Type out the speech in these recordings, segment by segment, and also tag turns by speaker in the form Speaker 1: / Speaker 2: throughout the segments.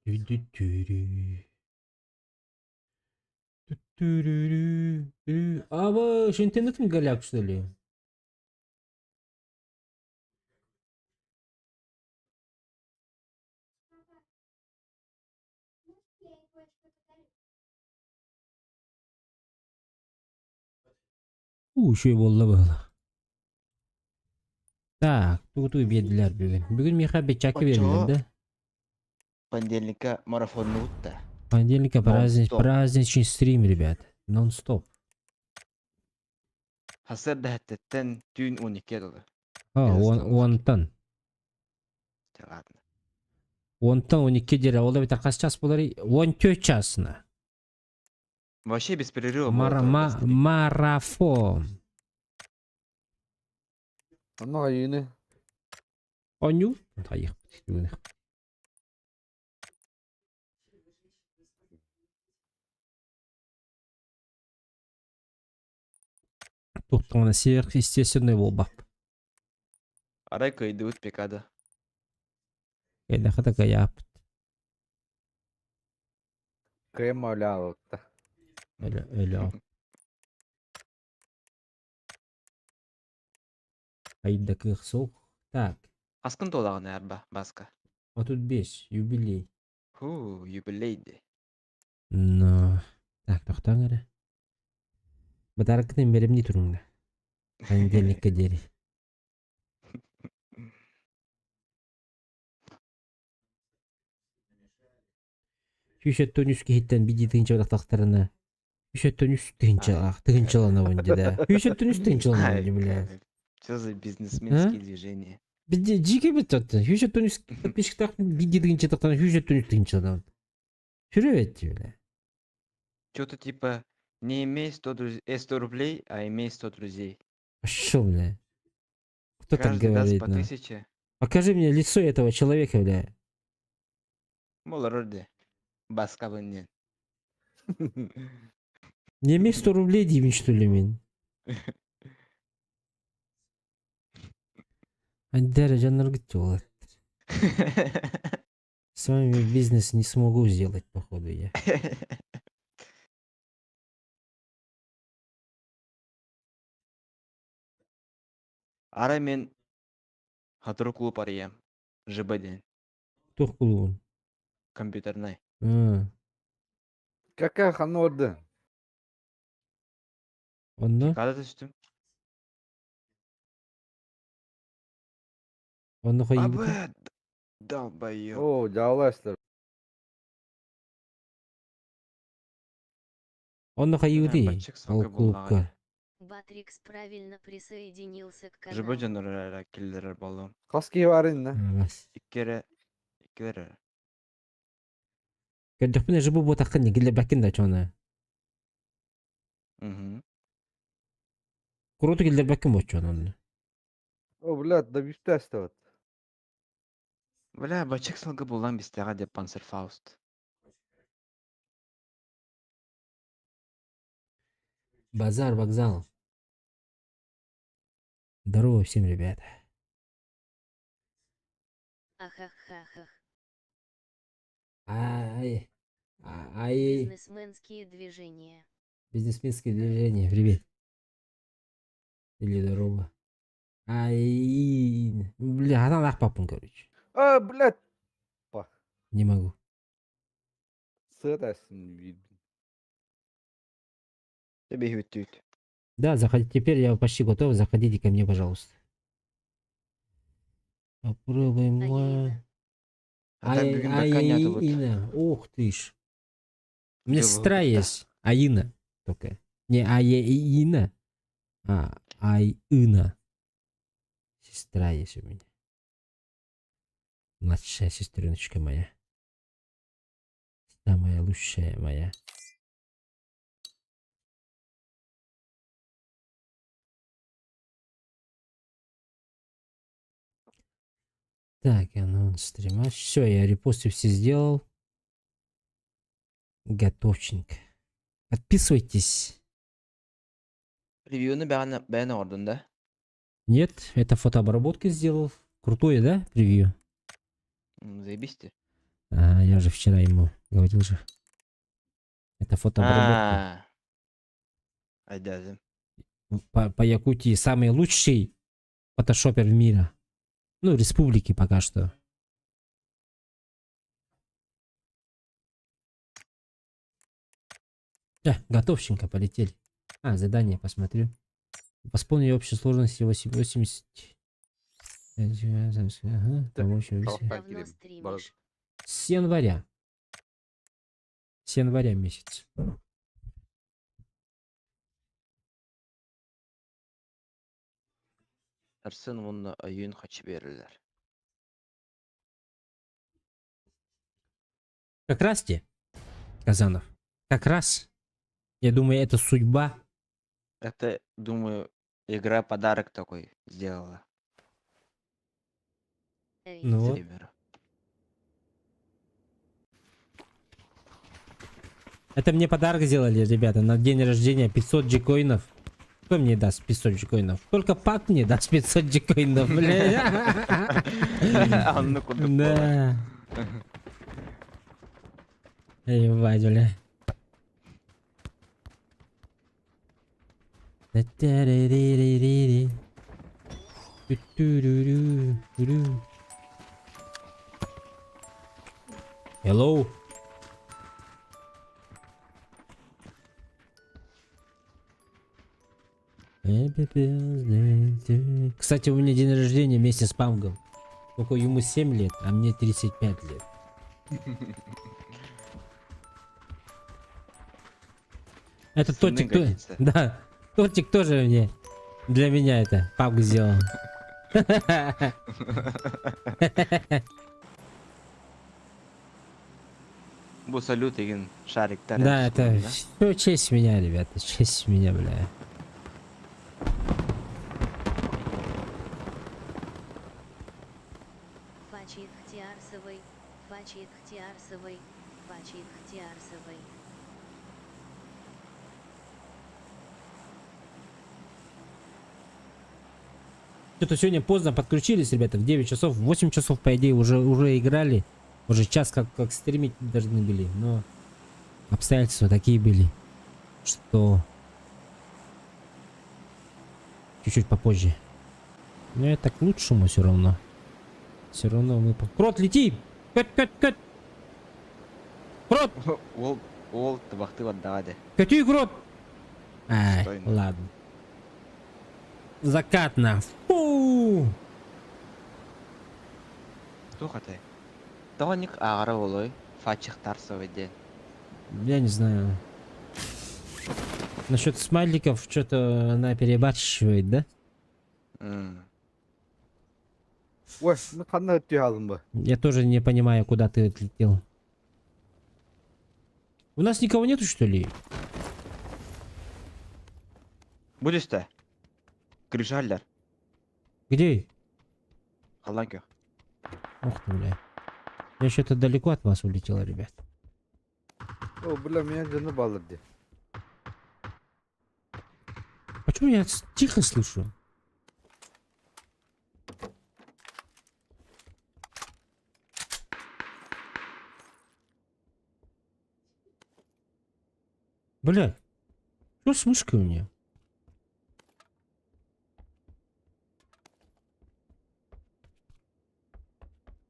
Speaker 1: А вы же интернетом голяк, что ли? Şey bolla böyle. Так, тугу бедилер бүгүн. Бүгүн миха бечаки берилер
Speaker 2: Очо
Speaker 1: да.
Speaker 2: понедельника марафонны утта.
Speaker 1: Понедельника
Speaker 2: Нон-стоп.
Speaker 1: праздничный стрим, ребят. Нон-стоп.
Speaker 2: Хасыр да хэттеттен түйін 12 доллар.
Speaker 1: Онтан.
Speaker 2: Ладно.
Speaker 1: Онтан 12 дере. Олда битер кас час болар? 14 часына.
Speaker 2: Вообще без перерыва было.
Speaker 1: Марафон.
Speaker 3: Анна yine.
Speaker 1: Оню? Hayır. Тоқтағана сверхъестественный болбап.
Speaker 2: Арай көйді өт пекады.
Speaker 1: Эді қыта каяп.
Speaker 3: Krem öyle
Speaker 1: Öyle al. Айда кықсоқ. Так.
Speaker 2: Аскын толағын әрба, басқа.
Speaker 1: 35. Юбилей.
Speaker 2: Юбилейді.
Speaker 1: Но. Так, тоқтаң әрі. Бұдарықытын берем не тұрыңда. Понедельникке дери. Хүшеттен үске хиттен биди тыгынча бадақтақтарына. Хүшеттен үс тыгынчалана өнде да. Хүшеттен үс тыгынчалана өнде, бля.
Speaker 2: Что за бизнесменские движения?
Speaker 1: Биди жике бит отты. Хүшеттен үс подписчиктар биди тыгынча тақтарына хүшеттен үс тыгынчалана. Шүрі бетті, бля.
Speaker 2: Что-то типа не имей 100 рублей, а имей 100 друзей.
Speaker 1: А шо, бля? Кто так
Speaker 2: Каждый даст
Speaker 1: говорит,
Speaker 2: по
Speaker 1: ну?
Speaker 2: 1000.
Speaker 1: Покажи мне лицо этого человека, бля.
Speaker 2: Молороде. Басқа бұннен.
Speaker 1: Не имей 100 рублей, деймін, что ли, мен? Андера, жаннар кетті олар. С вами бизнес не смогу сделать, походу, я.
Speaker 2: Арай мен хатыру клуб арыям. ЖБден.
Speaker 1: Тоқ болуын.
Speaker 2: Компьютернай.
Speaker 3: Какая ханорда?
Speaker 1: Онда?
Speaker 2: Када түстім?
Speaker 1: Онда қой ебіті?
Speaker 2: Абы, долбайым.
Speaker 3: Oo, Cavlaşlar.
Speaker 1: Онда қой ебіті?
Speaker 2: Батчик
Speaker 1: Ол
Speaker 2: соңғы
Speaker 1: клубқа.
Speaker 2: болған.
Speaker 4: Батрикс правильно присоединился к каналу.
Speaker 2: ЖБден ұрара келдерер болуым.
Speaker 3: Kaski var inne.
Speaker 1: Бас.
Speaker 2: Иккері.
Speaker 1: Көрдік піне жыбы ботаққа не келер бәкін да чоны. Круто келер бәкін бот чоны.
Speaker 3: O блядь, да бифтесте вот.
Speaker 2: Бля, батчик соңғы болған бістеға деп Панцерфауст.
Speaker 1: Базар, вокзал. Здорово всем, ребята.
Speaker 4: Ахахахах.
Speaker 1: Ай.
Speaker 4: Бизнесменские движения.
Speaker 1: Бизнесменское движение, привет. Или здорово. Ай. Бля, она лахпапун, короче.
Speaker 3: Aa блядь.
Speaker 1: Не могу.
Speaker 3: Sığ dersin.
Speaker 2: Тебе хүттүйт.
Speaker 1: Да, заходи. Теперь я почти готов. Заходите ко мне, пожалуйста. Попробуем. Аина. Ух ты ж. У меня сестра есть. Аина. Только. Не Аина. А Айна. Сестра есть у меня. Младшая сестреночка моя. Самая лучшая моя. Так, анонс стрима. Все, я репосты все сделал. Готовченько. Подписывайтесь.
Speaker 2: Ревьюны бәйін ордын да?
Speaker 1: Нет, это фотообработки сделал. Крутое, да, превью?
Speaker 2: Заебисти.
Speaker 1: Я же вчера ему говорил же. Это фотообработка.
Speaker 2: Айдазым.
Speaker 1: По Якутии самый лучший фотошопер в мире. Ну, республики пока что. Готовченко полетели. Задание посмотрю. Восполнить общей сложности 80. Ага, помочь
Speaker 3: Талапқа
Speaker 4: Давно
Speaker 3: келем.
Speaker 4: стримишь?
Speaker 1: С января. С января месяц.
Speaker 2: Арсын мұны үйін қачы берілер.
Speaker 1: Как раз те, Казанов. Как раз. Я думаю, это судьба.
Speaker 2: Это, думаю, игра подарок такой сделала
Speaker 1: Ну вот.
Speaker 2: стримеру.
Speaker 1: Это мне подарок сделали, ребята, на день рождения 500 джикоинов. Кто мне даст 500 джикоинов? Только пак мне даст 500 джикоинов, бля.
Speaker 2: Анны кудық
Speaker 1: Да. Ебать, бля. Та-та-ри-ри-ри-ри-ри. Ту-ту-ру-ру-ру. Hello. Happy birthday to you. Кстати, у меня день рождения вместе с Памгом. Только ему 7 лет, а мне 35 лет. Это
Speaker 2: Сыны
Speaker 1: тортик,
Speaker 2: годится.
Speaker 1: да, тортик тоже мне, для меня это Памг сделал.
Speaker 2: Бұл салют деген шариктар.
Speaker 1: Да, это все честь меня, ребята, честь меня, бля.
Speaker 4: Фачи Хтиарсовой, Фачи Хтиарсовой, Фачи Хтиарсовой.
Speaker 1: Что-то сегодня поздно подключились, ребята, в 9 часов, в 8 часов, по идее, уже играли. Уже час как стримить должны были, но обстоятельства такие были, что чуть-чуть попозже. Но это к лучшему все равно. Все равно мы... Крот, лети! Кэт! Крот!
Speaker 2: Ол табақты ваддағады.
Speaker 1: Кэти, крот!
Speaker 2: Стойно.
Speaker 1: Ладно. Закатно. Фу!
Speaker 2: Тоқатай. Тоғаник ағара олой. Фачихтар соведе.
Speaker 1: Я не знаю. Насчет смайликов что-то она перебарщивает, да?
Speaker 3: Ой, ну қандай өтте алдым ба?
Speaker 1: Я тоже не понимаю, куда ты отлетел. У нас никого нету, что ли?
Speaker 2: Будешь-то? Крижаллер.
Speaker 1: Где?
Speaker 2: Қалдан кех.
Speaker 1: Ух ты, бля. Я что-то далеко от вас улетел, ребят.
Speaker 3: О, бля, меня жаны балырды.
Speaker 1: Почему я тихо слышу? Бля, что с мышкой у меня?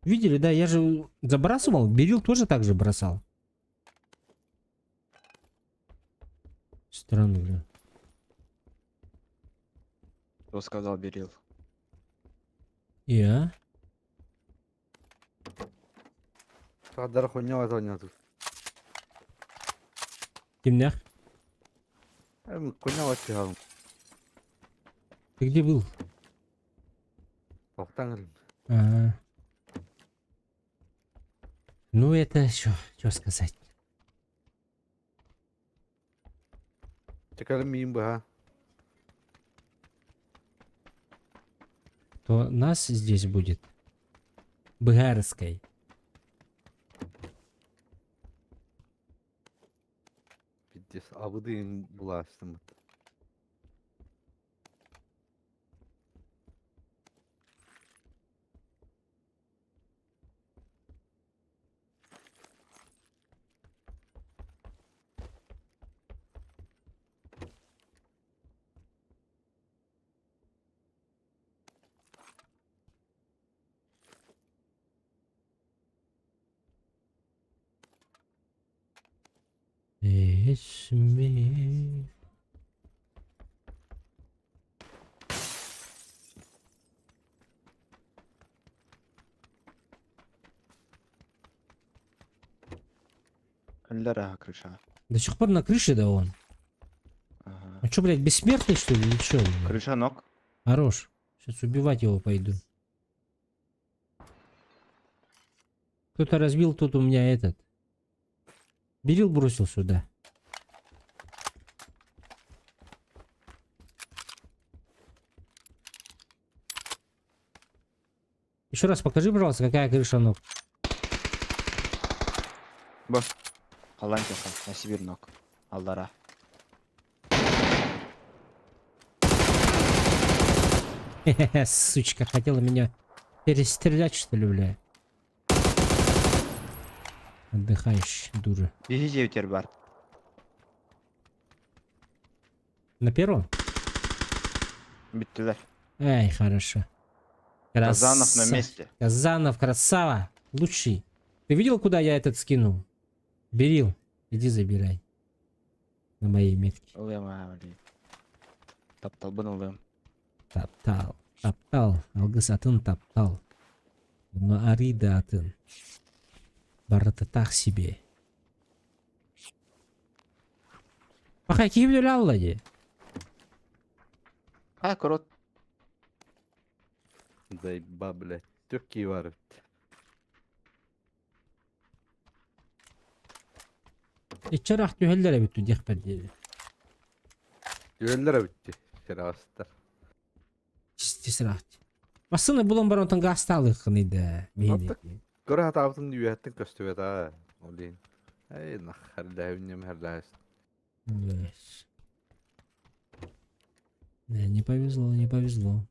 Speaker 1: Видели, да? Я же забрасывал. Берил тоже так же бросал. Странно, бля.
Speaker 2: Кто сказал Берил?
Speaker 1: Я?
Speaker 3: Сағдары хуйня ваза ойнату.
Speaker 1: Темнях?
Speaker 3: Хуйня ваза алдым.
Speaker 1: Ты где был?
Speaker 3: Тоқтан кірім.
Speaker 1: А. Ну это что сказать?
Speaker 3: Чекалым миім ба,
Speaker 1: То нас здесь будет Быгарской.
Speaker 3: Пиздец, абыдың бұла аштым.
Speaker 1: me.
Speaker 2: Ля, крыша.
Speaker 1: До сих пор на крыше, да он?
Speaker 2: Ага.
Speaker 1: Он что, блядь, бессмертный, что ли, или что?
Speaker 2: Крыша ног.
Speaker 1: Хорош. Сейчас убивать его пойду. Кто-то разбил тут у меня этот. Берил, бросил сюда. Еще раз покажи, пожалуйста, какая крыша ног.
Speaker 2: Бо. Алантиха. На Сибирь ног. Алдара.
Speaker 1: Хе-хе, сучка, хотела меня перестрелять, что ли, бля? Отдыхаешь, дура.
Speaker 2: Бегите, бар.
Speaker 1: На первом?
Speaker 2: Биттелер.
Speaker 1: Ай, хорошо.
Speaker 2: Казанов на
Speaker 1: Краса-
Speaker 2: месте.
Speaker 1: Казанов, красава. Лучший. Ты видел, куда я этот скинул? Берил. Иди забирай. На моей метке.
Speaker 2: Улым, али. Таптал бын улым.
Speaker 1: Таптал. Таптал. Алгыс атын таптал. Но арида атын. Барыты так себе. Пока киіп өлі алла де.
Speaker 2: Ай, корот.
Speaker 3: Заеба, блядь. Тёрки var.
Speaker 1: İçeri tühellere bütü diyekber diye.
Speaker 3: Düellere bitti. Şerefsizler.
Speaker 1: Çistis rahat. Basını bulan baron tan gastalık kınıydı.
Speaker 3: Attık. Göre hatabıtın düğettin köstüvet ha. Olin. Ey nah her davinem her davim.
Speaker 1: Не повезло, не повезло.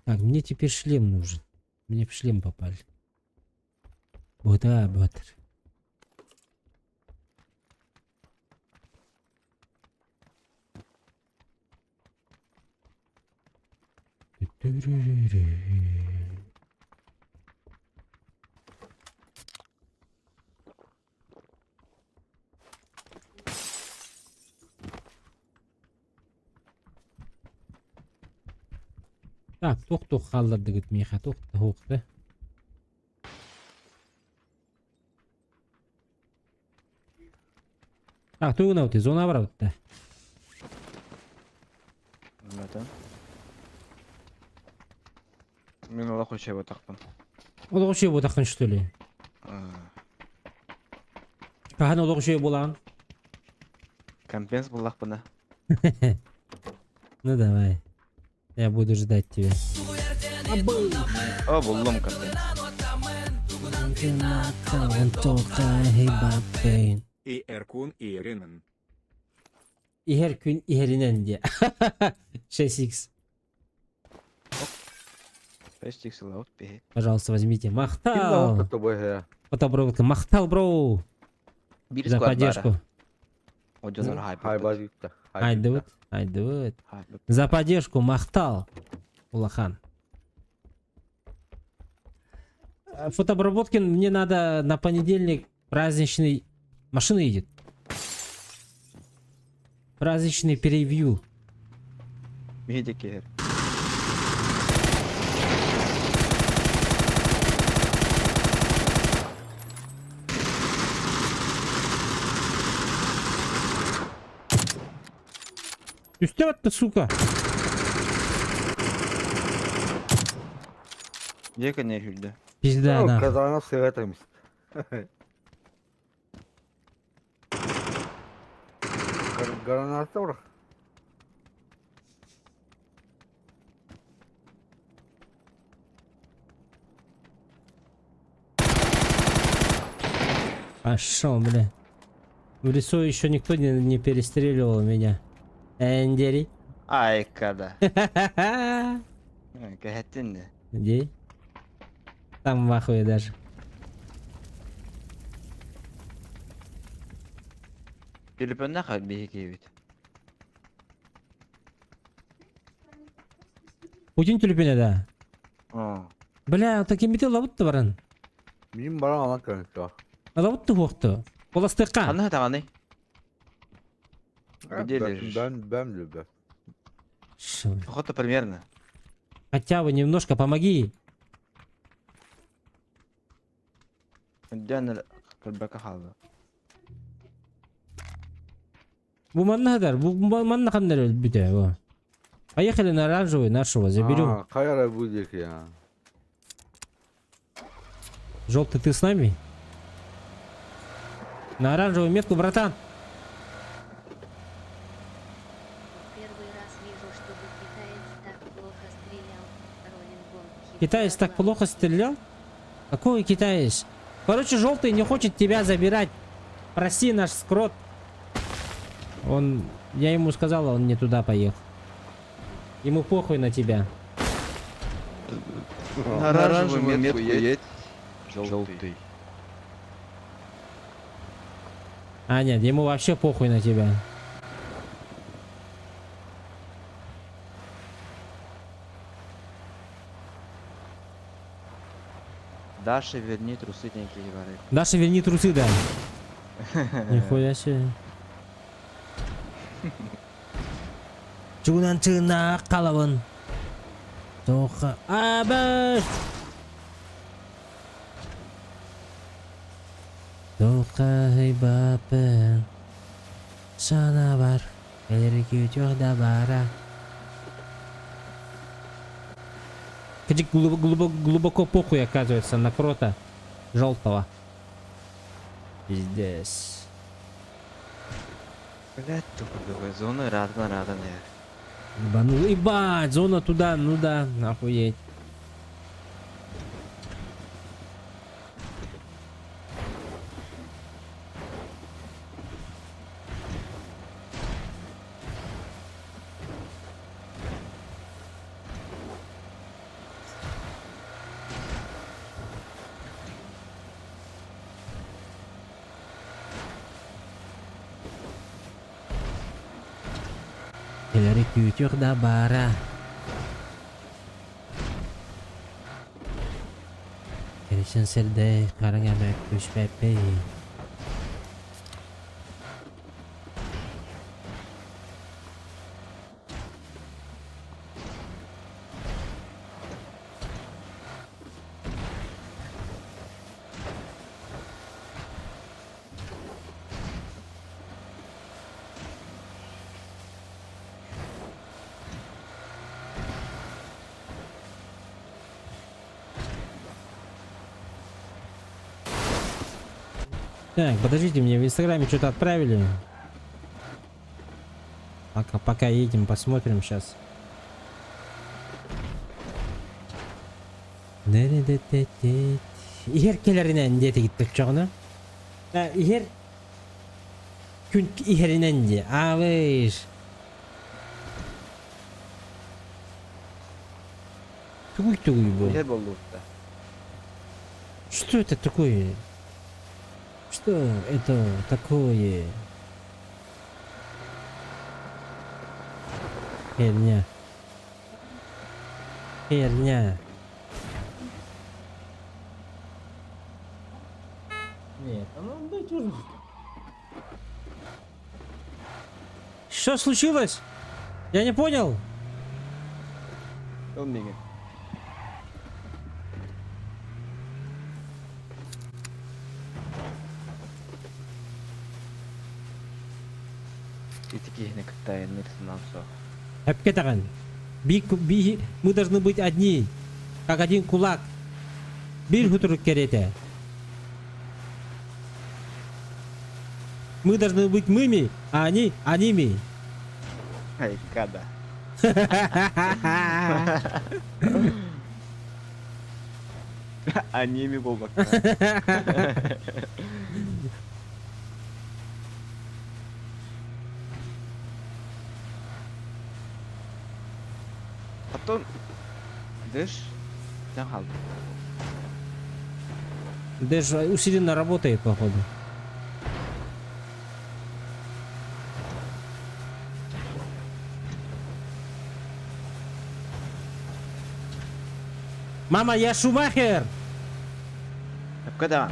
Speaker 1: Так, мне теперь шлем нужен. Мне в шлем попали. Вот, да, батер. Так, тоқ қалдырды кет меха, тоқты. Так, төгін ауты, зона бар ауты.
Speaker 2: Это. Мен ала қойшай батақпын.
Speaker 1: Олығы шей болдақын что ли? Қаған олығы шей болаған?
Speaker 2: Компенс болақпына.
Speaker 1: Ну давай. Я буду ждать тебя.
Speaker 2: О, болдым компенс.
Speaker 5: И Эркун и Иринен.
Speaker 1: İher gün iherinen diye. 6x.
Speaker 2: 5 лаут бе.
Speaker 1: Пожалуйста, возьмите.
Speaker 3: Kim
Speaker 1: Махтал.
Speaker 3: lan bu ya?
Speaker 1: Фотоброводка. Махтал, бро.
Speaker 2: Bir
Speaker 1: За
Speaker 2: squad
Speaker 1: поддержку.
Speaker 2: O canlar hype.
Speaker 3: Hayba yükle.
Speaker 1: Haydi вот. Haydi вот.
Speaker 2: Hype.
Speaker 1: За поддержку. Махтал. Улахан. Фотобработкин, мне надо на понедельник праздничный... Машина едет. Праздничный превью.
Speaker 2: Бегите кер.
Speaker 1: Üste attı сука.
Speaker 2: Дека не хүлдө.
Speaker 1: Пизда нахуй.
Speaker 3: Kazana sığataymış. Granatı bırak.
Speaker 1: Пошел, бля. В лесу еще никто не перестреливал меня. Эндери.
Speaker 2: Ай kada. Кахеттин де.
Speaker 1: Где? Там в ахуе даже.
Speaker 2: Телефонна хат беге бит.
Speaker 1: Путин тюльпене, да.
Speaker 2: О.
Speaker 1: Бля, таким бите лабут баран.
Speaker 3: Benim bana alan kanıtı var.
Speaker 1: вот ты вохто. Полостыка.
Speaker 2: Аны тағаны. Где
Speaker 3: Ben
Speaker 2: лежишь?
Speaker 3: ben ben.
Speaker 2: Охота примерно.
Speaker 1: Хотя бы немножко помоги.
Speaker 2: Дән көлбәкә халды.
Speaker 1: Бу манна хадар. Бу манна хандар бите. Во. Поехали на оранжевый нашего. Заберем.
Speaker 3: Каяра будет ya.
Speaker 1: Желтый, ты с нами? На оранжевую метку, братан.
Speaker 4: Первый раз вижу, чтобы китаец так плохо стрелял. Роллинг Гонг.
Speaker 1: Китаец так плохо стрелял? Какой китаец? Короче, желтый не хочет тебя забирать. Прости, наш скрот. Я ему сказал, он не туда поехал. Ему похуй на тебя.
Speaker 2: На оранжевую метку едь. Желтый.
Speaker 1: А нет, ему вообще похуй на тебя.
Speaker 2: Даша, верни трусы деньги говорит.
Speaker 1: Даша, верни трусы, да. Нихуя себе. Чунан чына калабын. Тоха. Абаш. Тоха бапен. Sana var. Elleri küçük da bara. Кадик глубоко похуй, оказывается, на крота желтого. Пиздец.
Speaker 2: Блять, тупо зона радна.
Speaker 1: Ебанул. Ебать, зона туда, ну да, охуеть. Elleri küçük da bara. Gelişin selde karın emek kuş pepe. Так, подождите, мне в инстаграме что-то отправили. Пока едем, посмотрим сейчас. Игер келеринен дети гиттик чоғына. Игер күн игеринен де. Авыш. Тугуй был.
Speaker 2: Yer болду да.
Speaker 1: Что это такое? Что это такое? Херня. Херня. Нет, оно быть уже. Что случилось? Я не понял.
Speaker 2: Olmayın. Итики кытай нырсынан со.
Speaker 1: Эпкетаган. Мы должны быть одни. Как один кулак. Бир хутурук керете. Мы должны быть мыми, а они аними.
Speaker 2: Ай, када. Аними болбак. Потом дышь, там
Speaker 1: Даже усиленно работает, походу. Мама, я Шумахер!
Speaker 2: Когда?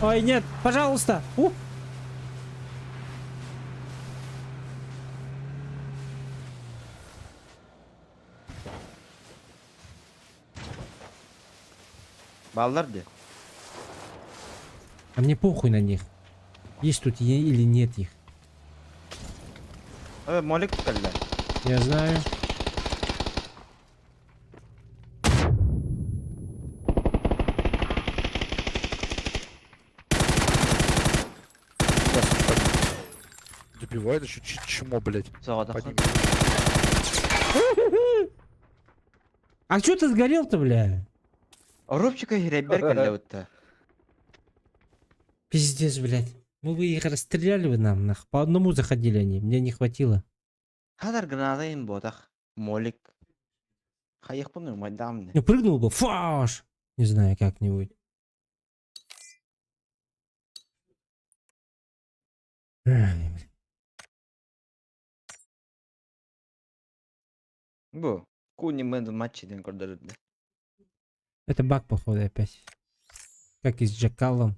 Speaker 1: Ой, нет, пожалуйста.
Speaker 2: Балдар де.
Speaker 1: А мне похуй на них. Есть тут или нет их.
Speaker 2: Молик келді.
Speaker 1: Я знаю.
Speaker 3: Добивает еще чмо, блядь.
Speaker 2: Соғада
Speaker 3: Подними.
Speaker 1: А чё ты сгорел-то, бля?
Speaker 2: Рубчика херебер келді өтті.
Speaker 1: Пиздец, блядь. Мы бы их расстреляли бы нам, нах. По одному заходили они, мне не хватило.
Speaker 2: Хадар гранатайын ботақ. Молик. Хайық бұны майдамны.
Speaker 1: Ну, прыгнул бы, фаш! Не знаю, как-нибудь. Ай, блин.
Speaker 2: Бұ. Куни мэнді матчиден көрдірді.
Speaker 1: Это баг, походу, опять. Как и с Джакалом.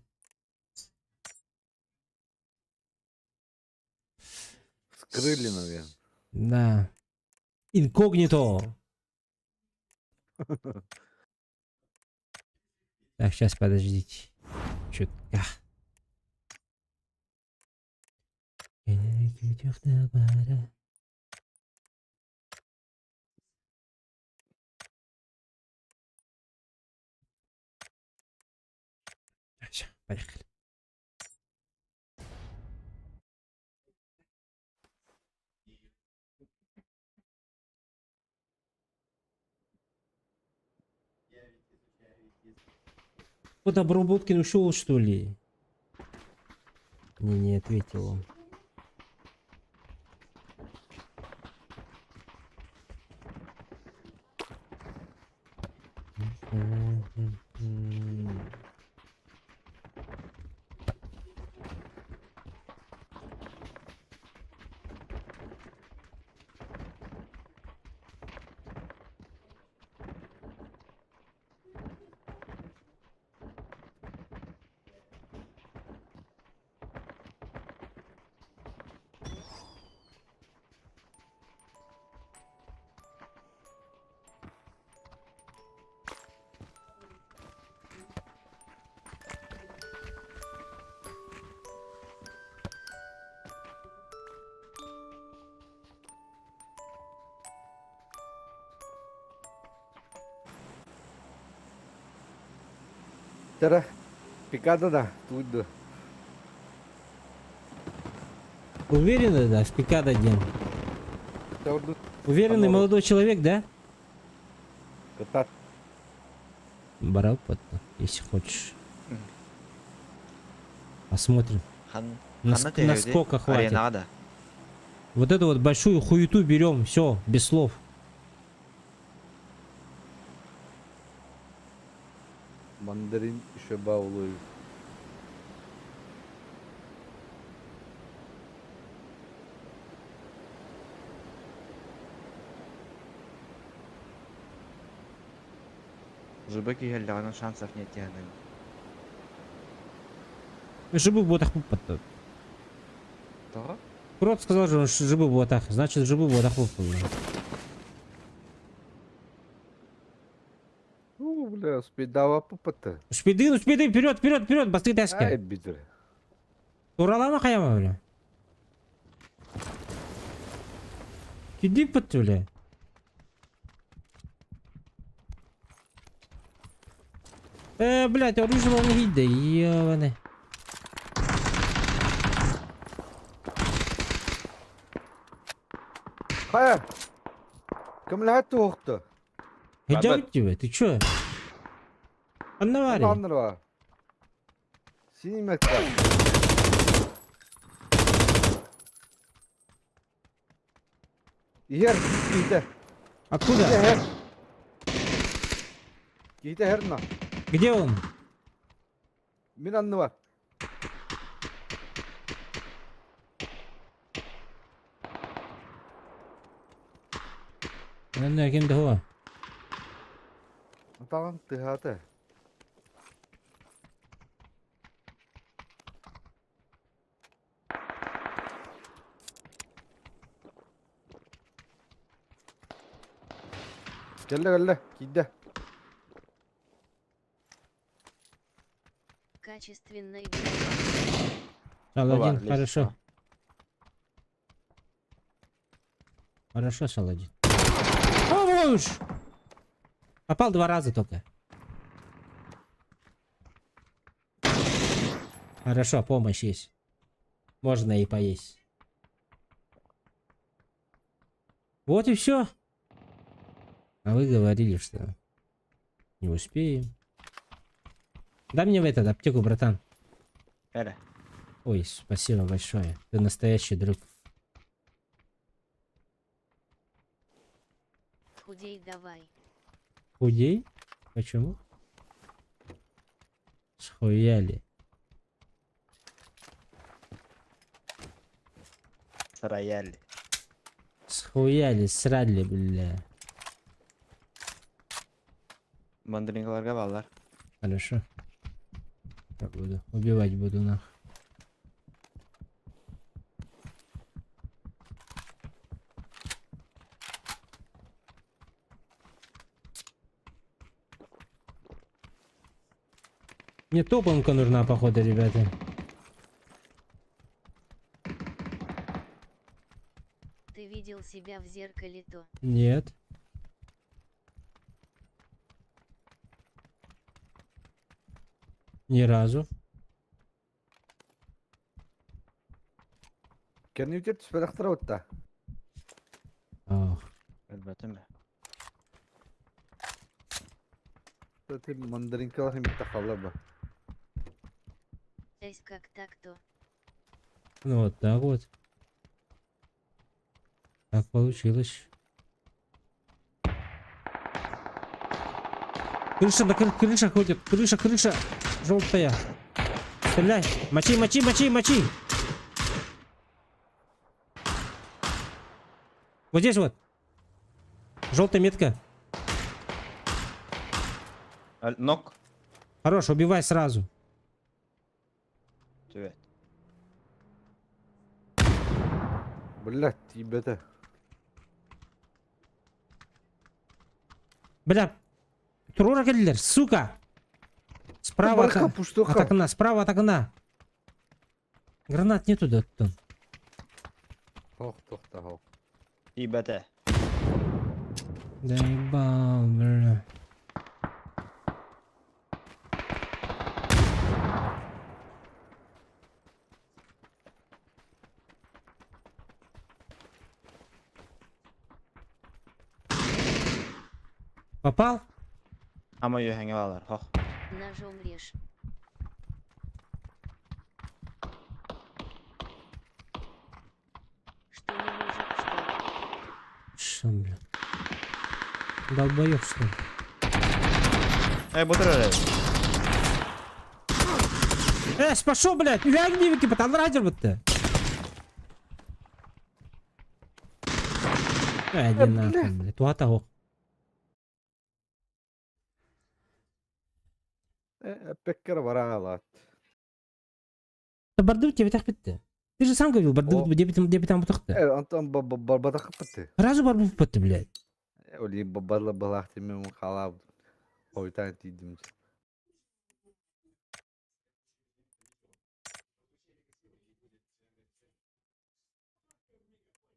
Speaker 3: Скрыли, наверное.
Speaker 1: Да. Инкогнито. Так, сейчас подождите. Чё-то... Все, поехали. Вот Обработкин ушел, что ли? Не ответил он.
Speaker 3: Тара. Пикада, да. Тут да.
Speaker 1: Уверены, да, в пикад один.
Speaker 3: Тауду.
Speaker 1: Уверенный
Speaker 3: Оно-
Speaker 1: молодой человек, да?
Speaker 3: Катар.
Speaker 1: Брал потом, если хочешь.
Speaker 2: Мгм.
Speaker 1: Посмотрим.
Speaker 2: Хан.
Speaker 1: Насколько хватит.
Speaker 2: Аренада.
Speaker 1: Вот эту вот большую хуету берем, все, без слов.
Speaker 3: Мандарин еще баулую.
Speaker 2: Зубы кигелдағының шансов нет тегінің.
Speaker 1: Жибы в ботах.
Speaker 2: Тоға?
Speaker 1: Крот сказал же, он жибы в ботах. Значит, жибы в ботах выполнил.
Speaker 3: Ну, бля, спидава пупата.
Speaker 1: Шпиды, вперед, вперед, вперед, быстрее
Speaker 3: Ай,
Speaker 1: таскай.
Speaker 3: бидер.
Speaker 1: Туралама хаяма, бля. Иди под, бля. Блядь, оружие он видит, ебаный.
Speaker 3: Хая! Кімлі тоқты?
Speaker 1: Идем тебе, ты чё? Аннавари.
Speaker 3: Аннырва. Синемекта. Ер, кейті.
Speaker 1: Откуда?
Speaker 3: Хер. Кейті херна.
Speaker 1: Где он?
Speaker 3: Мен анныва.
Speaker 1: Наверное, кем-то.
Speaker 3: Атаған тыхаты. Келді, кейді.
Speaker 4: Качественной
Speaker 1: Саладин,
Speaker 2: лезь,
Speaker 1: хорошо.
Speaker 2: давай.
Speaker 1: Хорошо, Саладин. О, уж! Попал 2 раза только. Хорошо, помощь есть. Можно и поесть. Вот и все. А вы говорили, что не успеем. Дай мне в этот аптеку, братан.
Speaker 2: Эре.
Speaker 1: Ой, спасибо большое. Ты настоящий друг.
Speaker 4: худей давай.
Speaker 1: Худей? Почему? Схуяли.
Speaker 2: Рояль.
Speaker 1: Схуяли, срали, бля.
Speaker 2: Мандаринкаларга балдар.
Speaker 1: Хорошо. Я буду. Убивать буду нах. Мне топанка нужна, походу, ребята.
Speaker 4: Ты видел себя в зеркале то?
Speaker 1: Нет. Ни разу.
Speaker 3: Kendi yüce tüsbelektere otta.
Speaker 1: Ах.
Speaker 2: Elbette mi?
Speaker 3: Zaten mandarinkalar hem ittakallar bu.
Speaker 4: Эсь как так-то.
Speaker 1: Ну вот так вот. Так получилось. Крыша, да крыша ходит. Крыша. Желтая. Стреляй. Мочи. Вот здесь вот. Желтая метка.
Speaker 2: Нок.
Speaker 1: Хорош, убивай сразу.
Speaker 2: Evet.
Speaker 3: Блядь, ебета.
Speaker 1: Бля. Турора келдилер, сука. Справа
Speaker 3: Барка, пуштуха.
Speaker 1: от окна, справа от окна. Гранат нету да оттан.
Speaker 3: Hoq, to'xta, hoq.
Speaker 2: İbete.
Speaker 1: Да ебал, бля. Попал?
Speaker 2: Ama yühenge bağlar. Hoh.
Speaker 4: Ножом режь. Что не мужик, что ли?
Speaker 1: Что, бля? Долбоёб, что ли?
Speaker 2: Bu öyle.
Speaker 1: Пошел, блядь! Ягневики, потанрадер вот-то! Иди нахуй, блядь. Туата ох.
Speaker 3: Пеккер вараалат.
Speaker 1: Бардык тебе так битти. Ты же сам говорил, бардык
Speaker 3: О.
Speaker 1: дебитам бутыкты.
Speaker 3: Антон бабада кыпты.
Speaker 1: Сразу барбук битти, блядь.
Speaker 3: Оли бабала балахты мен халав. Ойтан тидим.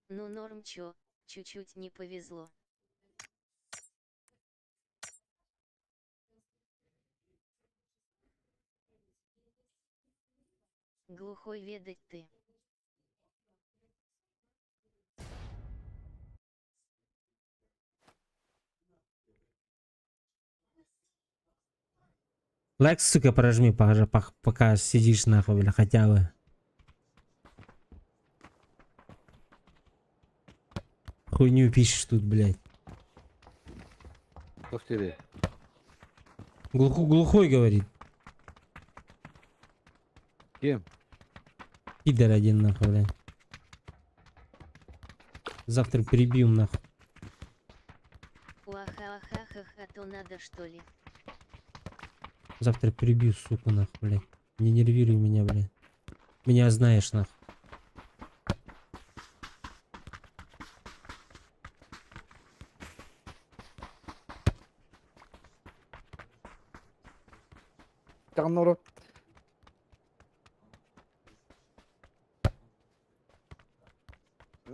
Speaker 4: Ну норм чё, чуть-чуть не повезло. Глухой ведать ты.
Speaker 1: Лайк, сука, прожми, пока сидишь нахуй, бля, хотя бы. Хуйню пишешь тут, блядь.
Speaker 3: Тофтери.
Speaker 1: Глухой говорит.
Speaker 3: Кем?
Speaker 1: Пидор один нахуй, блядь. Завтра перебьем нахуй.
Speaker 4: Уаха-аха-ха-ха, то надо что ли?
Speaker 1: Завтра перебью, сука, нахуй, блядь. Не нервируй меня, блядь. Меня знаешь, нахуй.
Speaker 3: Canlı ұрып.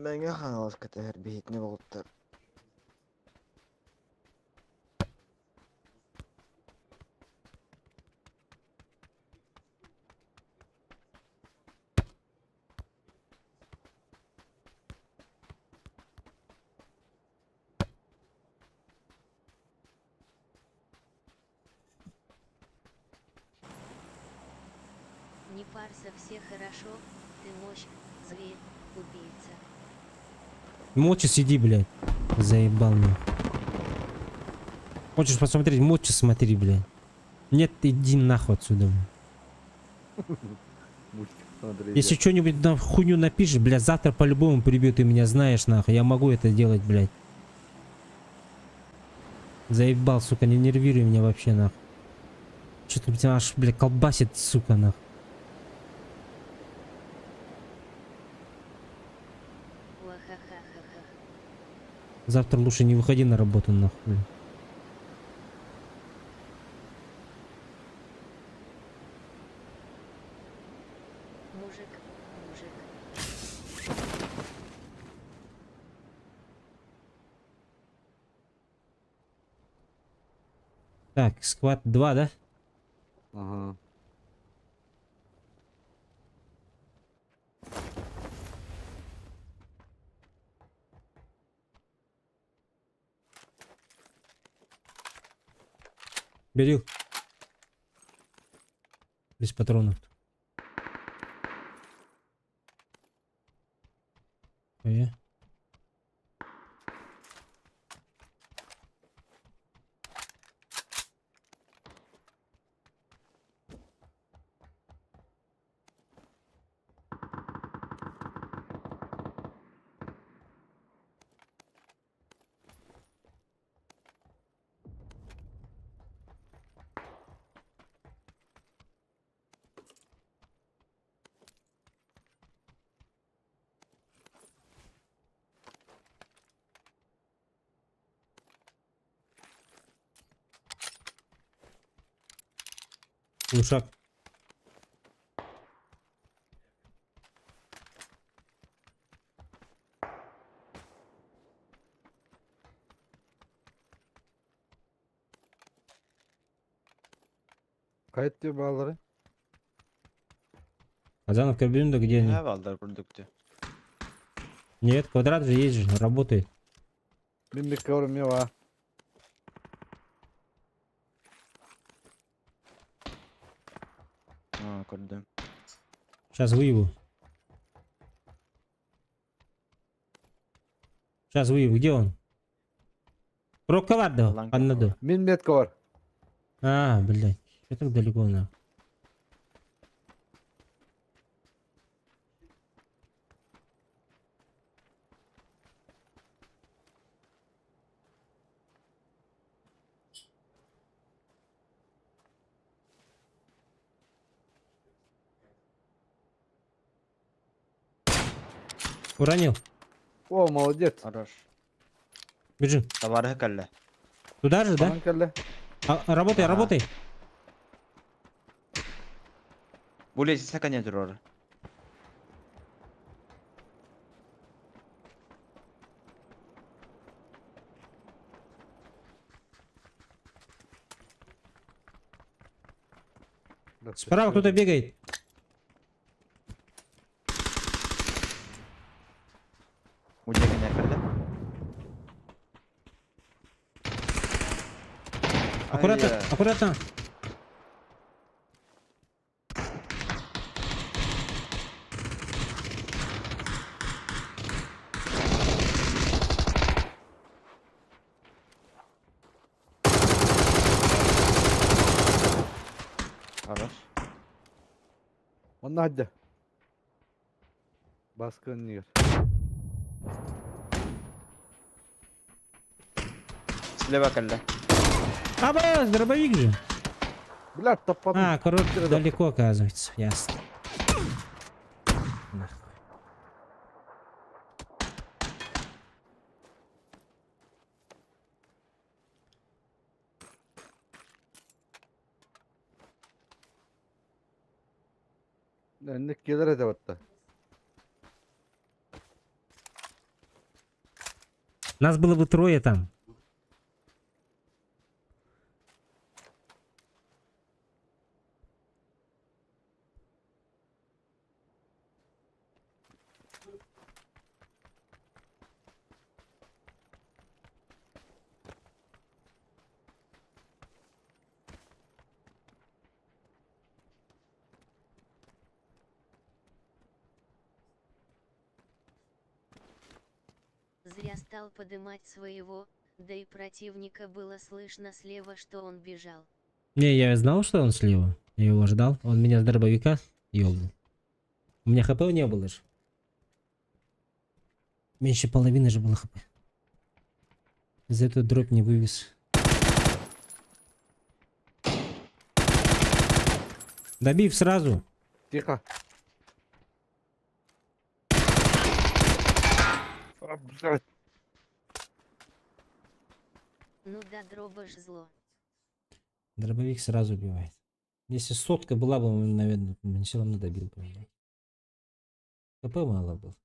Speaker 2: Мәңе хаңалас кәтәр бейтіне болыптар.
Speaker 4: Не парься, все хорошо, ты мощь, зверь, убийца.
Speaker 1: Молча сиди, блядь. Заебал меня. Хочешь посмотреть? Молча смотри, блядь. Нет, иди нахуй отсюда.
Speaker 3: Мультик смотреть.
Speaker 1: Если что-нибудь на хуйню напишешь, блядь, завтра по-любому прибьют, ты меня знаешь, нахуй. Я могу это делать, блядь. Заебал, сука, не нервируй меня вообще, нахуй. Что-то меня аж, блядь, колбасит, сука, нахуй.
Speaker 4: Уахахахаха.
Speaker 1: Завтра лучше не выходи на работу, нахуй. Блядь.
Speaker 4: Мужик, мужик.
Speaker 1: Так, сквад 2, да?
Speaker 3: Ага.
Speaker 1: Берил. Без патронов. Ой. Глушак.
Speaker 3: Kayıt diyor bağları.
Speaker 1: Азанов Карбюнда, где они?
Speaker 2: Ә балдар продукты.
Speaker 1: Нет, квадрат же есть же, работает.
Speaker 3: Bindik kavram ya va.
Speaker 2: А, көрдім.
Speaker 1: Сейчас выяву. Сейчас выяву. Где он? Пробка var da.
Speaker 2: Алан
Speaker 1: Anladım.
Speaker 3: 1000 metre var.
Speaker 1: А, блядь. Что так далеко на? Уронил.
Speaker 3: О, молодец.
Speaker 2: Хорош.
Speaker 1: Бежим.
Speaker 2: Табары кәлі.
Speaker 1: Туда же, да?
Speaker 3: Bana kelle.
Speaker 1: Работай,
Speaker 2: Ага.
Speaker 1: работай.
Speaker 2: Бұлесі сәкәне тұрар.
Speaker 1: Справа кто-то бегает.
Speaker 2: Өдегіне кәлі.
Speaker 1: Аккуратно, аккуратно.
Speaker 2: Хорош.
Speaker 3: Onunla hadi. Baskın yer.
Speaker 2: Слева кәлі.
Speaker 1: А, дробовик же.
Speaker 3: Блядь, топаdım.
Speaker 1: А, короче, далеко оказывается. Ясно. Нахуй.
Speaker 3: Ne gelir de batta.
Speaker 1: Нас было бы трое там.
Speaker 4: Зря стал подымать своего, да и противника было слышно слева, что он бежал.
Speaker 1: Не, я знал, что он слева. Я его ждал. Он меня с дробовика ёбнул. У меня хп не было же. Меньше половины же было хп. За этот дроп не вывез. Добив сразу.
Speaker 3: Тихо. А, блядь.
Speaker 4: Ну да, дробаш зло.
Speaker 1: Дробовик сразу убивает. Если сотка была бы, он, наверное, меня все равно добил бы. блядь. ХП мало было.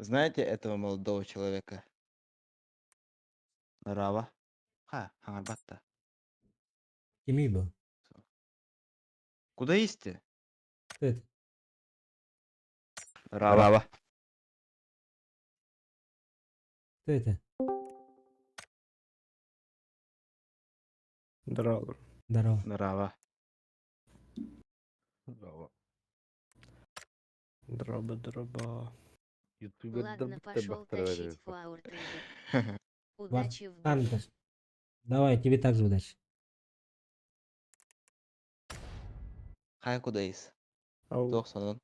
Speaker 2: Знаете этого молодого человека? Рава. Хангабатта.
Speaker 1: Кеми был.
Speaker 2: Куда есть?
Speaker 1: Кто это?
Speaker 2: Рава.
Speaker 1: Кто это?
Speaker 6: Здорово.
Speaker 1: Здорово.
Speaker 2: Рава.
Speaker 3: Bravo.
Speaker 6: Дроба.
Speaker 3: YouTube'da
Speaker 4: Ладно,
Speaker 3: bitta
Speaker 4: пошел
Speaker 3: baqtira
Speaker 4: тащить
Speaker 3: beradi.
Speaker 4: флаур трейдер. Удачи в
Speaker 1: Антер.
Speaker 4: бою.
Speaker 1: Давай, тебе также удачи.
Speaker 2: Куда есть?
Speaker 6: Ау.
Speaker 2: 90.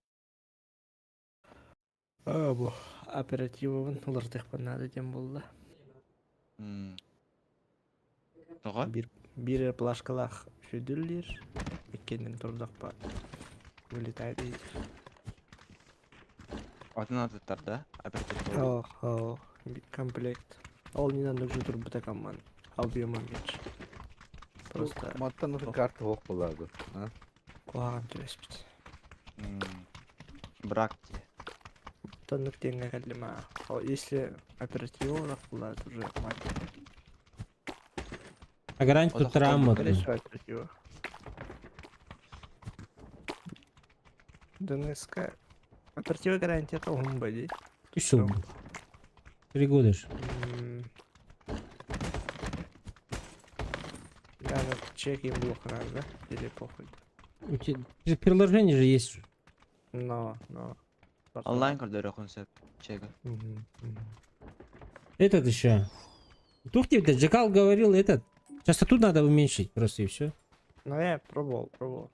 Speaker 6: Бу оперативовын улартык банады тем болды.
Speaker 2: Тоға?
Speaker 6: Бир плашкалах шүдүлдер. Экенин турдак па. Вылетает дейді.
Speaker 2: Атын атыттарда? Оперативті.
Speaker 6: Ау. Комплект. Ол нинан да жүтүр бута каман. Албиоман кеч. Просто
Speaker 3: Маттан карты оқ болады. А?
Speaker 6: куаган түреспит.
Speaker 2: Бракте.
Speaker 6: Тоннук теңге кәлдима. Если оперативовак болады уже мать.
Speaker 1: А гарантия тут травма.
Speaker 6: Оператива. ДНСК. Оператива гарантия то гумбади.
Speaker 1: Ты что? 3 года ж.
Speaker 6: Да, на чек им блок надо, да? Или похуй.
Speaker 1: У тебя приложение же есть.
Speaker 6: Но.
Speaker 2: Онлайн көрдері концепт. Чегі.
Speaker 1: Этот еще. Тух тебе, Джекал говорил, этот. Частоту надо уменьшить просто и все.
Speaker 6: Ну я пробовал.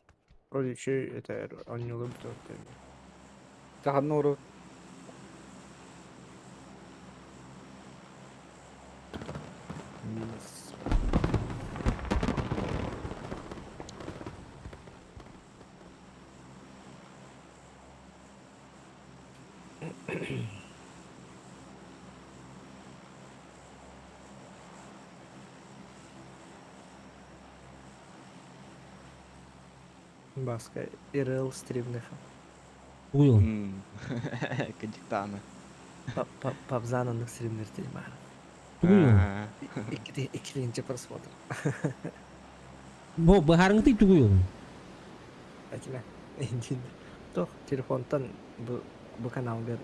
Speaker 6: Вроде че это он не улыбает.
Speaker 3: Тағанны ұрып.
Speaker 6: Баска ИРЛ стримных.
Speaker 1: Уйл.
Speaker 2: Кадиктаны.
Speaker 6: Пабзананың стримдер деймін.
Speaker 1: Уйл.
Speaker 6: Екінші просмотр.
Speaker 1: Бо, бағарың ты уйл.
Speaker 6: Әкеле. Тоқ, телефонтан бұл каналға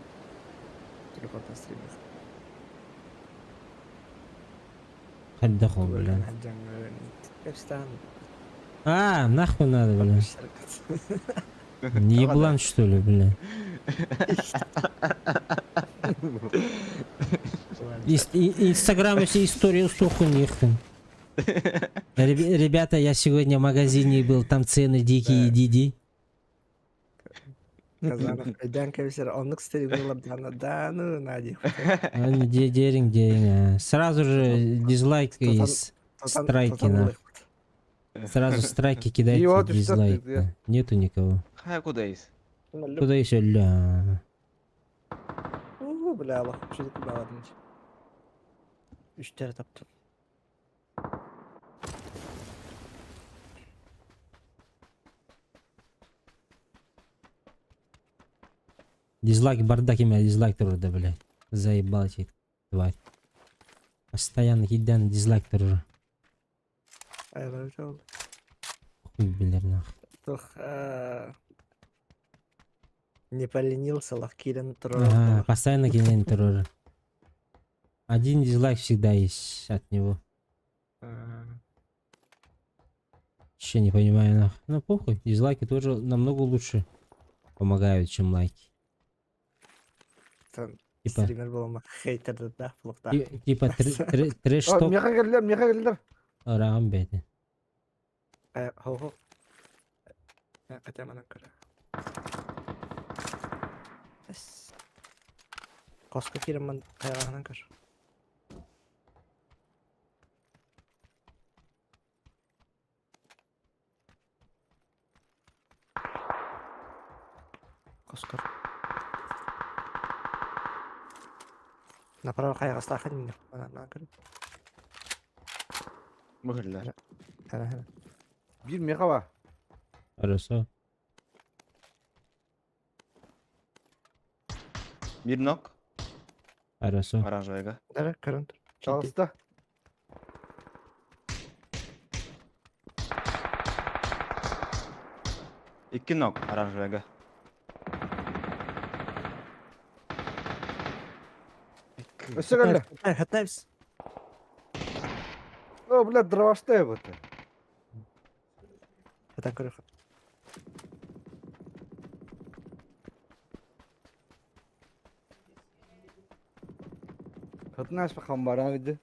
Speaker 6: телефонтан стримдер.
Speaker 1: Хадда хол, бля.
Speaker 6: Капстан.
Speaker 1: А, нахуй надо, бля. Не еблан, что ли, бля. Инстаграм, если история столько нихрен. Ребята, я сегодня в магазине был, там цены дикие, диди.
Speaker 6: Казанов өйдөн кебисер онлук стримдылар дану нади.
Speaker 1: Деринг. Сразу же дизлайк из страйки, на. Сразу страйки кидайте,
Speaker 3: вот и что ты,
Speaker 1: дизлайк.
Speaker 3: где?
Speaker 1: Нету никого.
Speaker 2: Хай кудайс.
Speaker 1: Куда еще ля?
Speaker 6: Бля, Allah, что ты bağladın? 3 tane taptım.
Speaker 1: Дизлайк, бардак имя, дизлайк турда, блядь. Заебал эти тварь. Постоянно кидан дизлайк турда.
Speaker 6: Ayarlar oldu.
Speaker 1: Хуй билер нахуй.
Speaker 6: Тух, не поленился, ловкилен
Speaker 1: Ага,
Speaker 6: тролл.
Speaker 1: постоянно кидан турда. Один дизлайк всегда есть от него. Вообще не понимаю нахуй. Ну похуй, дизлайки тоже намного лучше помогают, чем лайки. Типа,
Speaker 6: Стример болма. Хейтерді да, блокта.
Speaker 1: типа трэш
Speaker 3: О,
Speaker 1: ток.
Speaker 3: меха келдер.
Speaker 1: Рагам беди.
Speaker 6: Хо-хо. Қайтаман көре. Қосқа керемін қайрағынан көр. Қосқыр. Направо қайға стақын мені. Ана көр.
Speaker 2: Mühürler.
Speaker 6: Ана.
Speaker 3: Bir meha var.
Speaker 1: Хорошо.
Speaker 2: Bir nok.
Speaker 1: Хорошо.
Speaker 2: Оранжевыйга.
Speaker 6: Дәрі көрін тұр.
Speaker 3: Çalısta.
Speaker 2: İki nok оранжевыйга.
Speaker 3: Öse geldi.
Speaker 6: Хаттайбыз.
Speaker 3: О, блядь, дроваштай вот.
Speaker 6: Хаттан көрі.
Speaker 3: Katın aç bakalım bana gidi.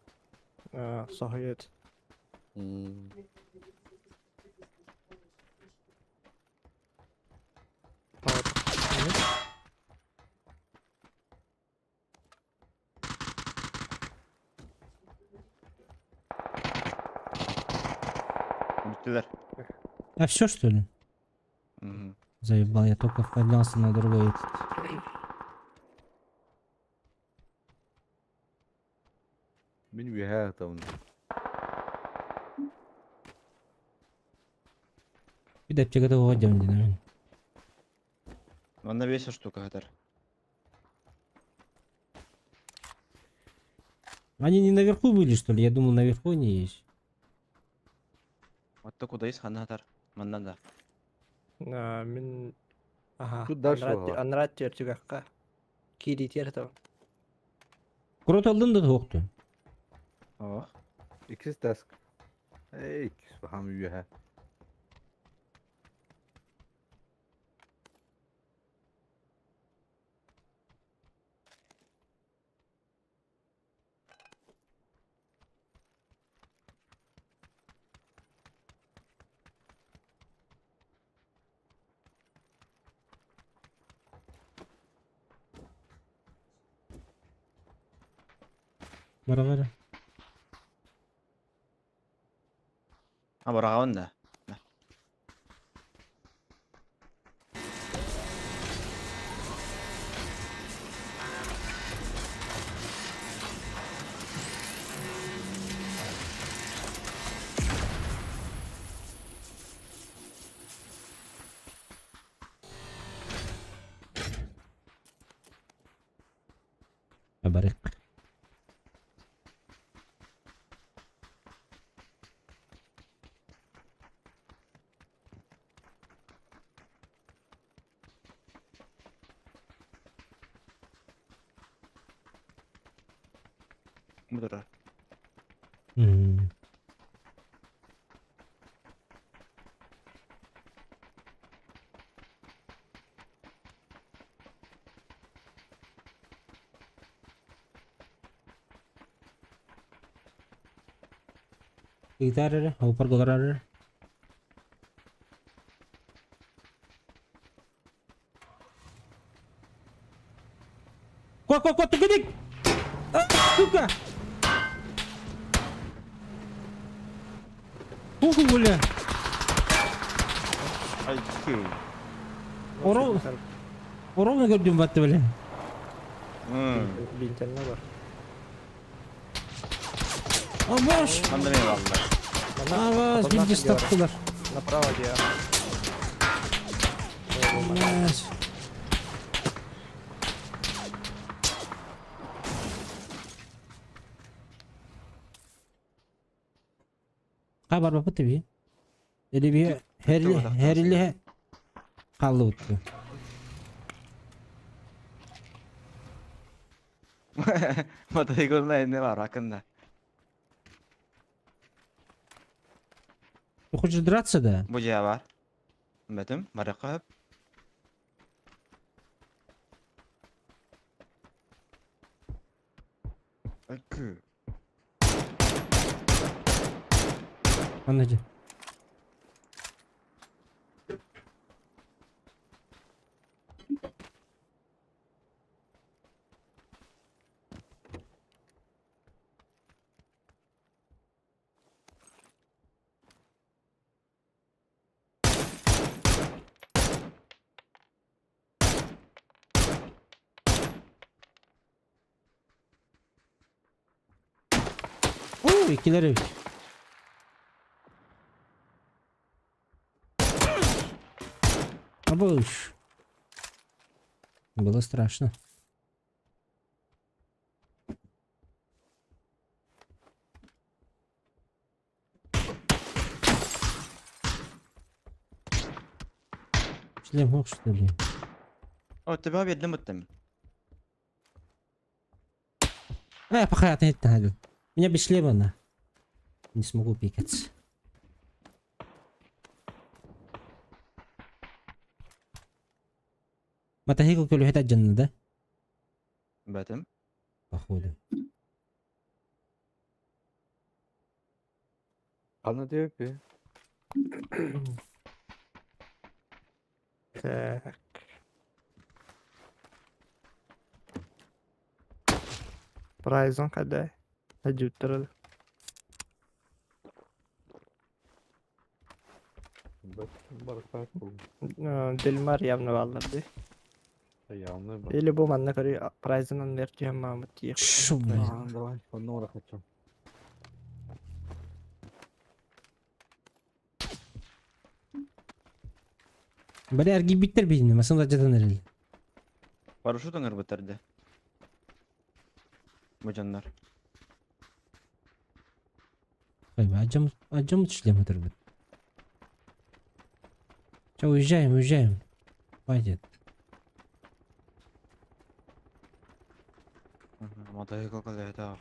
Speaker 6: Соғайет.
Speaker 2: Bittiler.
Speaker 1: А все что ли?
Speaker 2: Мгм.
Speaker 1: Заебал, я только поднялся на другой этот.
Speaker 3: Benim bir hayat tamam.
Speaker 1: Bir de аптекада уходим, наверное.
Speaker 2: Она весит штука, Гатар.
Speaker 1: Они не наверху были, что ли? Я думал, наверху они есть.
Speaker 2: Вот ты кудайс, Хана Гатар. Маннан да.
Speaker 6: Мен... Аха.
Speaker 3: Тут дальше var.
Speaker 6: Анрат тертігаққа. Кейді тер тау.
Speaker 1: Крот алдым да тоқты.
Speaker 2: Oh.
Speaker 3: İkisi task. Ey, ikisi bakalım bir hayat.
Speaker 1: Бара.
Speaker 2: Ha barağın da.
Speaker 1: Барык.
Speaker 2: Budur.
Speaker 1: इधर ऊपर गुजर रहा है Уху, бля.
Speaker 2: Ай-чу.
Speaker 1: Орал. Оровны gördüm battı bля.
Speaker 6: Бинтерне бар.
Speaker 1: Абаш.
Speaker 2: Андырмай валла.
Speaker 1: Абаш, bildi stoptular.
Speaker 6: Направо диар.
Speaker 1: Абаш. Kabar bapı tabii. Dedi bir herli kaldı uttu.
Speaker 2: Мотоциклда эмне бар акында?
Speaker 1: Ты хочешь драться, да?
Speaker 2: Бу жаа бар. Бетим, баракап. Акы.
Speaker 1: Anladım. Oo, ikileri. Абуш. Было страшно. Шлем мог, что ли?
Speaker 2: О, тебе бердим беттим.
Speaker 1: Пока отнять надо. У меня без шлема на. Не смогу пикаться. Мотоцикл كله حتة الجنة ده
Speaker 2: Бетим.
Speaker 1: походу.
Speaker 3: Аны деп бе?
Speaker 6: Так. Прайзон кадай? Аджуттырады.
Speaker 3: Баракат бұл.
Speaker 6: Дельмар явно валдырды.
Speaker 3: Явно бар.
Speaker 6: Или бу манна кори прайзынан нертем мамыт тиек.
Speaker 1: Шу, блин.
Speaker 3: Давай, одного хочу.
Speaker 1: Бәрі әргі биттер бейдім, масында жадан әрелі.
Speaker 2: Парашютың ырбыттырды. Бу жандар.
Speaker 1: Хайба, аджамыт шлем отыр бит. Че, уезжаем. Пойдет.
Speaker 2: Мотоцикл калайта.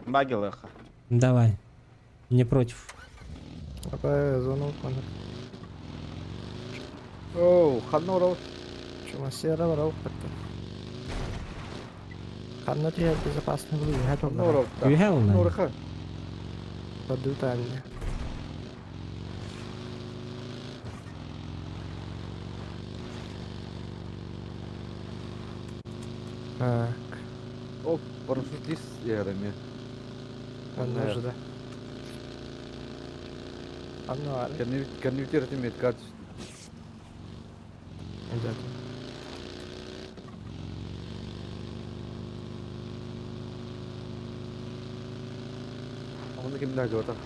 Speaker 2: Баги леха.
Speaker 1: Давай. Не против.
Speaker 6: Апа зону кона.
Speaker 3: Оу, ханна орау.
Speaker 6: Чума сера варау катты. Ханна тия безопасно было. Я
Speaker 3: Ханна
Speaker 6: тоже.
Speaker 3: орау.
Speaker 1: Уехал на.
Speaker 3: Ораха.
Speaker 6: Подут они. Так.
Speaker 3: О, парашютист яғырым я.
Speaker 6: Он уже да. Анна али.
Speaker 3: Конвертировать имеет качество.
Speaker 6: Да.
Speaker 3: Оны кімді әжі отыр?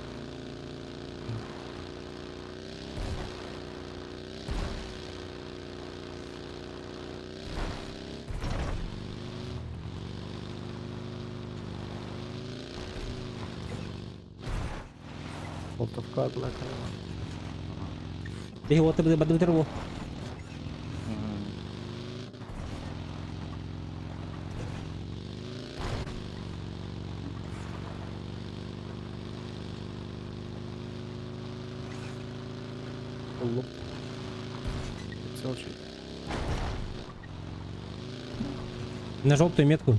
Speaker 6: Полтовка однако.
Speaker 1: Беги отыр, бады бітір бұл.
Speaker 6: Улуп. Целчий.
Speaker 1: На желтую метку.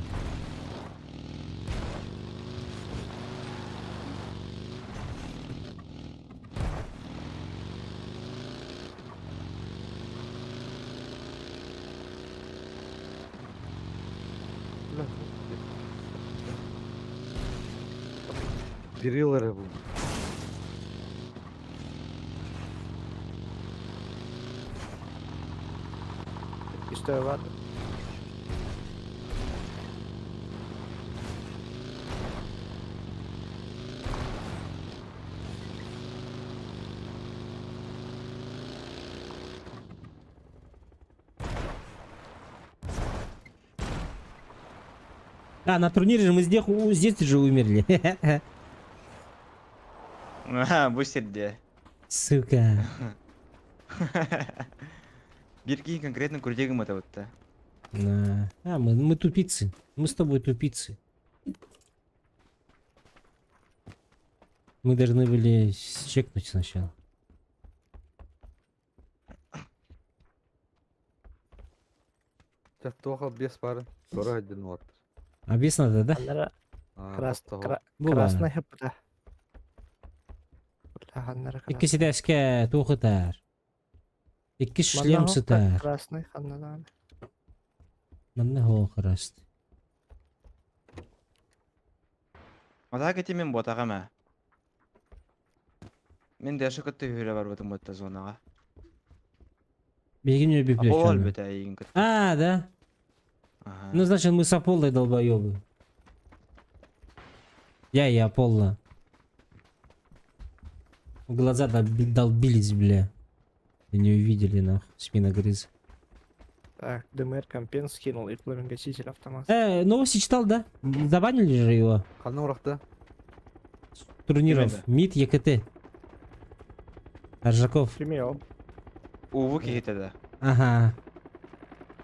Speaker 3: Бирилары бұл.
Speaker 6: Üstte var.
Speaker 1: А, на турнире же мы здесь же умерли.
Speaker 2: Bu жерде.
Speaker 1: Сука.
Speaker 2: Бирки конкретно күрдегім өтіп өтті.
Speaker 1: На. А, мы тупицы. Мы с тобой тупицы. Мы должны были чекнуть сначала.
Speaker 3: Жаттуға 5 бары. Sonra айдын уат.
Speaker 1: А без надо, да?
Speaker 6: Ханнара
Speaker 1: Була.
Speaker 6: красный хыпта. Ханнара
Speaker 1: Иккиси дәскә туқытар. Икки шлем сытар.
Speaker 6: Красный ханнара.
Speaker 1: Манна хо краст.
Speaker 2: Ата кетемен ботаға ма. Мен дәші күтті үйірі бар бұтым бұтты зонаға.
Speaker 1: Бегин не
Speaker 2: Апол
Speaker 1: библиотека.
Speaker 2: әлбеті әйін күтті.
Speaker 1: А, да? Ну, значит, мы с Аполлой долбоёбы. Я и Аполло. В глаза долбились, бля. И не увидели, нахуй. Спиногрыз.
Speaker 6: Так, ДМР компенс скинул и пламен-гаситель автомат.
Speaker 1: Новости читал, да? Забанили же его.
Speaker 3: Қаны ұрақта?
Speaker 1: Турниров.
Speaker 2: Именно.
Speaker 1: МИД, ЕКТ. Аржаков.
Speaker 6: Примел.
Speaker 2: Увы кетеді.
Speaker 1: Ага.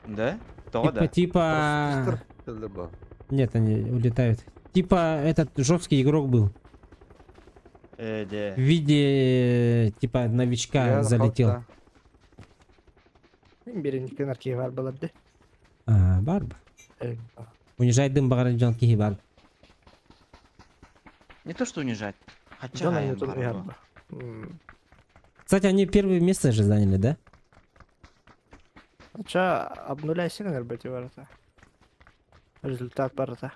Speaker 2: Да? Тоға да.
Speaker 1: Типа...
Speaker 3: Келді ба.
Speaker 1: Нет, они улетают. Типа этот жесткий игрок был.
Speaker 2: Де.
Speaker 1: В виде типа новичка залетел.
Speaker 6: Береники нарки var болады.
Speaker 1: А, барба. Унижает дым багаран жан кихи бар.
Speaker 2: Не то что унижать. Хотя
Speaker 6: Жана
Speaker 2: айым
Speaker 6: не тут
Speaker 2: бар
Speaker 6: яр
Speaker 2: ғой.
Speaker 6: бар.
Speaker 1: Кстати, они первое место же заняли, да?
Speaker 6: Ача обнуляйсың әрбәте бар ата. Результат бар ата.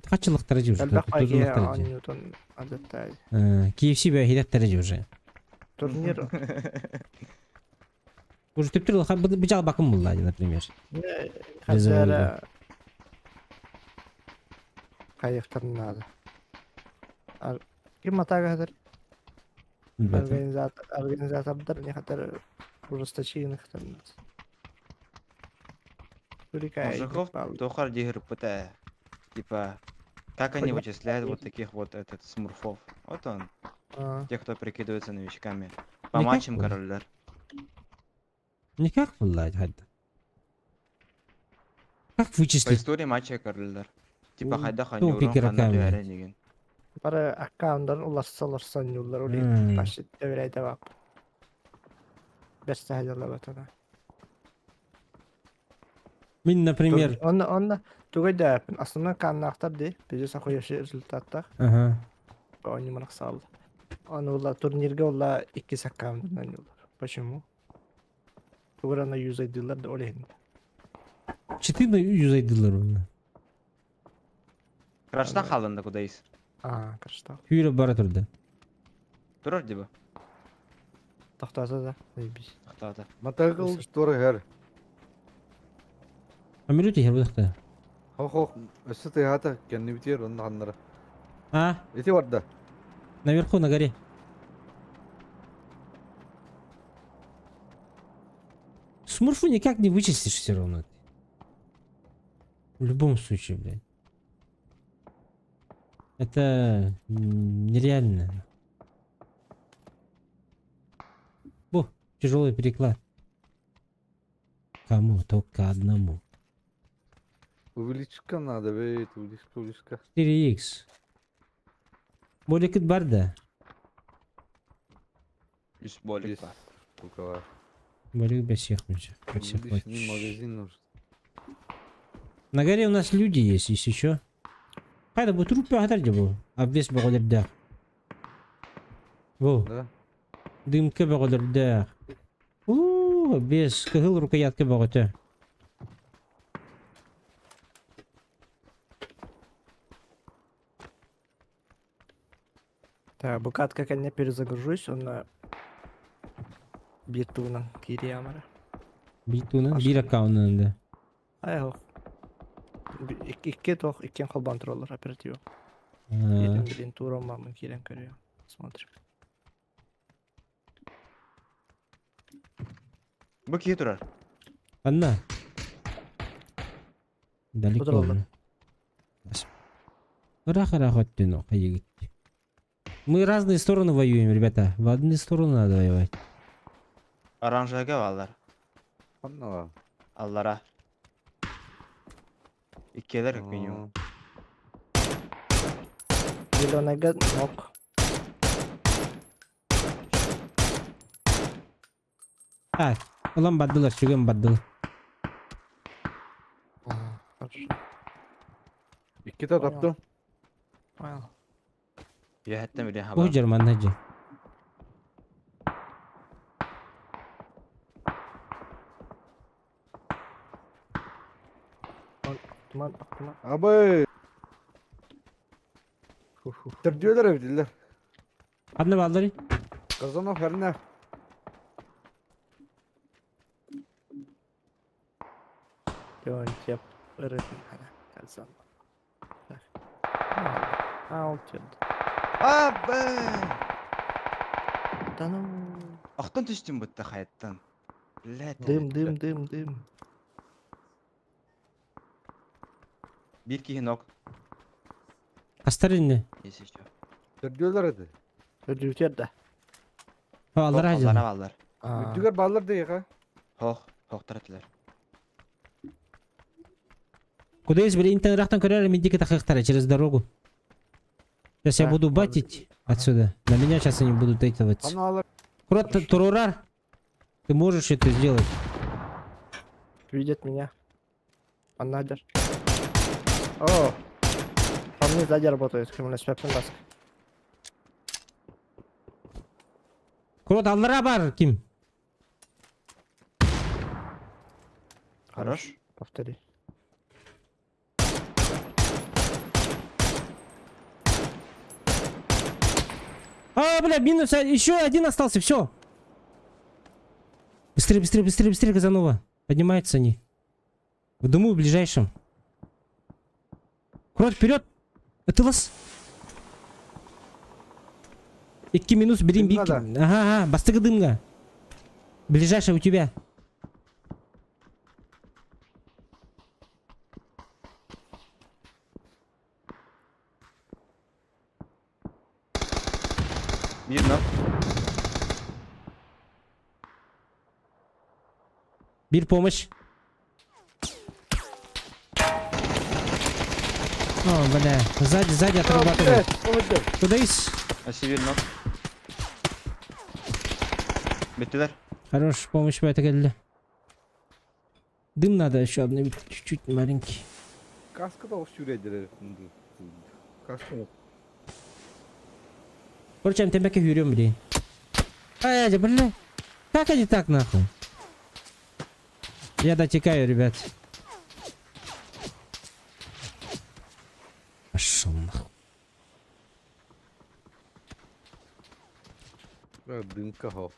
Speaker 1: Качылык дәрәҗә уже.
Speaker 6: Әлбәқ пайге
Speaker 1: тузулык дәрәҗә.
Speaker 6: Ньютон адаттай.
Speaker 1: KFC бә һидәт дәрәҗә уже.
Speaker 6: Турнир.
Speaker 1: Уже тип торла хәб бижал бакым булды, например.
Speaker 6: Хәзер кайыктан надо. Ким атага хәзер? Организатордар не хәзер ужесточенных там.
Speaker 2: Мужиков тохар дигір бұта. Типа, как они вычисляют вот таких вот этот смурфов? Вот он, те, кто прикидывается новичками. По
Speaker 1: Никак
Speaker 2: матчам
Speaker 1: он.
Speaker 2: королер.
Speaker 1: Никак булды хәдә. Как
Speaker 2: По
Speaker 1: вычислить?
Speaker 2: истории матча королер. Типа,
Speaker 1: Ну,
Speaker 2: хайда хани
Speaker 1: тупик
Speaker 2: урон ханна
Speaker 1: руками.
Speaker 2: дүйәрі деген.
Speaker 6: Бары аккаунттан улассалар санюллар
Speaker 1: Hmm.
Speaker 6: улей. Башит әверәйдә бак. Бәстә хәзерләп атана.
Speaker 1: Мин, например,
Speaker 6: Онна тугайда основной каннактар ди. Бизе сахояшы результаттар.
Speaker 1: ага.
Speaker 6: Они манаксал. Он ула турнирге ула 2 аккаунттан юллар. Почему? Туграна юзайдылар да олейн.
Speaker 1: 4 юзайдылар оны.
Speaker 2: Краштан қалдында кудайыз.
Speaker 6: Кырышта.
Speaker 1: Хүйрі бара турды.
Speaker 2: Тұрар дебі.
Speaker 6: Тахтаза да. Заебись.
Speaker 2: Тақтады.
Speaker 3: Матағыл торы әр.
Speaker 1: Амирути хербудакта.
Speaker 3: Хоқ, өсі тыйхаты кәнні бітер, онды қаннары.
Speaker 1: А,
Speaker 3: Еті барды.
Speaker 1: наверху на горе. Смурфу никак не вычислишь все равно. В любом случае, блядь. Это нереально. О, тяжелый переклад. Кому? Только одному.
Speaker 3: Увеличка надо, бейт, увеличка.
Speaker 1: 4х. Боликет бар да.
Speaker 2: Үс болик
Speaker 3: Есть.
Speaker 2: бар.
Speaker 3: Сколько var?
Speaker 1: Более бесех, бесех.
Speaker 3: Лишний магазин нужен.
Speaker 1: На горе у нас люди есть еще. Хайда bu труп пахтар же обвес богодер да. Во,
Speaker 3: Да?
Speaker 1: дымка богодер да. Без кыгыл рукоятка богодер.
Speaker 6: Так, букат как я не перезагружусь, он на битуна кириамара.
Speaker 1: Битуна,
Speaker 6: Аш-
Speaker 1: bir аккаунтында.
Speaker 6: Ай, икки тох, иккен холбан троллар оператива.
Speaker 1: А,
Speaker 6: Един туром мамын кирен көрüyor. Смотрим.
Speaker 2: Bu kiyi durar.
Speaker 1: Одна. Далеко.
Speaker 6: Куда ладно?
Speaker 1: Раха-раха оттяну, хаегит. Мы разные стороны воюем, ребята. В одну сторону надо воевать.
Speaker 2: Aranjaga vallar.
Speaker 3: Anla.
Speaker 2: Allara. İkiler minimum.
Speaker 3: Aa,
Speaker 6: Зеленый ног.
Speaker 1: Так, ulan baddılar, şugan baddılar.
Speaker 6: Хорошо.
Speaker 3: İki de taptım.
Speaker 6: Понял.
Speaker 2: Ya hatta bir
Speaker 1: Bu
Speaker 2: haber.
Speaker 1: Cerman hacı.
Speaker 6: Туман, туман.
Speaker 3: Abi. Tırdiyorlar evdiler.
Speaker 1: Adını balları.
Speaker 3: Kazanov her ne?
Speaker 6: Он тебе Казан. Алтед.
Speaker 2: Abi.
Speaker 6: Да ну.
Speaker 2: Ақтан түстім бұтты қайттан.
Speaker 6: Дым.
Speaker 2: Bir kişi nok.
Speaker 1: Astarın ne?
Speaker 2: Neyse işte.
Speaker 3: Tırdiyorlar hadi.
Speaker 6: Ödüyor da.
Speaker 1: Allah hacı.
Speaker 2: Allara vallar.
Speaker 3: Müttügar bağlar değil ha.
Speaker 2: Hoq taraflar.
Speaker 1: Куда есть, блин, интернетом коряли, медики так через дорогу. Сейчас я
Speaker 6: Да,
Speaker 1: буду
Speaker 6: ладно.
Speaker 1: батить отсюда. На меня сейчас они будут эйтовать.
Speaker 3: Analar.
Speaker 1: Крот, Турурар, ты можешь это сделать?
Speaker 6: Видит меня. Он надер. О! Он не сзади работает, кому на спепен баск.
Speaker 1: Крот, Аллара бар, Ким.
Speaker 2: Хорош.
Speaker 6: Повтори.
Speaker 1: А, бля, минус, еще один остался, все. Быстрее, Казанова. Поднимаются они. В дому в ближайшем. Крот, вперед! Это лас. 2 минус, берем бик.
Speaker 3: Дымга
Speaker 1: Ага, бастыгы дымга. Ближайший у тебя.
Speaker 2: Bir nok.
Speaker 1: Bir помощь. О, бля, сзади отрабатывает. Куда есть?
Speaker 2: Asi bir nok. Bittiler.
Speaker 1: Хорош, помощь по это geldi. Дым надо еще обновить, чуть-чуть маленький.
Speaker 3: Kaskı da o sürediler. Kaskı yok.
Speaker 1: Короче, я тебя хюрем, блин. Ай, бля. Как они так, нахуй? Я дотекаю, ребят. Пошел нахуй.
Speaker 3: Dınka ho.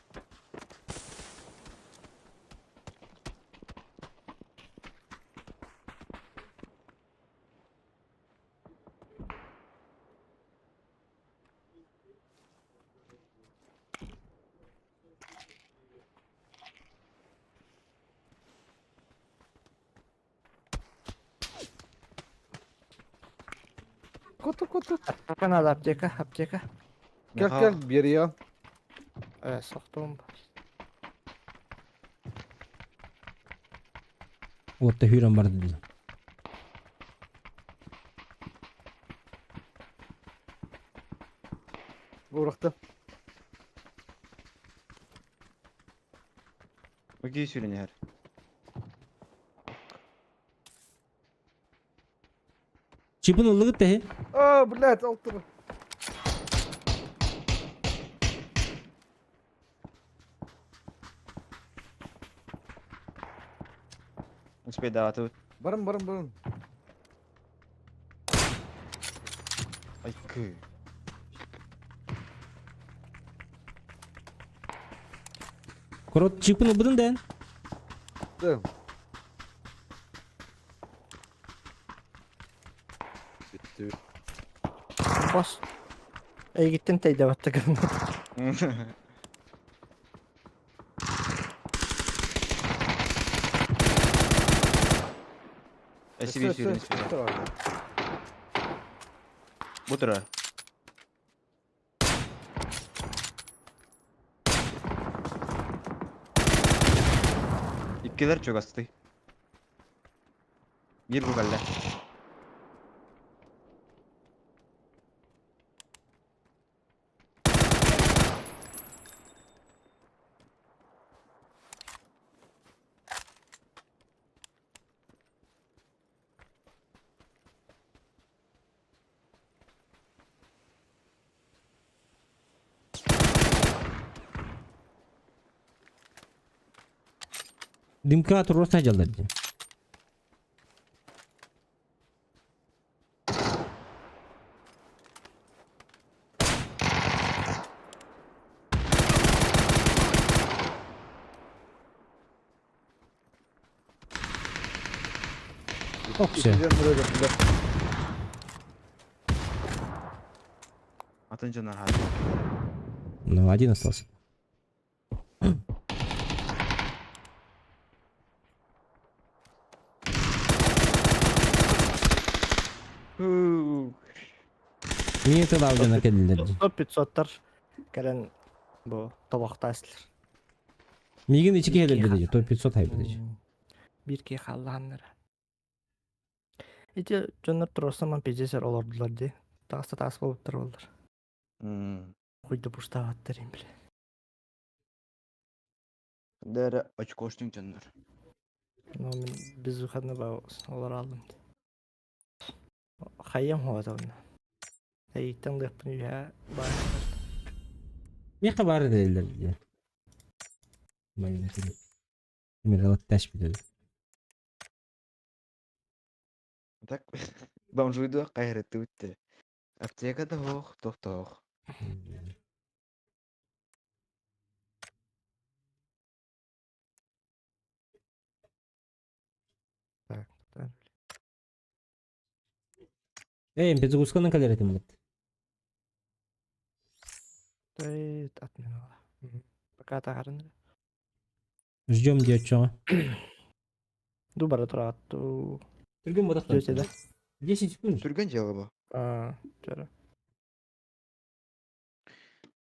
Speaker 3: Kutu.
Speaker 6: Аптека надо, аптека.
Speaker 3: Gel bir yere ya.
Speaker 6: Соқтым.
Speaker 1: Вот ты хюрем барды.
Speaker 3: Uğraktı.
Speaker 2: Окей, сүйренер.
Speaker 1: Чипын ылыгыт те.
Speaker 3: А, блядь, алтыр.
Speaker 2: Успей даватып.
Speaker 3: Барым.
Speaker 2: Ай, кы.
Speaker 1: Корот чипын ылбыдын ден.
Speaker 3: Dım. Bitti.
Speaker 6: Бас. Гиттен тейде баттык.
Speaker 2: Әсіби сүйрен, сүйрен. Bu tura. İkkiler çok astı. Bir bu galle.
Speaker 1: Дымка турос najалдар. Okşa.
Speaker 2: Atınca nar hadi.
Speaker 1: Ну, один остался. Мені тогда уже накидали.
Speaker 6: 500-тар кәрен бу табакта әслер.
Speaker 1: Мигин içi geldi dedi. То 500 hayır dedi.
Speaker 6: Bir ки халланнар. Эти жоннор турасаман пежесер олордулар ди. Тагыста тагыс болуптар болдур. Куйду буштабаттар им биле.
Speaker 2: Дәрі очкоштың жандар.
Speaker 6: Но мен биз выходны ба олар алдым. Хайям хоатабын. Эйттен дыппын я ба.
Speaker 1: Ne kadar dediler diye. Ben de dedim. Миралат тәш бит.
Speaker 2: Так, бомжуйду қайрытты өтті. Аптекада хоқ, тоқтоқ.
Speaker 6: Так.
Speaker 1: Эй, без гуска на кадре тем.
Speaker 6: Тайт атмена. Пока тагарын.
Speaker 1: Ждем дьячо.
Speaker 6: Дубара туратту.
Speaker 1: Түрген бодақ.
Speaker 6: Жөтеді.
Speaker 1: 10 секунд.
Speaker 2: Түрген жағы бұл.
Speaker 6: Жара.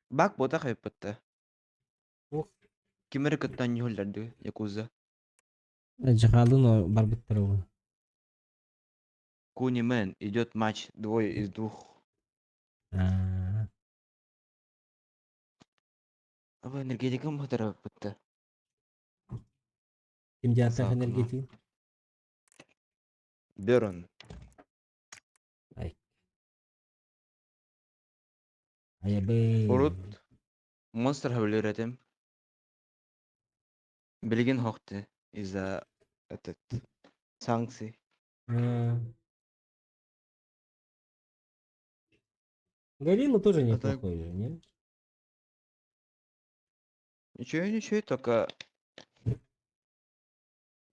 Speaker 2: Бак бота қайып бітті.
Speaker 1: Ох.
Speaker 2: Кемері күттен не өлдерді, якуза.
Speaker 1: Жахалын бар біттір.
Speaker 2: Кунимен идет матч двое из двух. Аба энергетикам хатара бітті.
Speaker 1: Кимде атақ
Speaker 2: Сақына.
Speaker 1: энергетик?
Speaker 2: Берон.
Speaker 1: Аябы.
Speaker 2: Урут. Монстр хавлер этим. Билген хоқты из-за этот санкций.
Speaker 1: Горилла тоже
Speaker 2: А так-
Speaker 1: неплохой, не?
Speaker 2: Ничего, только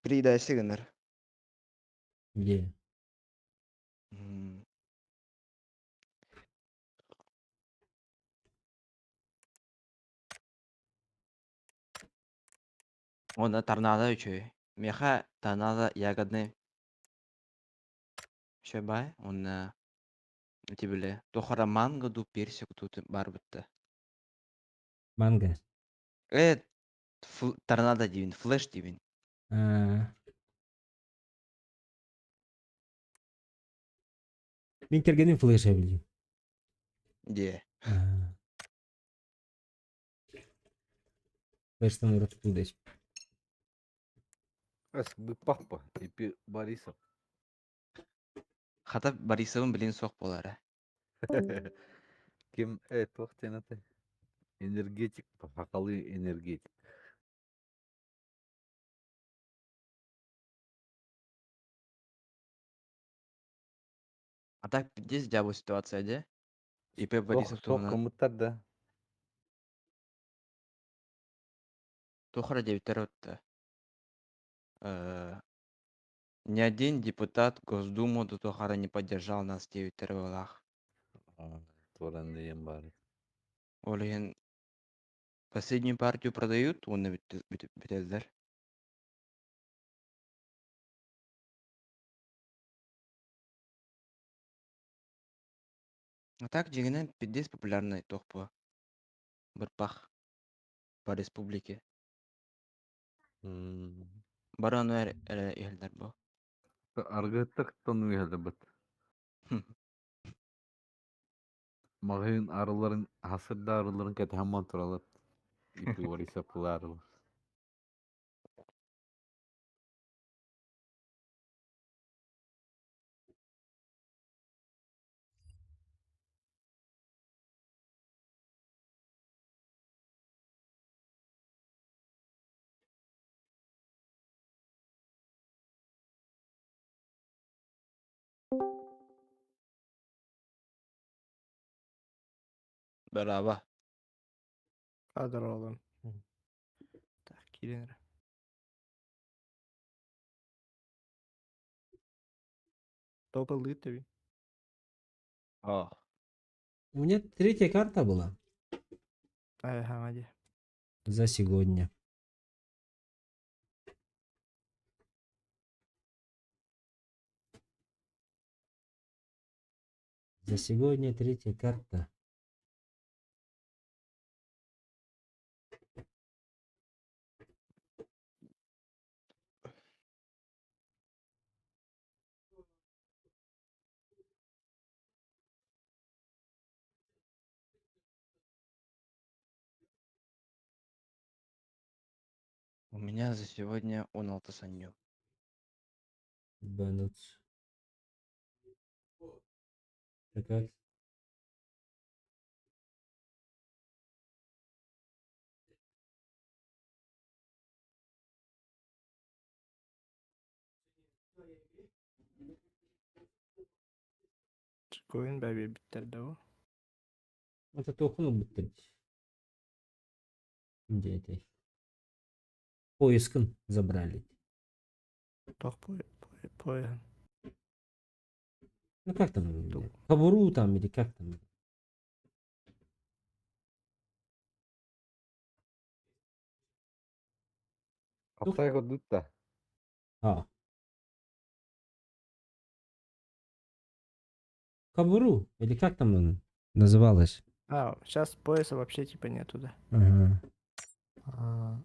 Speaker 2: придай сигнал.
Speaker 1: Где?
Speaker 2: Он торнадо учой. Меха торнадо ягодный. Шебай, он тебе тохара манго ду персик тут бар бітті.
Speaker 1: Манго.
Speaker 2: Торнадо дейін, флеш дейін.
Speaker 1: Мен кергенім флеша білдім.
Speaker 2: Де.
Speaker 1: Флештан ұрып бұлдайш.
Speaker 3: Ас папа, ипи Борисов.
Speaker 2: Хата Борисовын билин соқ болар.
Speaker 3: Ким тохтенате? Энергетик, пахакалы энергетик.
Speaker 2: А так здесь жабу ситуация, де? ИП Борисов
Speaker 3: Тох
Speaker 2: туғынан
Speaker 3: коммутар да.
Speaker 2: тухара дейтер отты. Ни один депутат Госдуму до тухара не поддержал нас дейтер олах.
Speaker 3: Торан дем бар.
Speaker 2: Олеген последнюю партию продают, оны бітелдер. А так дегенен пидес популярный тохпо. Бір пах по республике. Баран елдер бұл.
Speaker 3: Аргыттык тону geldi бит. Магын арыларын, hasırda arıların kete hamman turalat. İpi var ise pılı arılar.
Speaker 2: Браво.
Speaker 6: Kadar oğlum. Так, kirenir. Топал литові.
Speaker 2: О,
Speaker 1: У меня третья карта была
Speaker 6: Ага, hadi.
Speaker 1: за сегодня. За сегодня третья карта.
Speaker 2: у меня за сегодня он алтысанью.
Speaker 1: Бануц. А как?
Speaker 6: Koyun bebeği bitirdi o.
Speaker 1: Это тохну бітtirdi. Где это? Поиском забрали.
Speaker 6: Tok poyan.
Speaker 1: Ну как там? Кобуру там или как там?
Speaker 3: Aptaya kodut da.
Speaker 1: А. Кобуру? Или как там он называлось?
Speaker 6: А, сейчас пояса вообще типа нету, да.
Speaker 1: Ага.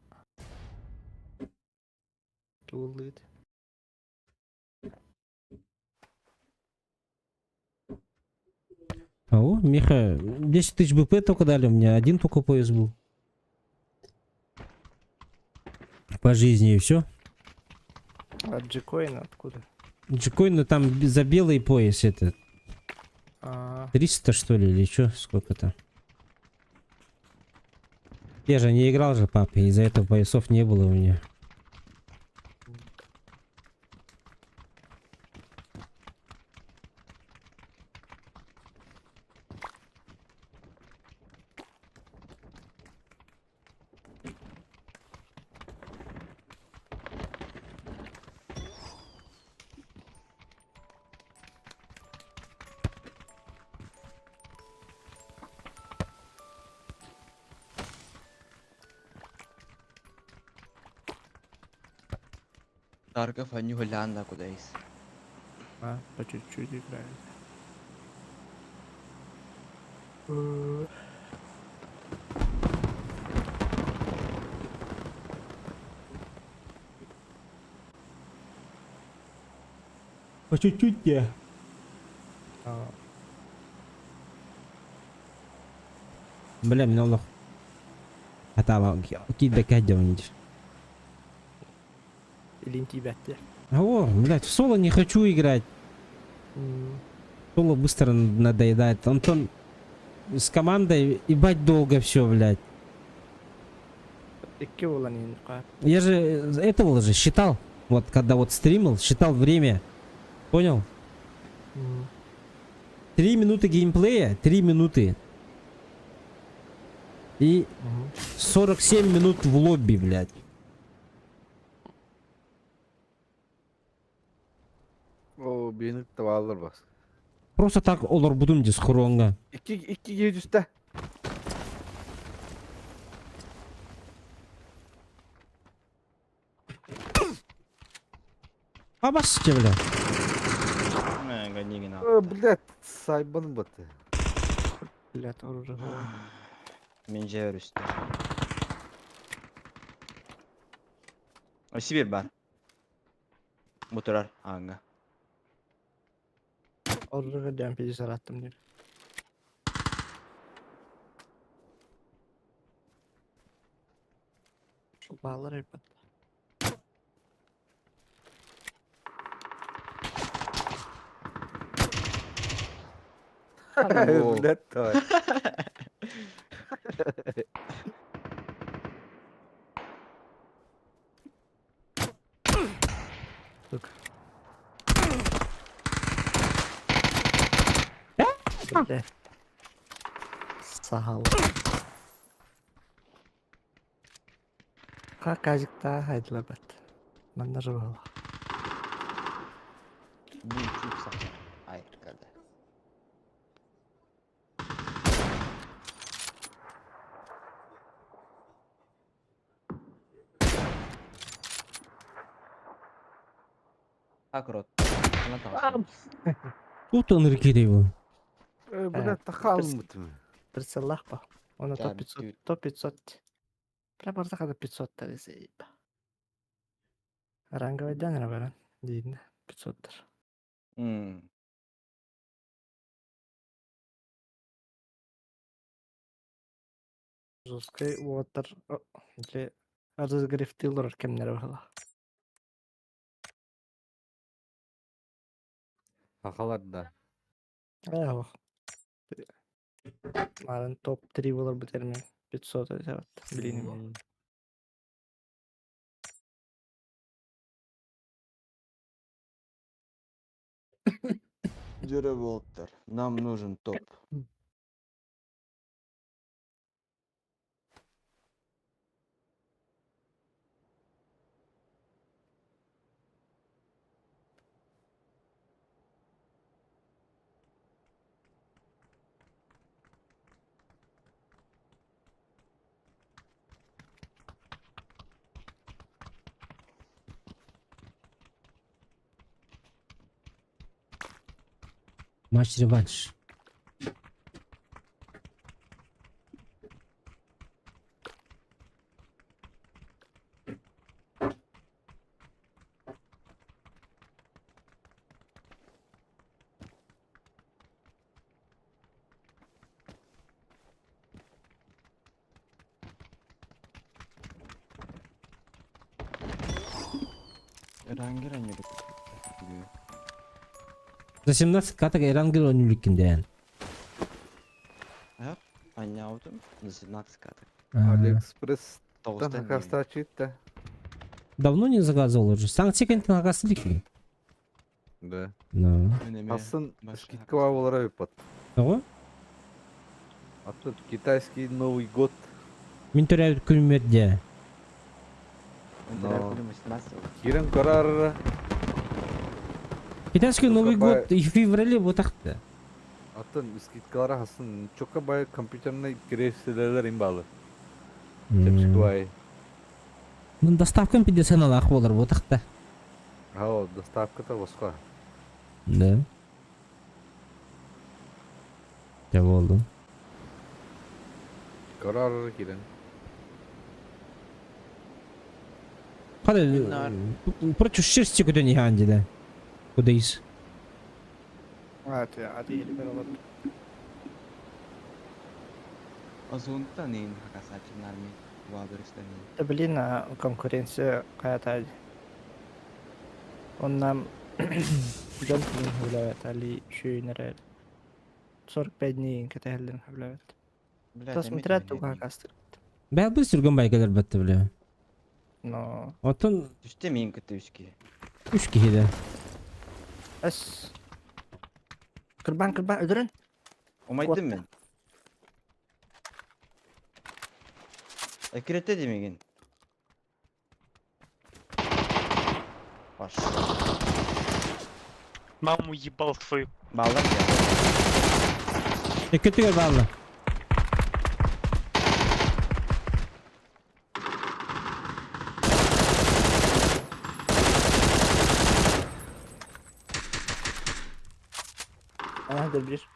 Speaker 6: Тулыт.
Speaker 1: О, Миха, 10 тысяч БП только дали, у меня один только пояс был. По жизни и все.
Speaker 6: А джекоин откуда?
Speaker 1: Джекоин, там за белый пояс это.
Speaker 6: А,
Speaker 1: 300 что ли, или что? Сколько-то? Я же не играл же, папа, из-за этого поясов не было у меня.
Speaker 2: Тарков, они Голлянда куда-из.
Speaker 6: по чуть-чуть играет.
Speaker 1: По чуть-чуть я.
Speaker 6: А,
Speaker 1: Бля, من الله حتى أكيد بكهجة ونجي
Speaker 6: Илинти бәтте.
Speaker 1: О, блядь, в соло не хочу играть. Соло быстро надоедает. Антон с командой ебать долго все, блядь.
Speaker 6: Икки болан ен кар.
Speaker 1: Я же этого же считал. Вот когда вот стримил, считал время. Понял? 3 минуты геймплея, 3 минуты. И 47 минут в лобби, блядь.
Speaker 3: О, бeni tavalar bas.
Speaker 1: Просто так олар будем дес хуронга.
Speaker 3: İki gece üstte.
Speaker 1: А басите, блядь.
Speaker 2: Гадигин
Speaker 3: Блядь, сайбанın batı.
Speaker 6: Блядь, оружие.
Speaker 2: Мен жер үстү. Сибир бар. Бу турар аңга.
Speaker 6: Оружие дәм пизи сараттым деп. Şu bağlar hep attı.
Speaker 3: Блядь, давай.
Speaker 6: Bak. Böyle. Sağ ol. Kakacık daha haydiler bat. Manları var.
Speaker 2: Бу чук сакта. Ай, када. Акрот.
Speaker 1: Тут он рекидей его.
Speaker 3: Блядь, takalım bütün.
Speaker 6: Bir sallah bak. Ona
Speaker 2: Ya,
Speaker 6: top 500. Top 500. Bırak orada kadar 500 tarisi. Rangovый день наверное. Видно. 500. Жесткий water. Или разогрев тылыр кемнер бахала.
Speaker 3: Hakalar da.
Speaker 6: اه. Maren top 3 olur bitermi. 500 evet. Bileyim bu.
Speaker 2: Джере Волтер. Нам нужен топ.
Speaker 1: Матч реванш.
Speaker 2: Рангер они
Speaker 1: За 17 каток Эрангел önlükünden.
Speaker 2: Anya aldım. За 17 каток.
Speaker 3: AliExpress
Speaker 2: Толстая.
Speaker 3: takasta açıydı da.
Speaker 1: Давно не заказывал уже. Санкт-Секундтен агасы
Speaker 3: Да.
Speaker 1: Ну.
Speaker 3: Асын скидка var yapat.
Speaker 1: Ого?
Speaker 3: А тут китайский Новый год.
Speaker 1: Мен төрәбит күлмәдә.
Speaker 3: Кирен карар.
Speaker 1: Китайский Новый
Speaker 3: Только
Speaker 1: год в феврале вот так-то.
Speaker 3: Атын скидкалары хасын. Çok бай компьютерный киресселер имбалы. Тепшиквай.
Speaker 1: Ну доставкам 50 налах болар вот так-то.
Speaker 3: Ха, доставката босқа.
Speaker 1: Да. Я болду.
Speaker 3: Карар кирен.
Speaker 1: Хады против шерсти куда не ганди да. Кудайс.
Speaker 6: Evet ya hadi yeni ben alalım.
Speaker 2: Азунта нейн хакасачын армии. Валдырыстан нейн.
Speaker 6: Da bilin ha konkurensiya kayat hadi. Ondan güzel film hüblevet Ali şöyle 45 дней кетелдин hüblevet.
Speaker 2: Блядь,
Speaker 6: Посмотрят
Speaker 2: заметили
Speaker 6: туга
Speaker 2: меня.
Speaker 6: кастыр.
Speaker 1: Бә быстро гамбайкалар бітті бля.
Speaker 6: Но
Speaker 1: Отын
Speaker 2: Түсте мен күтүүшки.
Speaker 1: 3 кихиде.
Speaker 6: эс кырбан öldürün.
Speaker 2: Умайдым мен. Экирете демеген. Баш.
Speaker 7: Маму ебал твою.
Speaker 2: Балдар ya.
Speaker 1: Kötü gör valla.
Speaker 6: Anahtar bir.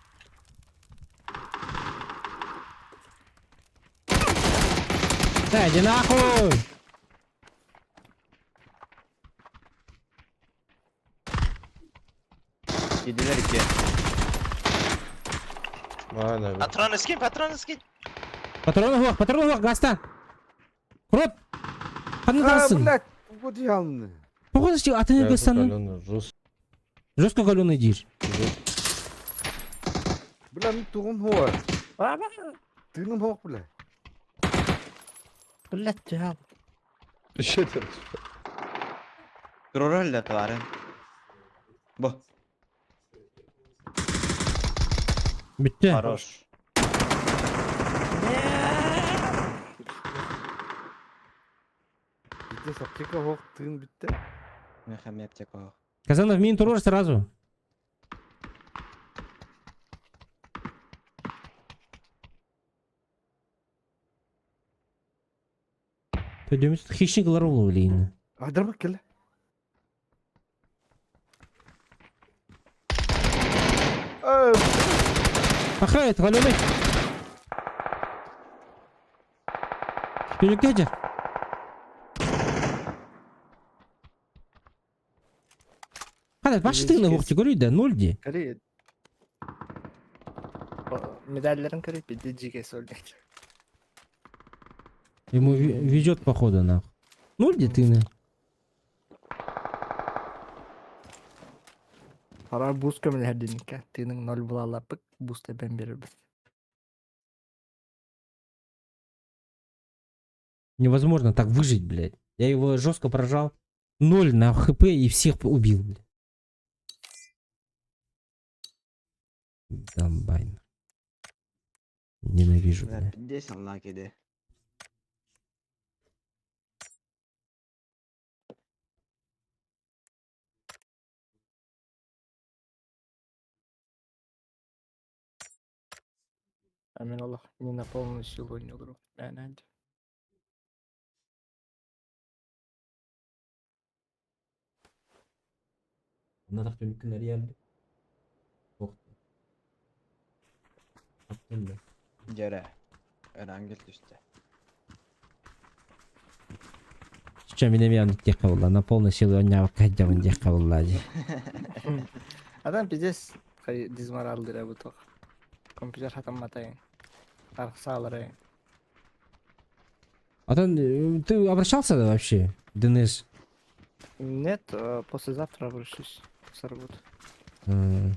Speaker 1: Hadi nahul.
Speaker 2: Yediler iki.
Speaker 7: Патроны скинь, патроны скинь.
Speaker 1: Патроны хуак, гаста. Крот. Қаны
Speaker 3: А,
Speaker 1: далсын.
Speaker 3: блядь, вот явно.
Speaker 1: Походу, что от энергостана. Жестко галеный дир.
Speaker 3: Бля, ну туғым хуа.
Speaker 6: Baba.
Speaker 3: Тыным хуак, бля.
Speaker 6: Блять ya.
Speaker 2: Кроралля тварен. Бо.
Speaker 1: Bitti.
Speaker 2: Хорош.
Speaker 3: Битте саптека хуак, тыгын битте.
Speaker 2: Мен хам аптека.
Speaker 1: Казанов мин турор сразу. Пойдем, хищник ларулу, блин.
Speaker 3: Адырмак келе.
Speaker 1: Ахает, галеный. Çocuk gece. Hadi başladığını hukukçu görüyor da 0 diye.
Speaker 6: Kari. Medallerin kari bir de GGS oldu.
Speaker 1: Ему везет походу нахуй. 0 где ты на?
Speaker 6: Para boost kömürler dinike. Tının 0 bulalapık boost'a ben verirdim.
Speaker 1: Невозможно так выжить, блядь. Я его жестко прожал. 0 на хп и всех убил, блядь. Дамбайн. Ненавижу, блядь.
Speaker 2: 50 лаки де.
Speaker 6: Amin Allah. Не на полную силу не игру. Yani.
Speaker 1: Надо кто-нибудь на реале. Ох ты. Attın mı?
Speaker 2: Jere. Erangel düştü.
Speaker 1: Сейчас меня не тихо было. На полной силе он не кайдя он тихо было.
Speaker 6: Adam pizes kay dizmar aldı bu tok. Kompüter hatam matayın. Arka sağları.
Speaker 1: А ты обращался вообще, Денис?
Speaker 6: Нет, послезавтра обращусь с работы.
Speaker 1: М,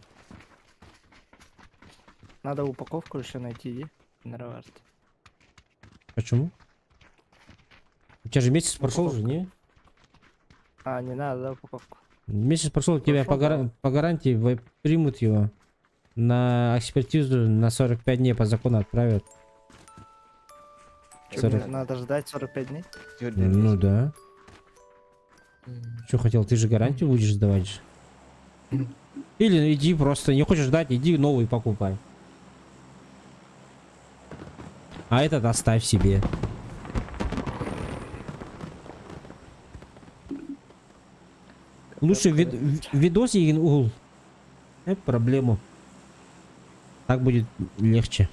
Speaker 6: Надо упаковку еще найти, на Раварте.
Speaker 1: Почему? У тебя же месяц прошел уже, не?
Speaker 6: А, не надо, да, упаковку.
Speaker 1: Месяц прошел, тебя
Speaker 6: Прошёл,
Speaker 1: по гарантии примут его на экспертизу на 45 дней по закону отправят.
Speaker 6: Чё,
Speaker 1: 40.
Speaker 6: мне надо ждать 45 дней.
Speaker 1: Ну да. Что хотел, ты же гарантию будешь сдавать же. Или иди просто, не хочешь ждать, иди новый покупай. А этот оставь себе. Лучше видос егин угол. Это проблему. Так будет легче.